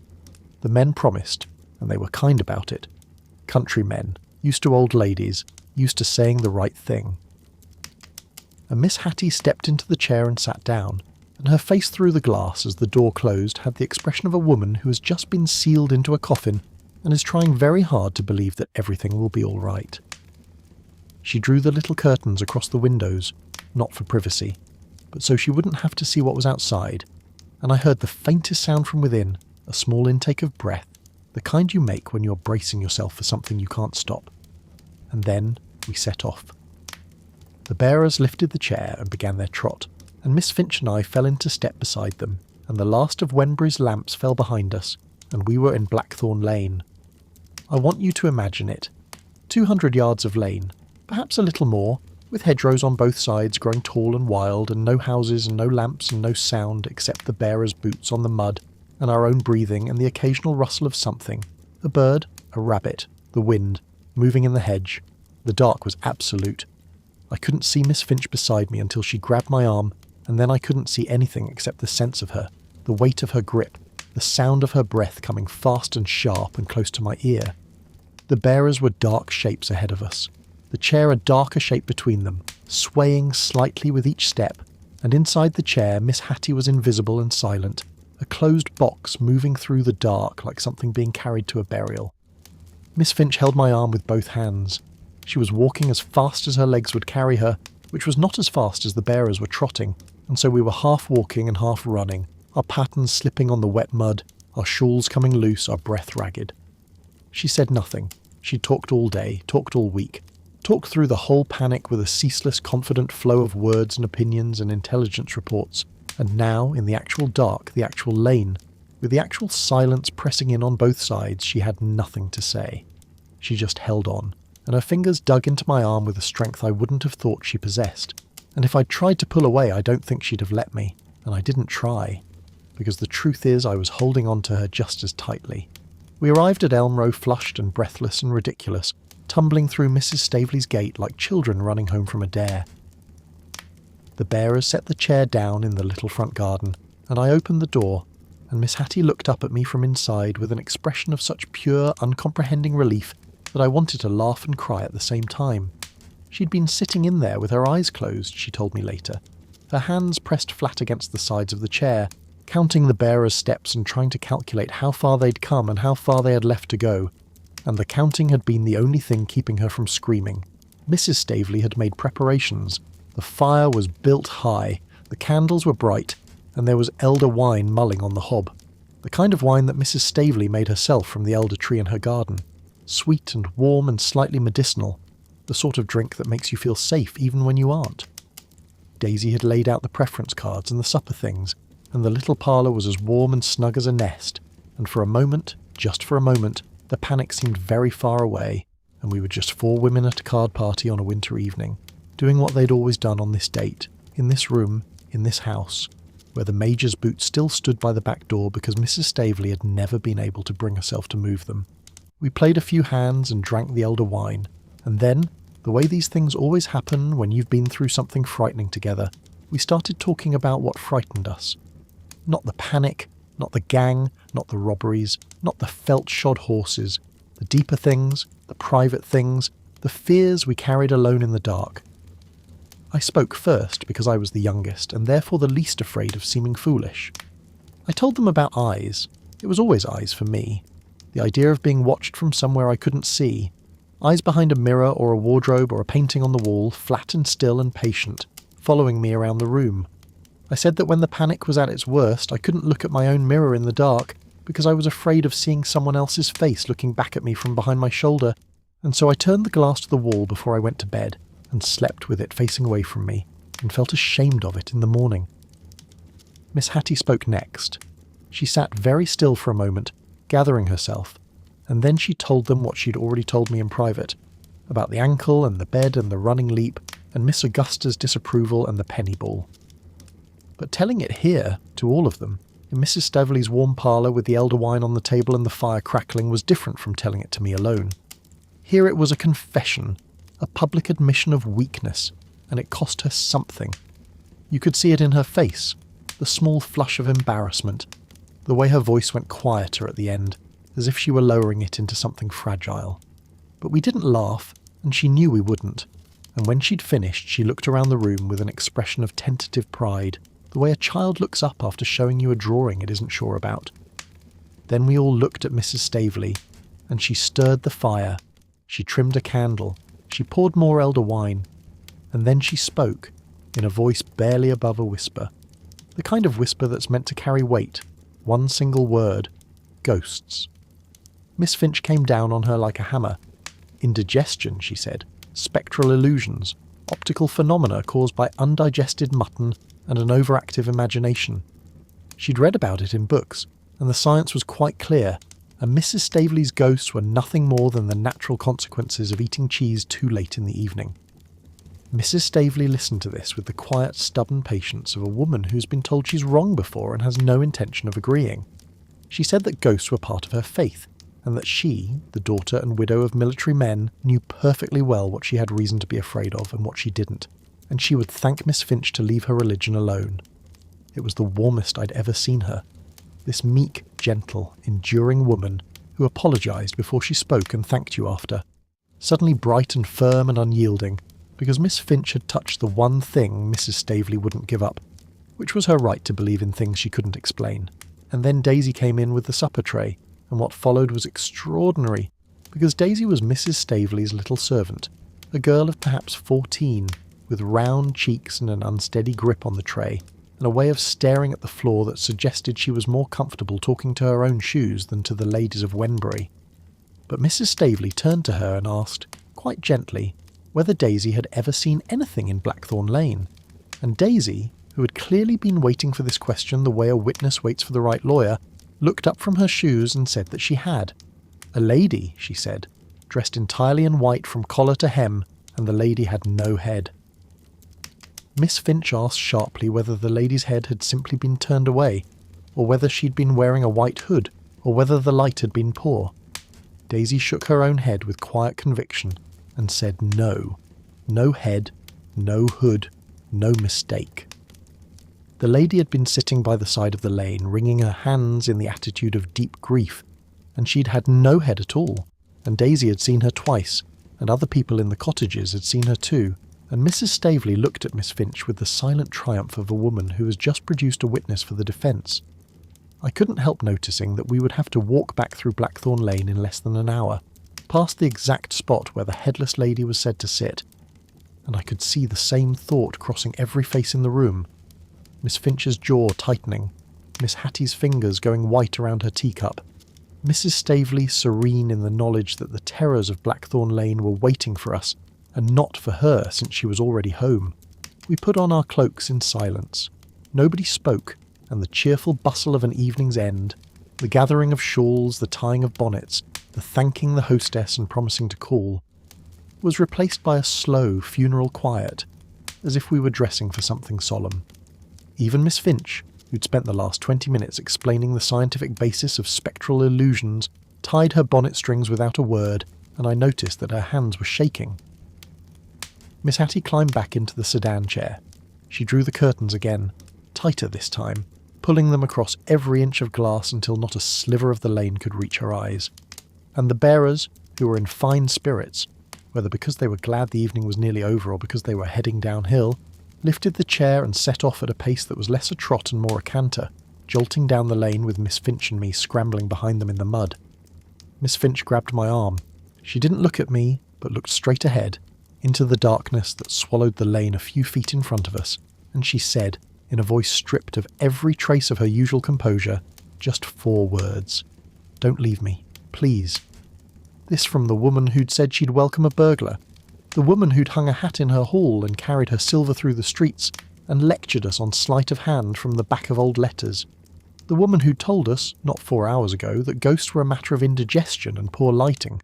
The men promised, and they were kind about it. Countrymen, used to old ladies, used to saying the right thing. And Miss Hattie stepped into the chair and sat down, and her face through the glass as the door closed had the expression of a woman who has just been sealed into a coffin and is trying very hard to believe that everything will be all right. She drew the little curtains across the windows, not for privacy, but so she wouldn't have to see what was outside, and I heard the faintest sound from within, a small intake of breath, the kind you make when you're bracing yourself for something you can't stop. And then we set off. The bearers lifted the chair and began their trot, and Miss Finch and I fell into step beside them, and the last of Wenbury's lamps fell behind us, and we were in Blackthorn Lane. I want you to imagine it. 200 yards of lane, perhaps a little more, with hedgerows on both sides growing tall and wild, and no houses and no lamps and no sound except the bearers' boots on the mud, and our own breathing and the occasional rustle of something. A bird, a rabbit, the wind, moving in the hedge. The dark was absolute. I couldn't see Miss Finch beside me until she grabbed my arm, and then I couldn't see anything except the sense of her, the weight of her grip, the sound of her breath coming fast and sharp and close to my ear. The bearers were dark shapes ahead of us, the chair a darker shape between them, swaying slightly with each step, and inside the chair Miss Hattie was invisible and silent, a closed box moving through the dark like something being carried to a burial. Miss Finch held my arm with both hands. She was walking as fast as her legs would carry her, which was not as fast as the bearers were trotting, and so we were half walking and half running, our pattens slipping on the wet mud, our shawls coming loose, our breath ragged. She said nothing. She talked all day, talked all week, talked through the whole panic with a ceaseless, confident flow of words and opinions and intelligence reports, and now, in the actual dark, the actual lane, with the actual silence pressing in on both sides, she had nothing to say. She just held on, and her fingers dug into my arm with a strength I wouldn't have thought she possessed. And if I'd tried to pull away, I don't think she'd have let me, and I didn't try, because the truth is I was holding on to her just as tightly. We arrived at Elm Row flushed and breathless and ridiculous, tumbling through Mrs. Staveley's gate like children running home from a dare. The bearers set the chair down in the little front garden, and I opened the door, and Miss Hattie looked up at me from inside with an expression of such pure, uncomprehending relief that I wanted to laugh and cry at the same time. She'd been sitting in there with her eyes closed, she told me later, her hands pressed flat against the sides of the chair, counting the bearers' steps and trying to calculate how far they'd come and how far they had left to go, and the counting had been the only thing keeping her from screaming. Mrs. Staveley had made preparations. The fire was built high, the candles were bright, and there was elder wine mulling on the hob, the kind of wine that Mrs. Staveley made herself from the elder tree in her garden, sweet and warm and slightly medicinal, the sort of drink that makes you feel safe even when you aren't. Daisy had laid out the preference cards and the supper things, and the little parlour was as warm and snug as a nest, and for a moment, just for a moment, the panic seemed very far away, and we were just 4 women at a card party on a winter evening, doing what they'd always done on this date, in this room, in this house, where the Major's boots still stood by the back door because Mrs. Staveley had never been able to bring herself to move them. We played a few hands and drank the elder wine, and then, the way these things always happen when you've been through something frightening together, we started talking about what frightened us. Not the panic, not the gang, not the robberies, not the felt-shod horses, the deeper things, the private things, the fears we carried alone in the dark. I spoke first because I was the youngest and therefore the least afraid of seeming foolish. I told them about eyes. It was always eyes for me. The idea of being watched from somewhere I couldn't see. eyes behind a mirror or a wardrobe or a painting on the wall, flat and still and patient, following me around the room. I said that when the panic was at its worst, I couldn't look at my own mirror in the dark because I was afraid of seeing someone else's face looking back at me from behind my shoulder, and so I turned the glass to the wall before I went to bed and slept with it facing away from me and felt ashamed of it in the morning. Miss Hattie spoke next. She sat very still for a moment, gathering herself, and then she told them what she'd already told me in private, about the ankle and the bed and the running leap and Miss Augusta's disapproval and the penny ball. But telling it here, to all of them, in Mrs. Staveley's warm parlour with the elder wine on the table and the fire crackling was different from telling it to me alone. Here it was a confession, a public admission of weakness, and it cost her something. You could see it in her face, the small flush of embarrassment, the way her voice went quieter at the end, as if she were lowering it into something fragile. But we didn't laugh, and she knew we wouldn't, and when she'd finished she looked around the room with an expression of tentative pride, the way a child looks up after showing you a drawing it isn't sure about. Then we all looked at Mrs. Staveley, and she stirred the fire, she trimmed a candle, she poured more elder wine, and then she spoke, in a voice barely above a whisper. The kind of whisper that's meant to carry weight, one single word: ghosts. Miss Finch came down on her like a hammer. Indigestion, she said, spectral illusions, optical phenomena caused by undigested mutton and an overactive imagination. She'd read about it in books, and the science was quite clear, and Mrs. Staveley's ghosts were nothing more than the natural consequences of eating cheese too late in the evening. Mrs. Staveley listened to this with the quiet, stubborn patience of a woman who's been told she's wrong before and has no intention of agreeing. She said that ghosts were part of her faith, and that she, the daughter and widow of military men, knew perfectly well what she had reason to be afraid of and what she didn't, and she would thank Miss Finch to leave her religion alone. It was the warmest I'd ever seen her. This meek, gentle, enduring woman who apologised before she spoke and thanked you after. Suddenly bright and firm and unyielding, because Miss Finch had touched the one thing Mrs. Staveley wouldn't give up, which was her right to believe in things she couldn't explain. And then Daisy came in with the supper tray, and what followed was extraordinary, because Daisy was Mrs. Staveley's little servant, a girl of perhaps 14, with round cheeks and an unsteady grip on the tray, and a way of staring at the floor that suggested she was more comfortable talking to her own shoes than to the ladies of Wenbury. But Mrs. Staveley turned to her and asked, quite gently, whether Daisy had ever seen anything in Blackthorn Lane, and Daisy, who had clearly been waiting for this question the way a witness waits for the right lawyer, looked up from her shoes and said that she had. A lady, she said, dressed entirely in white from collar to hem, and the lady had no head. Miss Finch asked sharply whether the lady's head had simply been turned away, or whether she'd been wearing a white hood, or whether the light had been poor. Daisy shook her own head with quiet conviction, and said no. No head, no hood, no mistake. The lady had been sitting by the side of the lane, wringing her hands in the attitude of deep grief, and she'd had no head at all, and Daisy had seen her twice, and other people in the cottages had seen her too, and Mrs. Staveley looked at Miss Finch with the silent triumph of a woman who has just produced a witness for the defence. I couldn't help noticing that we would have to walk back through Blackthorn Lane in less than an hour, past the exact spot where the headless lady was said to sit, and I could see the same thought crossing every face in the room. Miss Finch's jaw tightening, Miss Hattie's fingers going white around her teacup, Mrs. Staveley serene in the knowledge that the terrors of Blackthorn Lane were waiting for us, and not for her since she was already home. We put on our cloaks in silence. Nobody spoke, and the cheerful bustle of an evening's end, the gathering of shawls, the tying of bonnets, the thanking the hostess and promising to call, was replaced by a slow funeral quiet, as if we were dressing for something solemn. Even Miss Finch, who'd spent the last 20 minutes explaining the scientific basis of spectral illusions, tied her bonnet strings without a word, and I noticed that her hands were shaking. Miss Hattie climbed back into the sedan chair. She drew the curtains again, tighter this time, pulling them across every inch of glass until not a sliver of the lane could reach her eyes. And the bearers, who were in fine spirits, whether because they were glad the evening was nearly over or because they were heading downhill, lifted the chair and set off at a pace that was less a trot and more a canter, jolting down the lane with Miss Finch and me scrambling behind them in the mud. Miss Finch grabbed my arm. She didn't look at me, but looked straight ahead, into the darkness that swallowed the lane a few feet in front of us, and she said, in a voice stripped of every trace of her usual composure, just 4 words. "Don't leave me, please." This from the woman who'd said she'd welcome a burglar, the woman who'd hung a hat in her hall and carried her silver through the streets and lectured us on sleight of hand from the back of old letters, the woman who'd told us, not 4 hours ago, that ghosts were a matter of indigestion and poor lighting.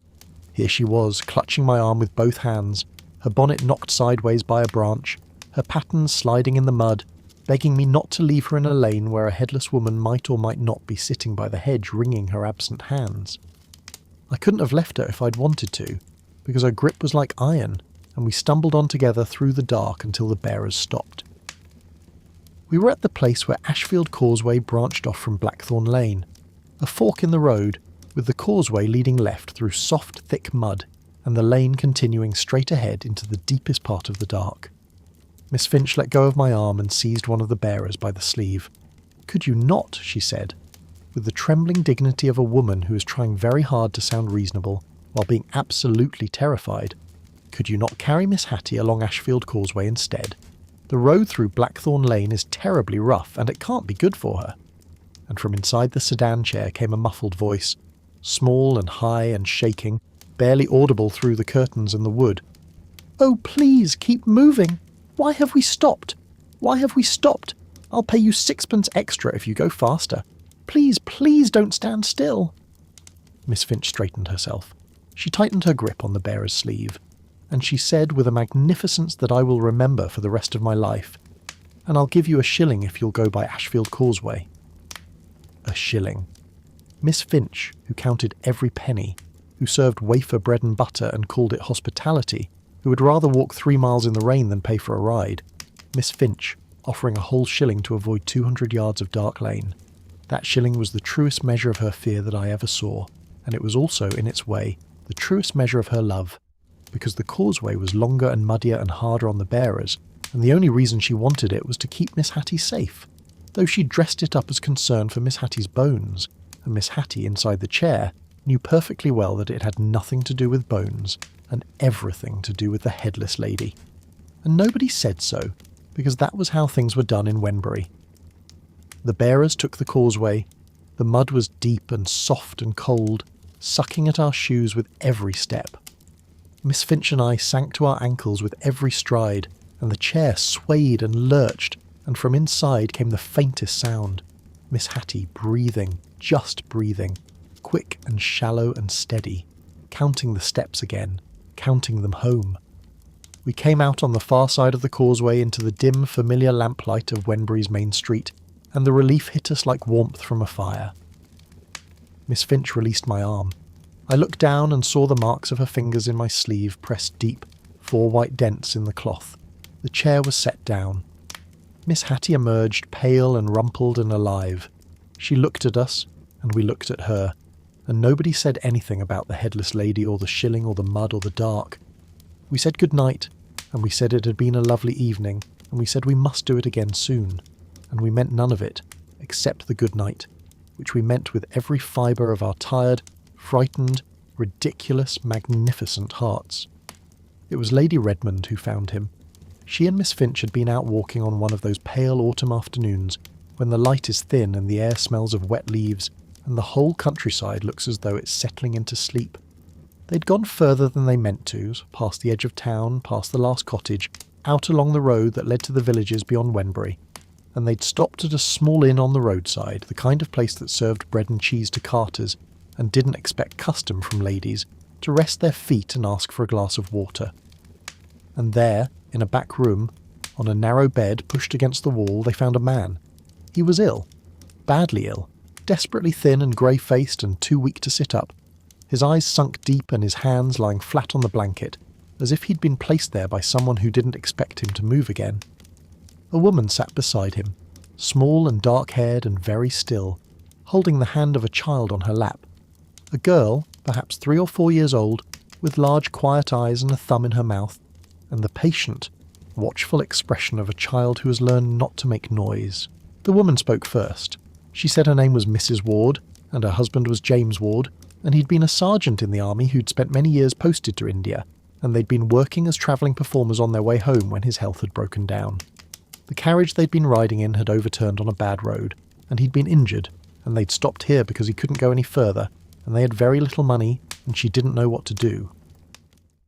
Here she was, clutching my arm with both hands, her bonnet knocked sideways by a branch, her pattens sliding in the mud, begging me not to leave her in a lane where a headless woman might or might not be sitting by the hedge wringing her absent hands. I couldn't have left her if I'd wanted to, because her grip was like iron, and we stumbled on together through the dark until the bearers stopped. We were at the place where Ashfield Causeway branched off from Blackthorn Lane, a fork in the road, with the causeway leading left through soft, thick mud, and the lane continuing straight ahead into the deepest part of the dark. Miss Finch let go of my arm and seized one of the bearers by the sleeve. "Could you not?" she said, with the trembling dignity of a woman who is trying very hard to sound reasonable while being absolutely terrified. "Could you not carry Miss Hattie along Ashfield Causeway instead? The road through Blackthorn Lane is terribly rough, and it can't be good for her." And from inside the sedan chair came a muffled voice, small and high and shaking, barely audible through the curtains and the wood. "Oh, please, keep moving! Why have we stopped? Why have we stopped? I'll pay you 6pence extra if you go faster. Please, please don't stand still." Miss Finch straightened herself. She tightened her grip on the bearer's sleeve, and she said with a magnificence that I will remember for the rest of my life, "And I'll give you a shilling if you'll go by Ashfield Causeway." A shilling. Miss Finch, who counted every penny, who served wafer bread and butter and called it hospitality, who would rather walk 3 miles in the rain than pay for a ride. Miss Finch, offering a whole shilling to avoid 200 yards of dark lane. That shilling was the truest measure of her fear that I ever saw, and it was also, in its way, the truest measure of her love, because the causeway was longer and muddier and harder on the bearers, and the only reason she wanted it was to keep Miss Hattie safe, though she dressed it up as concern for Miss Hattie's bones, and Miss Hattie, inside the chair, knew perfectly well that it had nothing to do with bones, and everything to do with the headless lady. And nobody said so, because that was how things were done in Wenbury. The bearers took the causeway. The mud was deep and soft and cold, sucking at our shoes with every step. Miss Finch and I sank to our ankles with every stride, and the chair swayed and lurched, and from inside came the faintest sound. Miss Hattie breathing, just breathing, quick and shallow and steady, counting the steps again, counting them home. We came out on the far side of the causeway into the dim, familiar lamplight of Wenbury's main street, and the relief hit us like warmth from a fire. Miss Finch released my arm. I looked down and saw the marks of her fingers in my sleeve pressed deep, 4 white dents in the cloth. The chair was set down. Miss Hattie emerged, pale and rumpled and alive. She looked at us, and we looked at her, and nobody said anything about the headless lady or the shilling or the mud or the dark. We said good night, and we said it had been a lovely evening, and we said we must do it again soon, and we meant none of it, except the good night, which we meant with every fibre of our tired, frightened, ridiculous, magnificent hearts. It was Lady Redmond who found him. She and Miss Finch had been out walking on one of those pale autumn afternoons when the light is thin and the air smells of wet leaves, and the whole countryside looks as though it's settling into sleep. They'd gone further than they meant to, past the edge of town, past the last cottage, out along the road that led to the villages beyond Wenbury, and they'd stopped at a small inn on the roadside, the kind of place that served bread and cheese to carters, and didn't expect custom from ladies, to rest their feet and ask for a glass of water. And there, in a back room, on a narrow bed pushed against the wall, they found a man. He was ill, badly ill, desperately thin and grey-faced and too weak to sit up, his eyes sunk deep and his hands lying flat on the blanket, as if he'd been placed there by someone who didn't expect him to move again. A woman sat beside him, small and dark-haired and very still, holding the hand of a child on her lap. A girl, perhaps 3 or 4 years old, with large quiet eyes and a thumb in her mouth, and the patient, watchful expression of a child who has learned not to make noise. The woman spoke first. She said her name was Mrs. Ward, and her husband was James Ward, and he'd been a sergeant in the army who'd spent many years posted to India, and they'd been working as travelling performers on their way home when his health had broken down. The carriage they'd been riding in had overturned on a bad road, and he'd been injured, and they'd stopped here because he couldn't go any further, and they had very little money, and she didn't know what to do.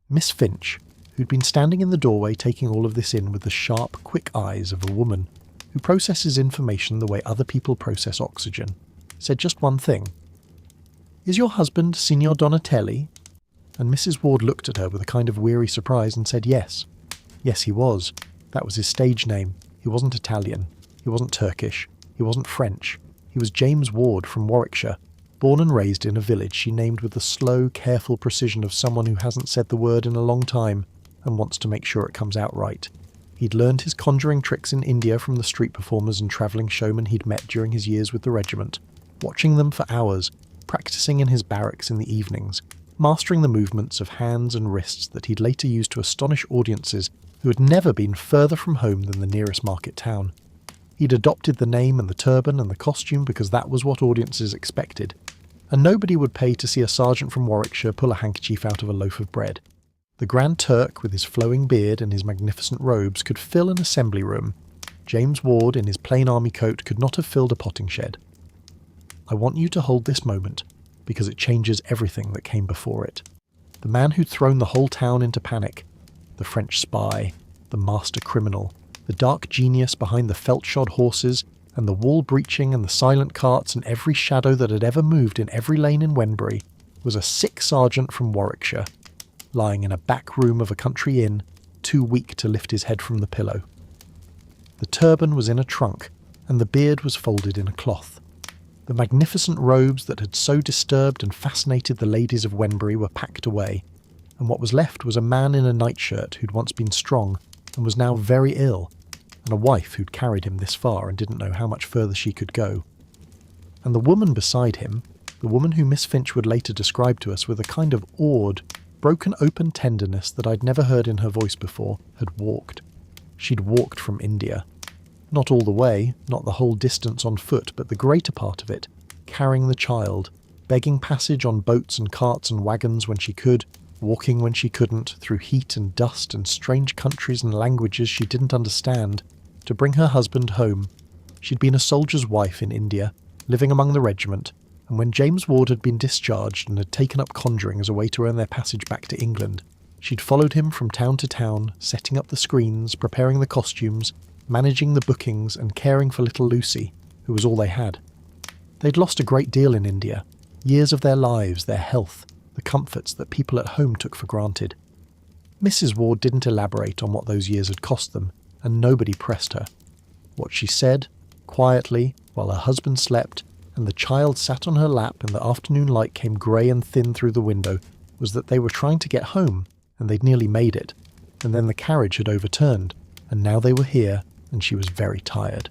Miss Finch, who'd been standing in the doorway taking all of this in with the sharp, quick eyes of a woman who processes information the way other people process oxygen, said just one thing. "Is your husband Signor Donatelli?" And Mrs. Ward looked at her with a kind of weary surprise and said yes. Yes, he was. That was his stage name. He wasn't Italian. He wasn't Turkish. He wasn't French. He was James Ward from Warwickshire, born and raised in a village she named with the slow, careful precision of someone who hasn't said the word in a long time and wants to make sure it comes out right. He'd learned his conjuring tricks in India from the street performers and travelling showmen he'd met during his years with the regiment, watching them for hours, practising in his barracks in the evenings, mastering the movements of hands and wrists that he'd later used to astonish audiences who had never been further from home than the nearest market town. He'd adopted the name and the turban and the costume because that was what audiences expected, and nobody would pay to see a sergeant from Warwickshire pull a handkerchief out of a loaf of bread. The Grand Turk, with his flowing beard and his magnificent robes, could fill an assembly room. James Ward, in his plain army coat, could not have filled a potting shed. I want you to hold this moment, because it changes everything that came before it. The man who'd thrown the whole town into panic, the French spy, the master criminal, the dark genius behind the felt-shod horses, and the wall-breaching and the silent carts and every shadow that had ever moved in every lane in Wenbury, was a sick sergeant from Warwickshire, lying in a back room of a country inn, too weak to lift his head from the pillow. The turban was in a trunk, and the beard was folded in a cloth. The magnificent robes that had so disturbed and fascinated the ladies of Wenbury were packed away, and what was left was a man in a nightshirt who'd once been strong and was now very ill, and a wife who'd carried him this far and didn't know how much further she could go. And the woman beside him, the woman who Miss Finch would later describe to us with a kind of awed, broken open tenderness that I'd never heard in her voice before, had walked. She'd walked from India. Not all the way, not the whole distance on foot, but the greater part of it, carrying the child, begging passage on boats and carts and wagons when she could, walking when she couldn't, through heat and dust and strange countries and languages she didn't understand, to bring her husband home. She'd been a soldier's wife in India, living among the regiment, and when James Ward had been discharged and had taken up conjuring as a way to earn their passage back to England, she'd followed him from town to town, setting up the screens, preparing the costumes, managing the bookings, and caring for little Lucy, who was all they had. They'd lost a great deal in India, years of their lives, their health, the comforts that people at home took for granted. Mrs. Ward didn't elaborate on what those years had cost them, and nobody pressed her. What she said, quietly, while her husband slept, and the child sat on her lap and the afternoon light came grey and thin through the window, was that they were trying to get home, and they'd nearly made it, and then the carriage had overturned, and now they were here, and she was very tired.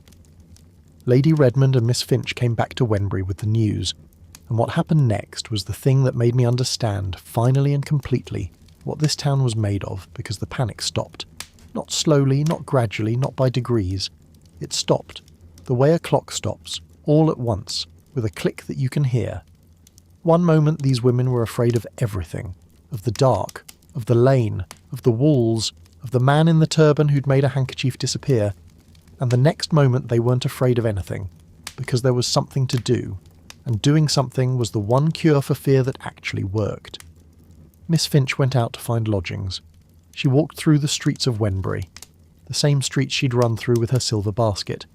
Lady Redmond and Miss Finch came back to Wenbury with the news, and what happened next was the thing that made me understand, finally and completely, what this town was made of, because the panic stopped. Not slowly, not gradually, not by degrees. It stopped, the way a clock stops, all at once, with a click that you can hear. One moment these women were afraid of everything, of the dark, of the lane, of the walls, of the man in the turban who'd made a handkerchief disappear, and the next moment they weren't afraid of anything, because there was something to do, and doing something was the one cure for fear that actually worked. Miss Finch went out to find lodgings. She walked through the streets of Wenbury, the same streets she'd run through with her silver basket,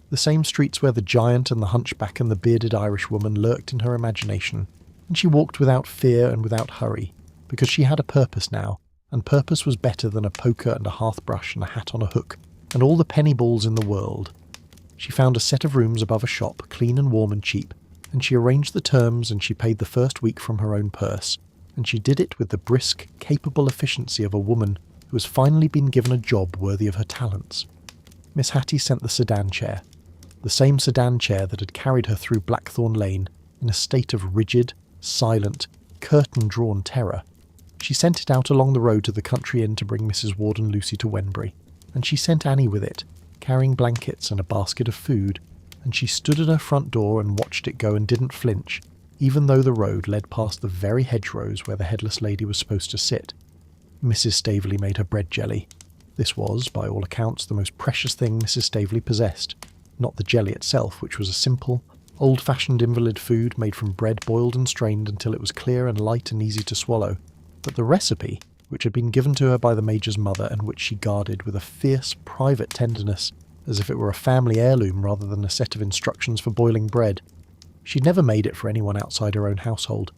the same streets where the giant and the hunchback and the bearded Irish woman lurked in her imagination, and she walked without fear and without hurry, because she had a purpose now, and purpose was better than a poker and a hearth-brush and a hat on a hook, and all the penny balls in the world. She found a set of rooms above a shop, clean and warm and cheap, and she arranged the terms and she paid the first week from her own purse, and she did it with the brisk, capable efficiency of a woman who has finally been given a job worthy of her talents. Miss Hattie sent the sedan chair, the same sedan chair that had carried her through Blackthorn Lane in a state of rigid, silent, curtain-drawn terror. She sent it out along the road to the country inn to bring Mrs. Ward and Lucy to Wenbury, and she sent Annie with it, carrying blankets and a basket of food, and she stood at her front door and watched it go and didn't flinch, even though the road led past the very hedgerows where the headless lady was supposed to sit. Mrs. Staveley made her bread jelly. This was, by all accounts, the most precious thing Mrs. Staveley possessed. Not the jelly itself, which was a simple, old-fashioned invalid food made from bread boiled and strained until it was clear and light and easy to swallow, but the recipe, which had been given to her by the Major's mother and which she guarded with a fierce, private tenderness, as if it were a family heirloom rather than a set of instructions for boiling bread. She'd never made it for anyone outside her own household.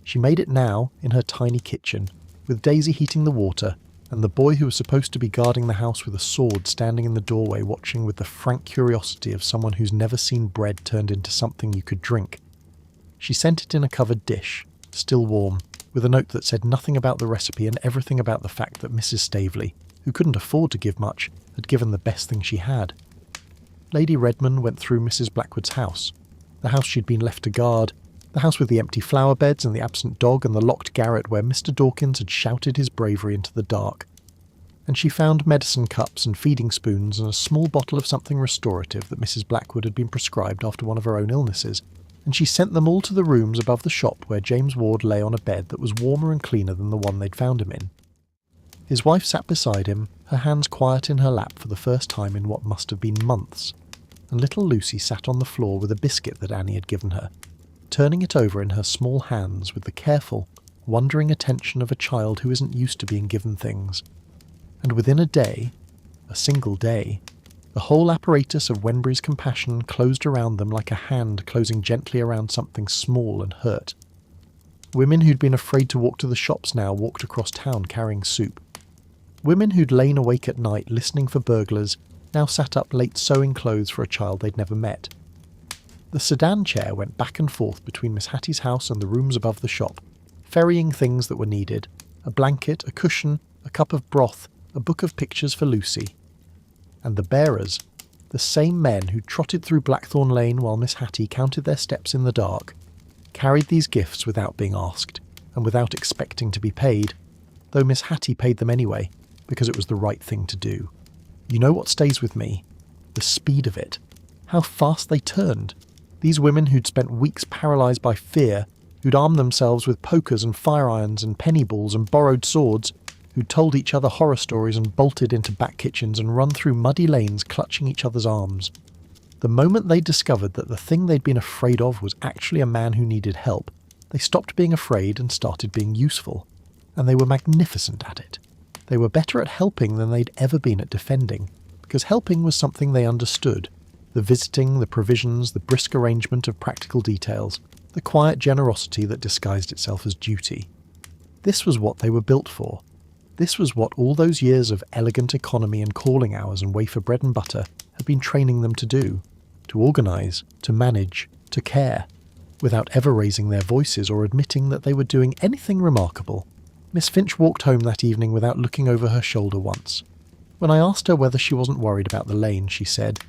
She made it now, in her tiny kitchen, with Daisy heating the water, and the boy who was supposed to be guarding the house with a sword standing in the doorway watching with the frank curiosity of someone who's never seen bread turned into something you could drink. She sent it in a covered dish, still warm, with a note that said nothing about the recipe and everything about the fact that Mrs. Staveley, who couldn't afford to give much, had given the best thing she had. Lady Redmond went through Mrs. Blackwood's house, the house she'd been left to guard, the house with the empty flower beds and the absent dog and the locked garret where Mr. Dawkins had shouted his bravery into the dark. And she found medicine cups and feeding spoons and a small bottle of something restorative that Mrs. Blackwood had been prescribed after one of her own illnesses, and she sent them all to the rooms above the shop where James Ward lay on a bed that was warmer and cleaner than the one they'd found him in. His wife sat beside him, her hands quiet in her lap for the first time in what must have been months, and little Lucy sat on the floor with a biscuit that Annie had given her, turning it over in her small hands with the careful, wondering attention of a child who isn't used to being given things. And within a day, a single day, the whole apparatus of Wenbury's compassion closed around them like a hand closing gently around something small and hurt. Women who'd been afraid to walk to the shops now walked across town carrying soup. Women who'd lain awake at night listening for burglars now sat up late sewing clothes for a child they'd never met. The sedan chair went back and forth between Miss Hattie's house and the rooms above the shop, ferrying things that were needed: a blanket, a cushion, a cup of broth, a book of pictures for Lucy. And the bearers, the same men who trotted through Blackthorn Lane while Miss Hattie counted their steps in the dark, carried these gifts without being asked, and without expecting to be paid, though Miss Hattie paid them anyway, because it was the right thing to do. You know what stays with me? The speed of it. How fast they turned. These women who'd spent weeks paralysed by fear, who'd armed themselves with pokers and fire irons and penny balls and borrowed swords, who'd told each other horror stories and bolted into back kitchens and run through muddy lanes clutching each other's arms. The moment they discovered that the thing they'd been afraid of was actually a man who needed help, they stopped being afraid and started being useful. And they were magnificent at it. They were better at helping than they'd ever been at defending, because helping was something they understood. The visiting, the provisions, the brisk arrangement of practical details, the quiet generosity that disguised itself as duty. This was what they were built for. This was what all those years of elegant economy and calling hours and wafer bread and butter had been training them to do, to organise, to manage, to care, without ever raising their voices or admitting that they were doing anything remarkable. Miss Finch walked home that evening without looking over her shoulder once. When I asked her whether she wasn't worried about the lane, she said,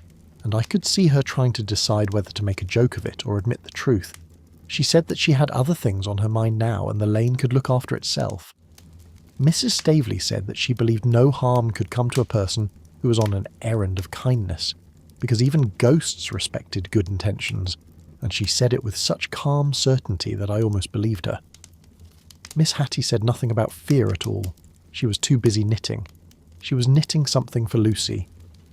and I could see her trying to decide whether to make a joke of it or admit the truth. She said that she had other things on her mind now and the lane could look after itself. Mrs. Staveley said that she believed no harm could come to a person who was on an errand of kindness, because even ghosts respected good intentions, and she said it with such calm certainty that I almost believed her. Miss Hattie said nothing about fear at all. She was too busy knitting. She was knitting something for Lucy.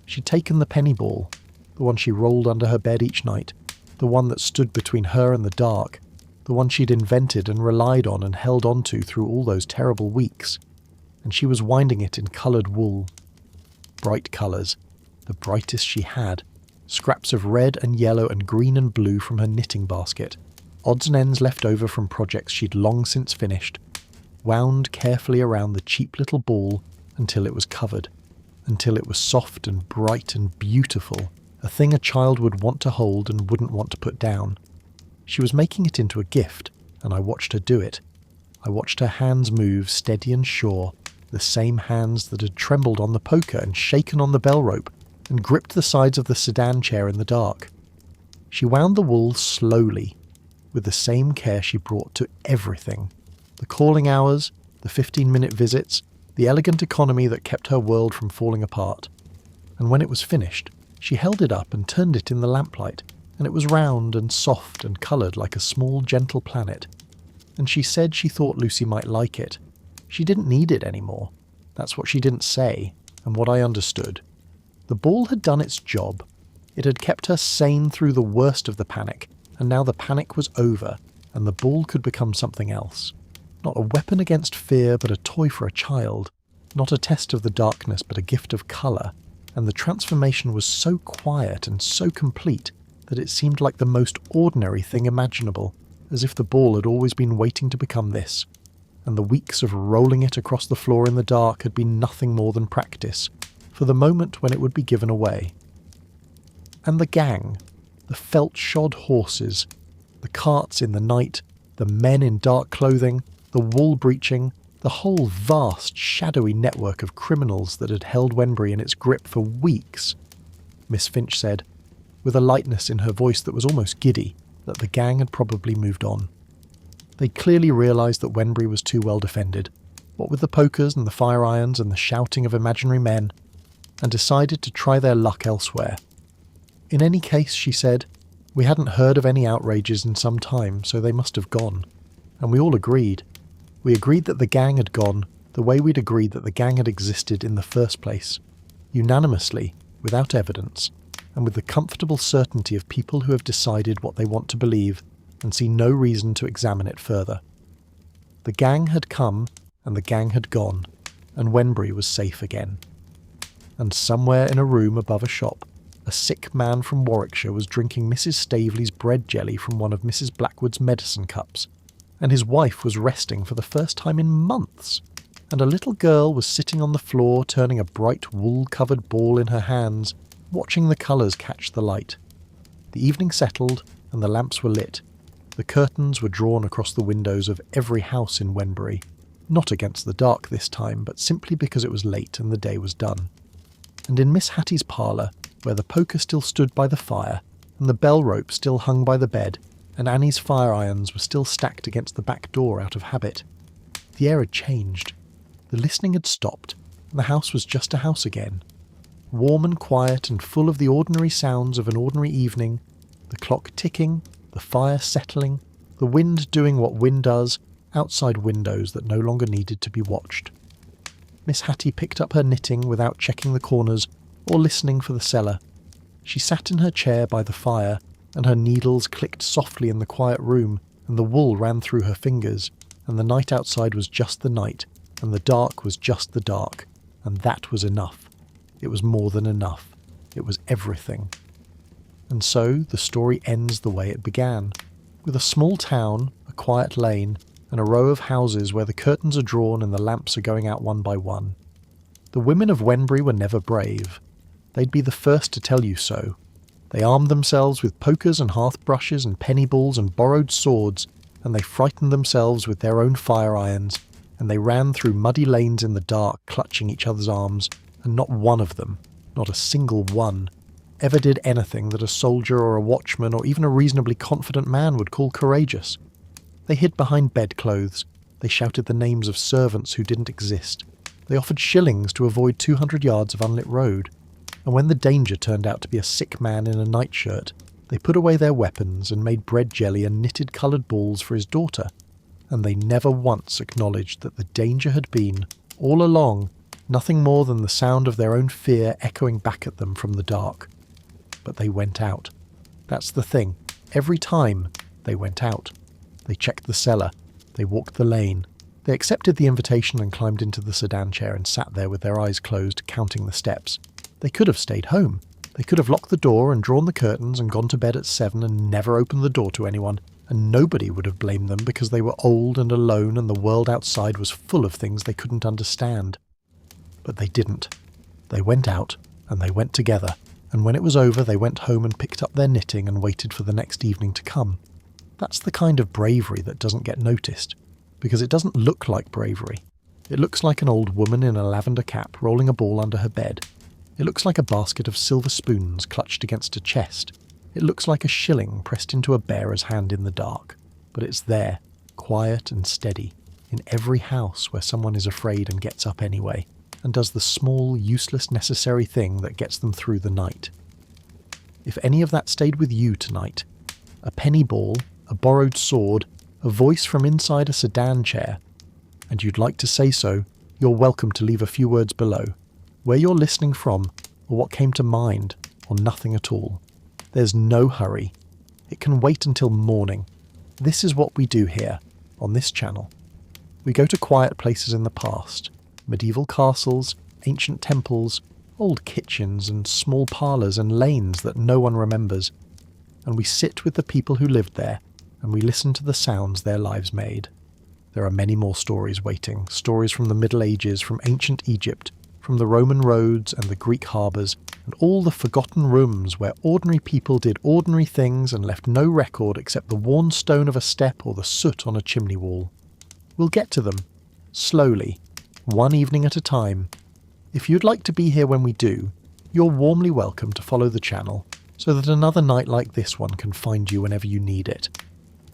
She'd taken the penny ball, the one she rolled under her bed each night, the one that stood between her and the dark, the one she'd invented and relied on and held on to through all those terrible weeks, and she was winding it in coloured wool. Bright colours, the brightest she had, scraps of red and yellow and green and blue from her knitting basket, odds and ends left over from projects she'd long since finished, wound carefully around the cheap little ball until it was covered, until it was soft and bright and beautiful, a thing a child would want to hold and wouldn't want to put down. She was making it into a gift, and I watched her do it. I watched her hands move steady and sure, the same hands that had trembled on the poker and shaken on the bell rope and gripped the sides of the sedan chair in the dark. She wound the wool slowly, with the same care she brought to everything. The calling hours, the 15-minute visits, the elegant economy that kept her world from falling apart. And when it was finished, she held it up and turned it in the lamplight, and it was round and soft and coloured like a small, gentle planet. And she said she thought Lucy might like it. She didn't need it anymore. That's what she didn't say, and what I understood. The ball had done its job. It had kept her sane through the worst of the panic, and now the panic was over, and the ball could become something else. Not a weapon against fear, but a toy for a child. Not a test of the darkness, but a gift of colour. And the transformation was so quiet and so complete that it seemed like the most ordinary thing imaginable, as if the ball had always been waiting to become this, and the weeks of rolling it across the floor in the dark had been nothing more than practice, for the moment when it would be given away. And the gang, the felt-shod horses, the carts in the night, the men in dark clothing, the wall breaching, the whole vast, shadowy network of criminals that had held Wenbury in its grip for weeks. Miss Finch said, with a lightness in her voice that was almost giddy, that the gang had probably moved on. They clearly realised that Wenbury was too well defended, what with the pokers and the fire irons and the shouting of imaginary men, and decided to try their luck elsewhere. In any case, she said, we hadn't heard of any outrages in some time, so they must have gone. And we all agreed. We agreed that the gang had gone the way we'd agreed that the gang had existed in the first place, unanimously, without evidence, and with the comfortable certainty of people who have decided what they want to believe and see no reason to examine it further. The gang had come, and the gang had gone, and Wenbury was safe again. And somewhere in a room above a shop, a sick man from Warwickshire was drinking Mrs. Staveley's bread jelly from one of Mrs. Blackwood's medicine cups, and his wife was resting for the first time in months, and a little girl was sitting on the floor turning a bright wool-covered ball in her hands, watching the colours catch the light. The evening settled, and the lamps were lit. The curtains were drawn across the windows of every house in Wenbury, not against the dark this time, but simply because it was late and the day was done. And in Miss Hattie's parlour, where the poker still stood by the fire, and the bell rope still hung by the bed, and Annie's fire irons were still stacked against the back door out of habit, the air had changed. The listening had stopped, and the house was just a house again. Warm and quiet and full of the ordinary sounds of an ordinary evening, the clock ticking, the fire settling, the wind doing what wind does, outside windows that no longer needed to be watched. Miss Hattie picked up her knitting without checking the corners or listening for the cellar. She sat in her chair by the fire, and her needles clicked softly in the quiet room, and the wool ran through her fingers, and the night outside was just the night, and the dark was just the dark, and that was enough. It was more than enough. It was everything. And so the story ends the way it began, with a small town, a quiet lane, and a row of houses where the curtains are drawn and the lamps are going out one by one. The women of Wenbury were never brave. They'd be the first to tell you so. They armed themselves with pokers and hearth brushes and penny balls and borrowed swords, and they frightened themselves with their own fire irons, and they ran through muddy lanes in the dark, clutching each other's arms, and not one of them, not a single one, ever did anything that a soldier or a watchman or even a reasonably confident man would call courageous. They hid behind bedclothes. They shouted the names of servants who didn't exist. They offered shillings to avoid 200 yards of unlit road. And when the danger turned out to be a sick man in a nightshirt, they put away their weapons and made bread jelly and knitted coloured balls for his daughter. And they never once acknowledged that the danger had been, all along, nothing more than the sound of their own fear echoing back at them from the dark. But they went out. That's the thing. Every time, they went out. They checked the cellar. They walked the lane. They accepted the invitation and climbed into the sedan chair and sat there with their eyes closed, counting the steps. They could have stayed home. They could have locked the door and drawn the curtains and gone to bed at 7 and never opened the door to anyone, and nobody would have blamed them because they were old and alone and the world outside was full of things they couldn't understand. But they didn't. They went out, and they went together, and when it was over they went home and picked up their knitting and waited for the next evening to come. That's the kind of bravery that doesn't get noticed, because it doesn't look like bravery. It looks like an old woman in a lavender cap rolling a ball under her bed. It looks like a basket of silver spoons clutched against a chest. It looks like a shilling pressed into a bearer's hand in the dark. But it's there, quiet and steady, in every house where someone is afraid and gets up anyway, and does the small, useless, necessary thing that gets them through the night. If any of that stayed with you tonight, a penny ball, a borrowed sword, a voice from inside a sedan chair, and you'd like to say so, you're welcome to leave a few words below, where you're listening from, or what came to mind, or nothing at all. There's no hurry. It can wait until morning. This is what we do here, on this channel. We go to quiet places in the past, medieval castles, ancient temples, old kitchens and small parlours and lanes that no one remembers, and we sit with the people who lived there, and we listen to the sounds their lives made. There are many more stories waiting, stories from the Middle Ages, from ancient Egypt, from the Roman roads and the Greek harbours, and all the forgotten rooms where ordinary people did ordinary things and left no record except the worn stone of a step or the soot on a chimney wall. We'll get to them, slowly, one evening at a time. If you'd like to be here when we do, you're warmly welcome to follow the channel, so that another night like this one can find you whenever you need it.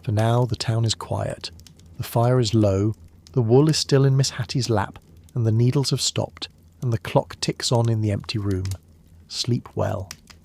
For now, the town is quiet. The fire is low, the wool is still in Miss Hattie's lap, and the needles have stopped, and the clock ticks on in the empty room. Sleep well.